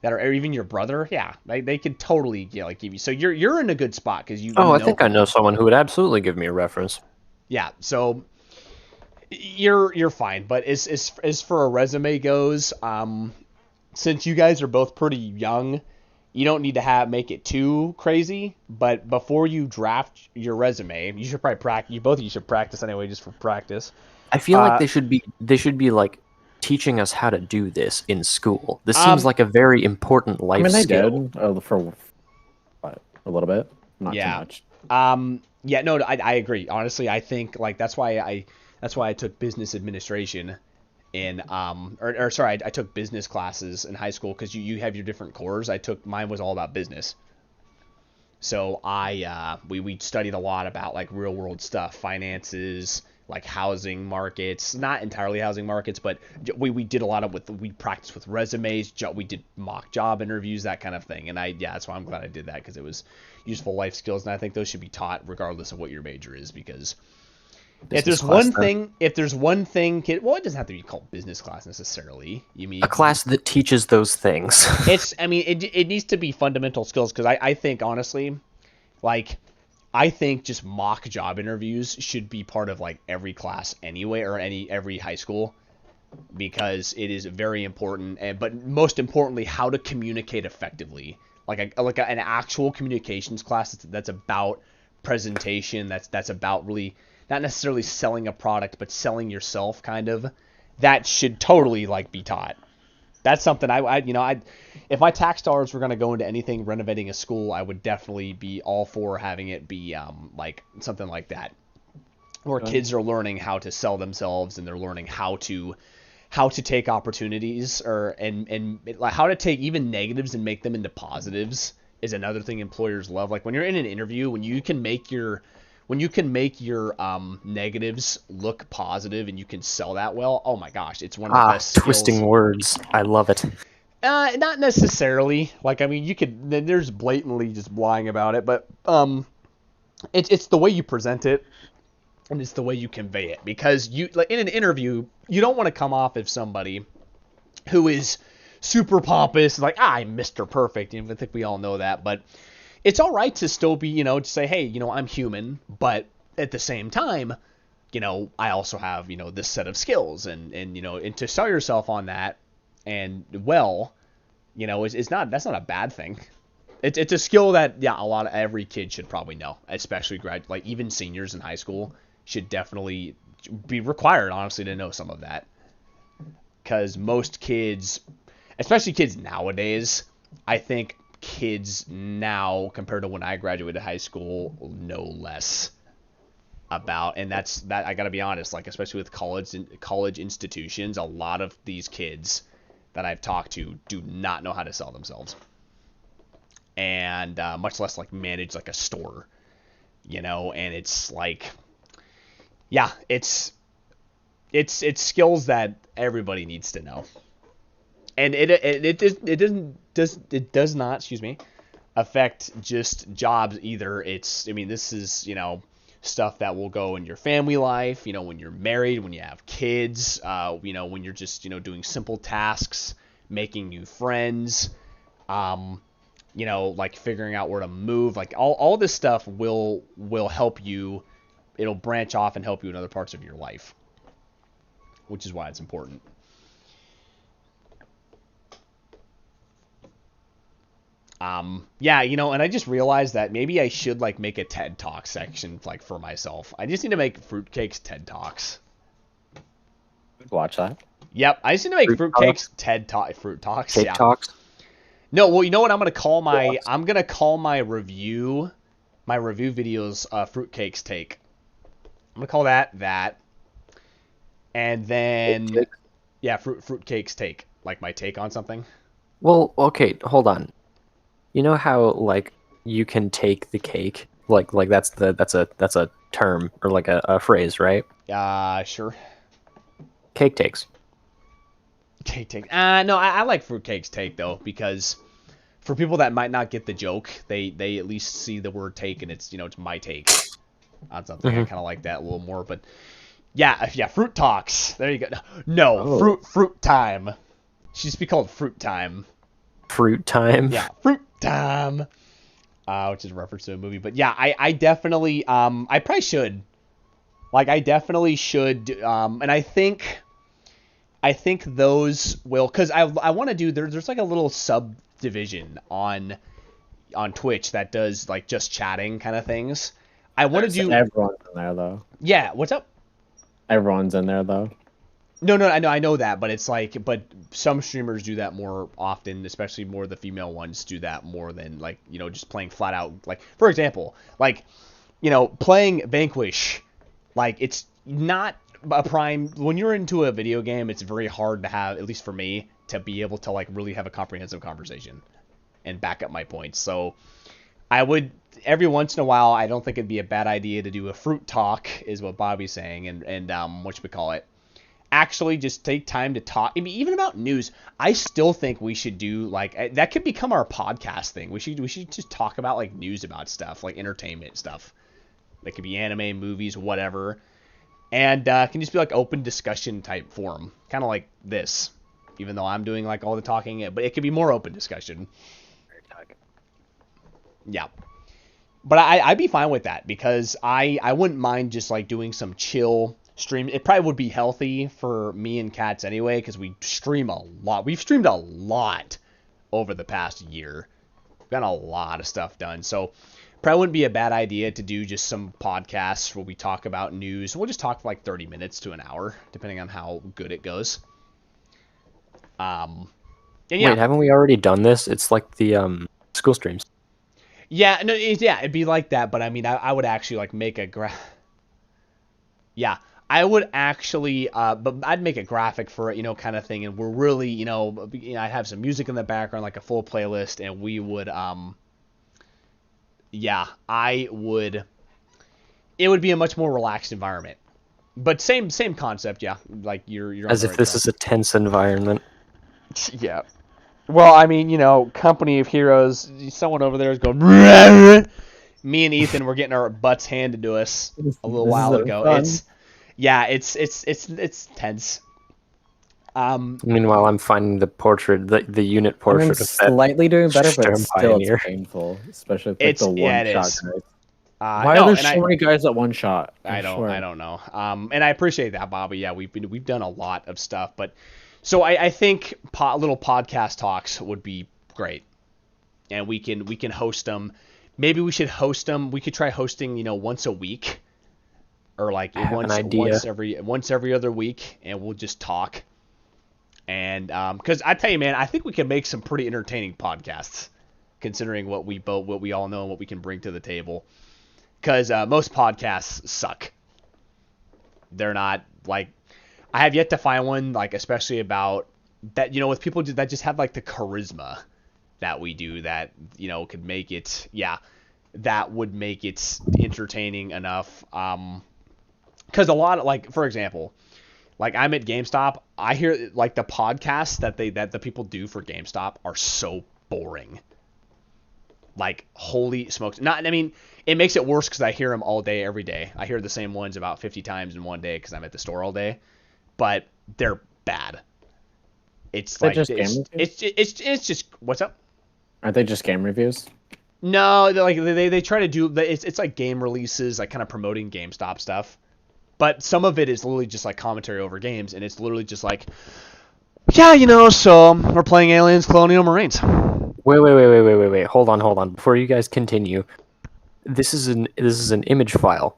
That are, or even your brother, yeah, they could totally give you. So you're in a good spot because you. I think I know someone who would absolutely give me a reference. Yeah, so you're fine. But as for a resume goes, since you guys are both pretty young, you don't need to make it too crazy. But before you draft your resume, you should probably practice. You should practice anyway, just for practice. I feel like they should be like teaching us how to do this in school. This seems like a very important life skill. They did for what, a little bit, not too much. Yeah, no, I agree. Honestly, I think like that's why I took business administration in I took business classes in high school, because you have your different cores. Mine was all about business. So we studied a lot about like real world stuff, finances, like housing markets, not entirely housing markets, but we did a lot of we practiced with resumes, we did mock job interviews, that kind of thing. And that's why I'm glad I did that, because it was useful life skills. And I think those should be taught regardless of what your major is, because if there's one thing, it doesn't have to be called business class necessarily. You mean a class that teaches those things? It needs to be fundamental skills, because I think honestly, I think just mock job interviews should be part of like every class anyway, or every high school, because it is very important. But most importantly, how to communicate effectively, like an actual communications class that's about presentation, that's about really not necessarily selling a product, but selling yourself, kind of. That should totally be taught. That's something if my tax dollars were going to go into anything renovating a school, I would definitely be all for having it be something like that, where kids are learning how to sell themselves, and they're learning how to take opportunities, and how to take even negatives and make them into positives is another thing employers love. Like when you're in an interview, when you can make your negatives look positive and you can sell that well, oh my gosh, it's one of the best skills. Twisting words. I love it. Not necessarily. There's blatantly just lying about it, but it's the way you present it, and it's the way you convey it. Because in an interview, you don't want to come off as somebody who is super pompous, I'm Mr. Perfect. I think we all know that, but it's all right to still be, to say, hey, I'm human, but at the same time, I also have, this set of skills, and to sell yourself on that, and that's not a bad thing. It's a skill that, every kid should probably know, especially even seniors in high school should definitely be required, honestly, to know some of that. Because most kids, especially kids nowadays, I think kids now compared to when I graduated high school know less about, and that I gotta be honest, especially with college institutions, a lot of these kids that I've talked to do not know how to sell themselves, and much less manage a store, and it's it's skills that everybody needs to know. And it does not, excuse me, affect just jobs either. This is, stuff that will go in your family life, when you're married, when you have kids, when you're just, doing simple tasks, making new friends, figuring out where to move, all this stuff will help you. It'll branch off and help you in other parts of your life, which is why it's important. And I just realized that maybe I should make a TED Talk section for myself. I just need to make Fruitcake's TED Talks. Watch that. Yep, I used to make Fruit fruitcakes. Fruit talks. Cake Yeah. talks. No, well, you know what? I'm gonna call my review videos fruitcakes take. I'm gonna call that, and then yeah, fruitcakes take, like my take on something. Well, okay, hold on. You know how like you can take the cake, like that's a term or like a phrase, right? Sure. Cake takes. Cake take. No, I like fruitcakes take though, because for people that might not get the joke, they at least see the word take and it's it's my take on something. I kind of like that a little more, but yeah, fruit talks. There you go. No, fruit time. Should just be called fruit time. Fruit time. Yeah, fruit time. Which is a reference to a movie, but yeah, I definitely I probably should. Like I definitely should, and I think those will, because I want to do there's like a little subdivision on Twitch that does like just chatting kind of things. I want to do. Everyone's in there though. Yeah, what's up? Everyone's in there though. No, I know that, but it's like, but some streamers do that more often, especially more the female ones do that more than like, just playing flat out. Like, for example, like, playing Vanquish, like it's not a prime, when you're into a video game, it's very hard to have, at least for me, to be able to like really have a comprehensive conversation and back up my points. So I would, every once in a while, I don't think it'd be a bad idea to do a fruit talk, is what Bobby's saying, and whatchamacallit, actually just take time to talk. I mean, even about news, I still think we should do like, that could become our podcast thing. We should just talk about like news about stuff, like entertainment stuff. That could be anime, movies, whatever. And can just be like open discussion type forum, kind of like this, even though I'm doing like all the talking, but it could be more open discussion. Yeah. But I'd be fine with that, because I wouldn't mind just like doing some chill stream. It probably would be healthy for me and Cats anyway, because we stream a lot. We've streamed a lot over the past year. We've got a lot of stuff done. So probably wouldn't be a bad idea to do just some podcasts where we talk about news. We'll just talk for like 30 minutes to an hour, depending on how good it goes. And yeah. Wait, haven't we already done this? It's like the school streams. Yeah, no, it'd be like that, but I mean, I would actually like make a yeah, I would actually, but I'd make a graphic for it, kind of thing, and we're really, I'd have some music in the background, like a full playlist, and we would, yeah, it would be a much more relaxed environment, but same concept, yeah, like you're as if this is a tense environment. Yeah. Well, I mean, Company of Heroes, someone over there is going, me and Ethan were getting our butts handed to us a little while ago. Fun. It's tense. Meanwhile, I'm finding the portrait, the unit portrait I'm of that slightly doing better, but Storm still Pioneer. it's painful, especially with the one it shot is. guys. No, Why are there and so many guys at one shot? I don't know. And I appreciate that, Bobby. Yeah, we've done a lot of stuff, but so I think little podcast talks would be great, and we can host them. Maybe we should host them. We could try hosting, once a week, or like once every other week, and we'll just talk. And because I tell you, man, I think we can make some pretty entertaining podcasts, considering what we all know and what we can bring to the table. Because most podcasts suck. They're not like, I have yet to find one, like, especially about that, with people that just have like the charisma that we do, that could make it, that would make it entertaining enough. Because a lot of, like, for example, like, I'm at GameStop, I hear like the podcasts that the people do for GameStop are so boring. Like, holy smokes! It makes it worse because I hear them all day, every day. I hear the same ones about 50 times in one day because I'm at the store all day. But they're bad. It's like just it's just, what's up? Aren't they just game reviews? No, they try to do, it's like game releases, like kind of promoting GameStop stuff. But some of it is literally just like commentary over games, and it's literally just like, yeah, so we're playing Aliens Colonial Marines. Wait. Hold on. Before you guys continue, this is an image file.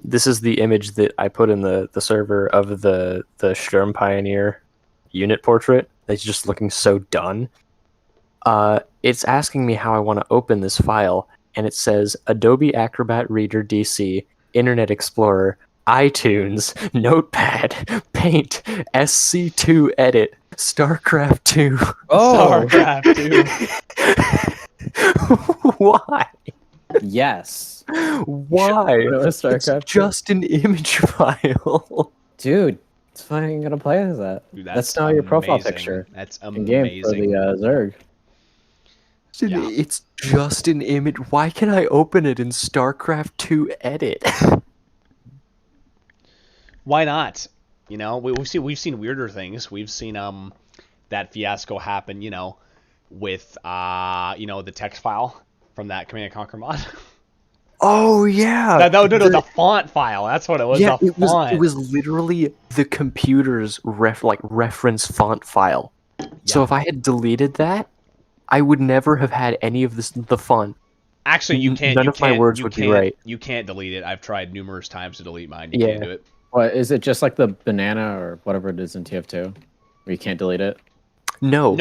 This is the image that I put in the server of the Sturm Pioneer unit portrait. It's just looking so done. It's asking me how I want to open this file, and it says Adobe Acrobat Reader DC, Internet Explorer, iTunes, Notepad, Paint, SC2 Edit, StarCraft 2. Oh, StarCraft 2. Why? yes. Why? It was It's StarCraft 2. just an image file. Dude, it's fine. Gonna play as that. Dude, That's now your profile amazing. picture That's in game for amazing. the Zerg. Yeah. It's just an image. Why can I open it in StarCraft 2 Edit? Why not? You know, we've seen weirder things. We've seen that fiasco happen. You know, with the text file from that Command and Conquer mod. Oh yeah, the font file. That's what it was. Yeah, the font. it was literally the computer's reference font file. So if I had deleted that, I would never have had any of the font. Actually, you can't. None of my words would be right. You can't delete it. I've tried numerous times to delete mine. You Yeah. can't do it. What is it? Just like the banana or whatever it is in TF2, where you can't delete it. No.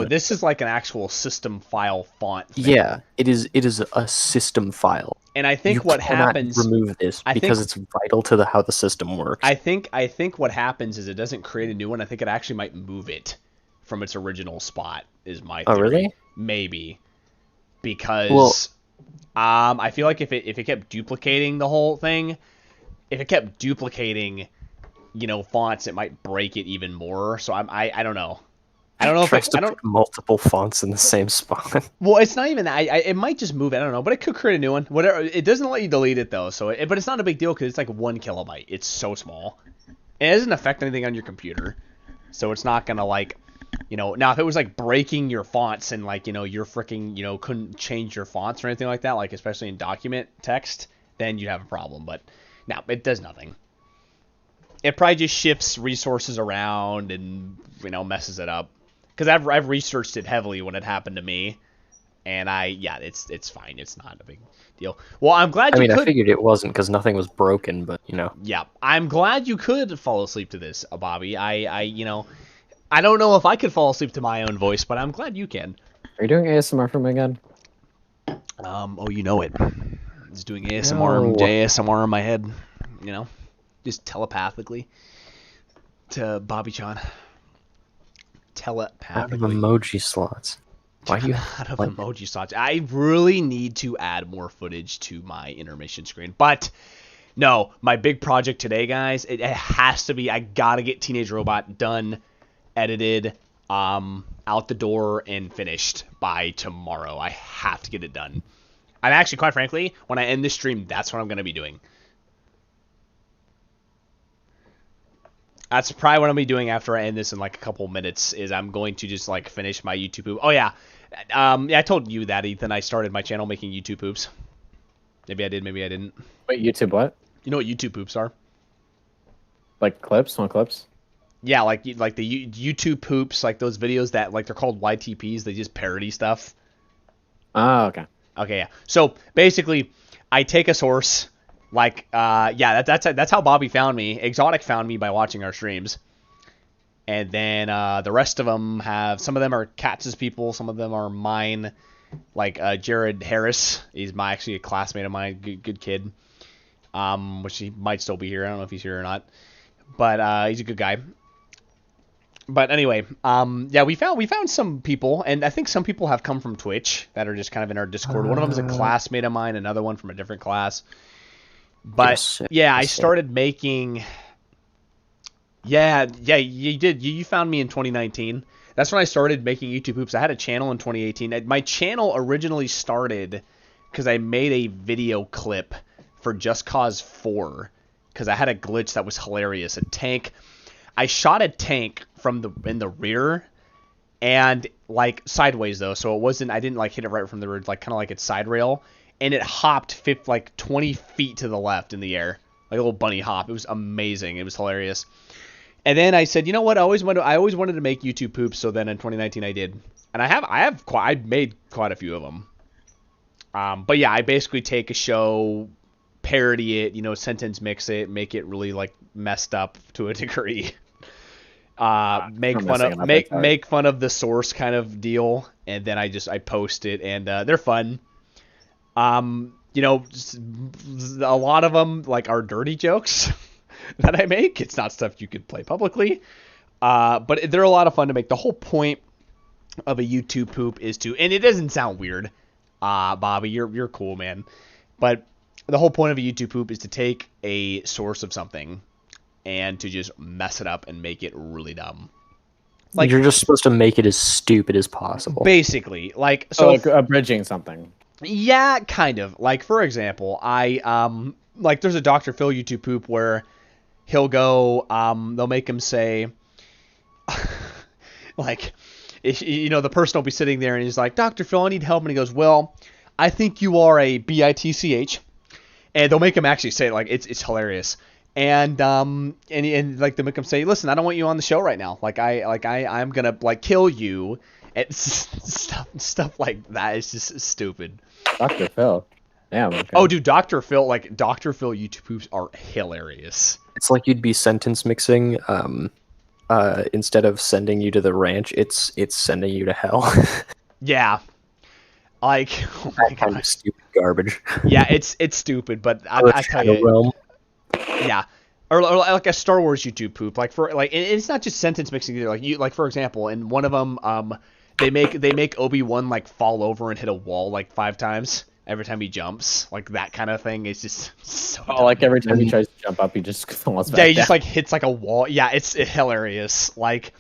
This is like an actual system file font thing. Yeah, it is a system file. And I think You what cannot happens. remove this because it's vital to how the system works. I think what happens is it doesn't create a new one. I think it actually might move it from its original spot. Is my theory. Oh really? Maybe because I feel like if it kept duplicating the whole thing, if it kept duplicating, fonts, it might break it even more. So I don't know. I don't know if I don't multiple fonts in the same spot. Well, it's not even that. It might just move it. I don't know, but it could create a new one. Whatever. It doesn't let you delete it though. So, but it's not a big deal because it's like 1 kilobyte. It's so small. It doesn't affect anything on your computer, so it's not gonna Now, if it was like breaking your fonts and you're freaking couldn't change your fonts or anything like that, like especially in document text, then you'd have a problem. But no, it does nothing. It probably just shifts resources around and messes it up. Because I've researched it heavily when it happened to me, and it's fine. It's not a big deal. Well, I'm glad you could. I figured it wasn't because nothing was broken, but Yeah, I'm glad you could fall asleep to this, Bobby. I don't know if I could fall asleep to my own voice, but I'm glad you can. Are you doing ASMR for me again? Oh, you know it. Just doing ASMR in my head, just telepathically to Bobby-chan. Telepathically. Out of emoji slots. Why do you out of emoji slots? I really need to add more footage to my intermission screen. But no, my big project today, guys, it has to be. I gotta get Teenage Robot done, edited, out the door, and finished by tomorrow. I have to get it done. I'm actually, quite frankly, when I end this stream, that's what I'm gonna be doing. That's probably what I'm going to be doing after I end this in like a couple minutes, is I'm going to just finish my YouTube poop. Oh yeah. I told you that, Ethan. I started my channel making YouTube poops. Maybe I did, maybe I didn't. Wait, YouTube what? You know what YouTube poops are? Like clips? Want clips? Yeah, like the YouTube poops, like those videos that they're called YTPs. They just parody stuff. Oh, okay. Okay, yeah. So basically, I take a source. That's how Bobby found me. Exotic found me by watching our streams. And then the rest of them some of them are Katz's people, some of them are mine. Like Jared Harris, he's actually a classmate of mine, good kid. Which he might still be here. I don't know if he's here or not. But he's a good guy. But anyway, we found some people, and I think some people have come from Twitch that are just kind of in our Discord. One of them is a classmate of mine, another one from a different class. But I started making. Yeah, you did. You found me in 2019. That's when I started making YouTube poops. I had a channel in 2018. My channel originally started because I made a video clip for Just Cause 4 because I had a glitch that was hilarious. A tank. I shot a tank in the rear, and sideways though, so it wasn't. I didn't hit it right from the rear, kind of like its side rail. And it hopped 20 feet to the left in the air, like a little bunny hop. It was amazing. It was hilarious. And then I said, you know what? I always wanted to make YouTube poops. So then in 2019 I did, and I made quite a few of them. But yeah, I basically take a show, parody it, you know, sentence mix it, make it really like messed up to a degree. Make fun of the source kind of deal, and then I post it, and they're fun. You know, a lot of them like are dirty jokes that I make. It's not stuff you could play publicly, but they're a lot of fun to make. The whole point of a YouTube poop is to, and it doesn't sound weird, Bobby, you're cool, man, but the whole point of a YouTube poop is to take a source of something and to just mess it up and make it really dumb. Like, you're just supposed to make it as stupid as possible. Basically, like, so like abridging something. Yeah, kind of. Like, for example, like, there's a Dr. Phil YouTube poop where he'll go, they'll make him say, like, you know, the person will be sitting there and he's like, Dr. Phil, I need help. And he goes, well, I think you are a bitch. And they'll make him actually say it. Like, it's hilarious. And like, they make him say, listen, I don't want you on the show right now. I'm gonna like kill you. And stuff like that. It's just stupid. Dr. Phil. Damn. Okay. Oh, dude, Dr. Phil YouTube poops are hilarious. It's like you'd be sentence mixing. Instead of sending you to the ranch, it's sending you to hell. Yeah. Like, oh my kind of stupid garbage. Yeah, it's stupid, but I tell you. Yeah, or like a Star Wars YouTube poop, like it's not just sentence mixing either. Like for example, in one of them, they make Obi-Wan like fall over and hit a wall like 5 times every time he jumps, like that kind of thing. It's just so. Oh, dumb. Like every time he tries to jump up, he just falls back. Yeah, he just down. like hits like a wall. Yeah, it's hilarious. Like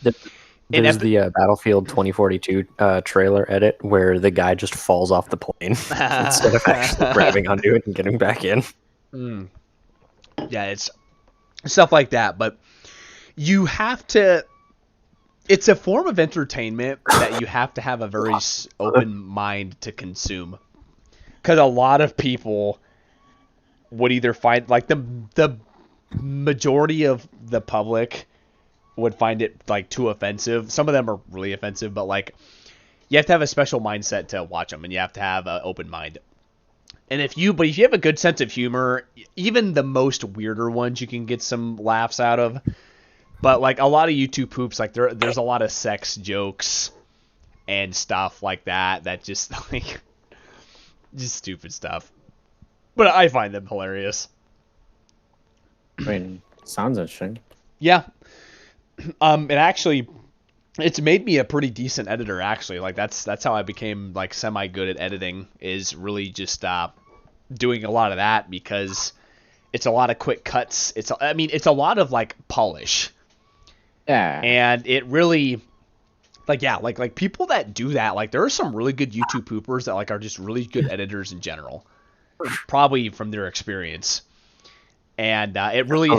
there's the Battlefield 2042 trailer edit where the guy just falls off the plane instead of actually grabbing onto it and getting back in. Yeah, it's stuff like that, but you have to. It's a form of entertainment that you have to have a very open mind to consume, because a lot of people would either find, like, the majority of the public would find it like too offensive. Some of them are really offensive, but like you have to have a special mindset to watch them, and you have to have an open mind. And if you have a good sense of humor, even the most weirder ones you can get some laughs out of. But like a lot of YouTube poops, like there's a lot of sex jokes and stuff like that just like just stupid stuff. But I find them hilarious. I mean, sounds interesting. Yeah. It's made me a pretty decent editor, actually. Like that's how I became like semi good at editing, is really just doing a lot of that, because it's a lot of quick cuts. It's a lot of like polish. Yeah. And it really like people that do that, like there are some really good YouTube poopers that like are just really good editors in general. Probably from their experience. And it really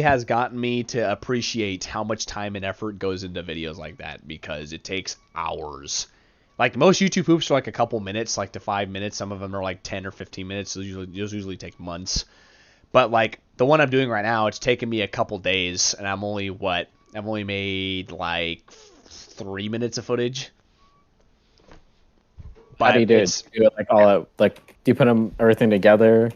has gotten me to appreciate how much time and effort goes into videos like that, because it takes hours. Like most YouTube poops are like a couple minutes, like to 5 minutes. Some of them are like 10 or 15 minutes. Those usually take months. But like the one I'm doing right now, it's taken me a couple days, and I've only made like 3 minutes of footage. But how do you do it? Do it like all out? Like, do you put everything together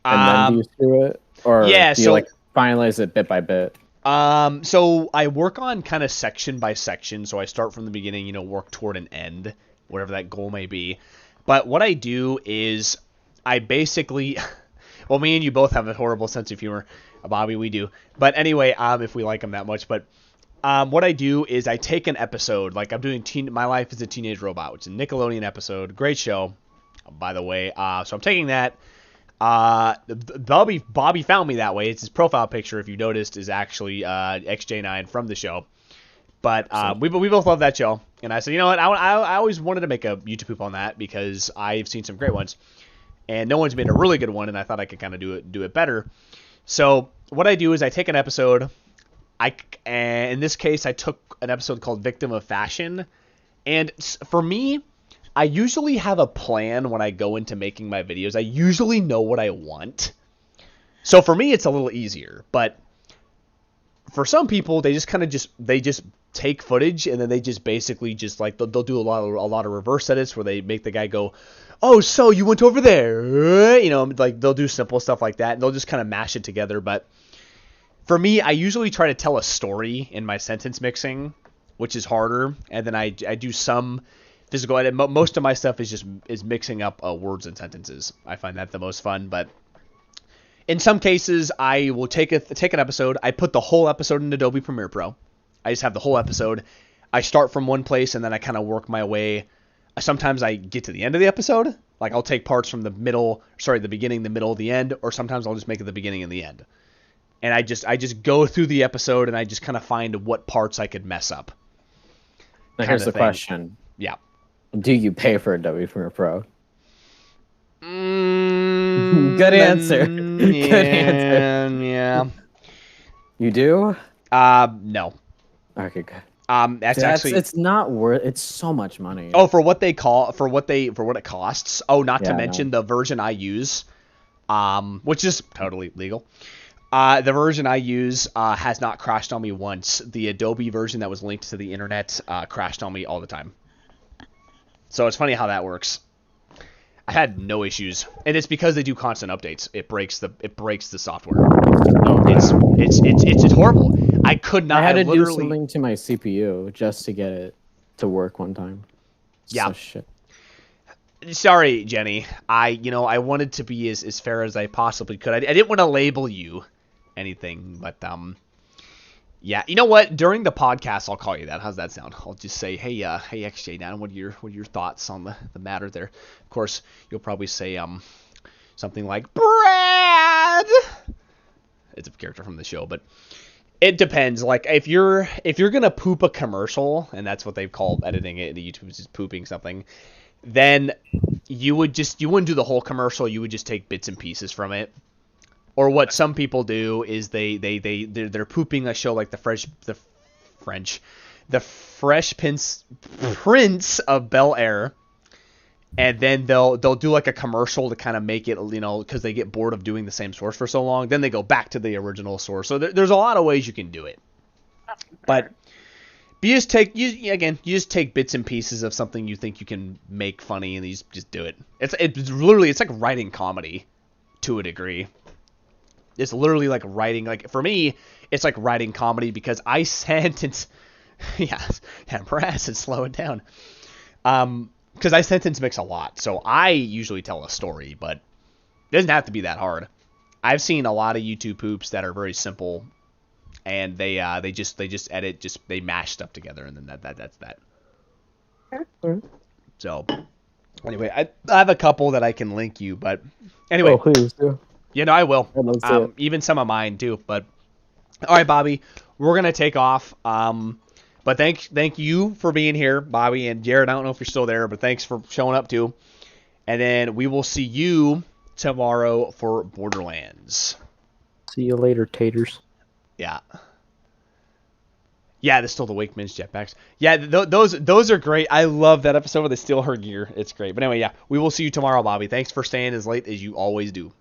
and then do you screw it? Or do you like finalize it bit by bit? So I work on kind of section by section. So I start from the beginning, work toward an end, whatever that goal may be. But what I do is I basically, well, me and you both have a horrible sense of humor, Bobby, we do. But anyway, if we like them that much, but what I do is I take an episode, like I'm doing My Life as a Teenage Robot, which is a Nickelodeon episode, great show, by the way. So I'm taking that. Bobby found me that way. It's his profile picture, if you noticed, is actually XJ9 from the show. But we both love that show, and I said, you know what, I always wanted to make a YouTube poop on that, because I've seen some great ones, and no one's made a really good one, and I thought I could kind of do it better. So what I do is I take an episode. In this case, I took an episode called Victim of Fashion, and for me, I usually have a plan when I go into making my videos. I usually know what I want. So for me, it's a little easier. But for some people, they just kind of they just take footage and then they just basically just like they'll do a lot of reverse edits where they make the guy go, oh, so you went over there, you know, like they'll do simple stuff like that and they'll just kind of mash it together. But for me, I usually try to tell a story in my sentence mixing, which is harder, and then I do some physical edit. Most of my stuff is mixing up words and sentences. I find that the most fun. But in some cases, I will take an episode. I put the whole episode in Adobe Premiere Pro. I just have the whole episode. I start from one place and then I kind of work my way. Sometimes I get to the end of the episode. Like I'll take parts from the beginning, the middle, the end, or sometimes I'll just make it the beginning and the end. And I just go through the episode and I just kind of find what parts I could mess up. Now here's the question. Yeah. Do you pay for Adobe Premiere Pro? Good answer. Yeah, Good answer. Yeah. You do? No. Okay, good. Actually, it's not worth. It's so much money. Oh, for what it costs. Oh, not to mention the version I use, which is totally legal. The version I use has not crashed on me once. The Adobe version that was linked to the internet crashed on me all the time. So it's funny how that works. I had no issues, and it's because they do constant updates. It breaks the software. It's horrible. I could not. I had to do something to my CPU just to get it to work one time. Yeah. So shit. Sorry, Jenny. I wanted to be as fair as I possibly could. I didn't want to label you anything, but yeah. You know what? During the podcast, I'll call you that. How's that sound? I'll just say, hey, XJ, Dan, what are your thoughts on the matter there? Of course, you'll probably say something like Brad. It's a character from the show, but it depends. Like if you're gonna poop a commercial, and that's what they call editing it, the YouTube is just pooping something, then you wouldn't do the whole commercial. You would just take bits and pieces from it. Or what some people do is they're pooping a show like the Fresh Prince of Bel-Air, and then they'll do like a commercial to kind of make it, because they get bored of doing the same source for so long. Then they go back to the original source. So there's a lot of ways you can do it, but you just take bits and pieces of something you think you can make funny, and you just do it. It's literally like writing comedy to a degree. It's literally like writing, like for me, it's like writing comedy because I sentence, and slow it down. Because I sentence mix a lot, so I usually tell a story, but it doesn't have to be that hard. I've seen a lot of YouTube poops that are very simple, and they just edit, they mash stuff together, and then that's that. So anyway, I have a couple that I can link you, but anyway. Oh, please do. I will. Even some of mine too. But all right, Bobby, we're gonna take off. But thank you for being here, Bobby and Jared. I don't know if you're still there, but thanks for showing up too. And then we will see you tomorrow for Borderlands. See you later, taters. Yeah. Yeah, there's still the Wakeman's jetpacks. Yeah, those are great. I love that episode where they steal her gear. It's great. But anyway, yeah, we will see you tomorrow, Bobby. Thanks for staying as late as you always do.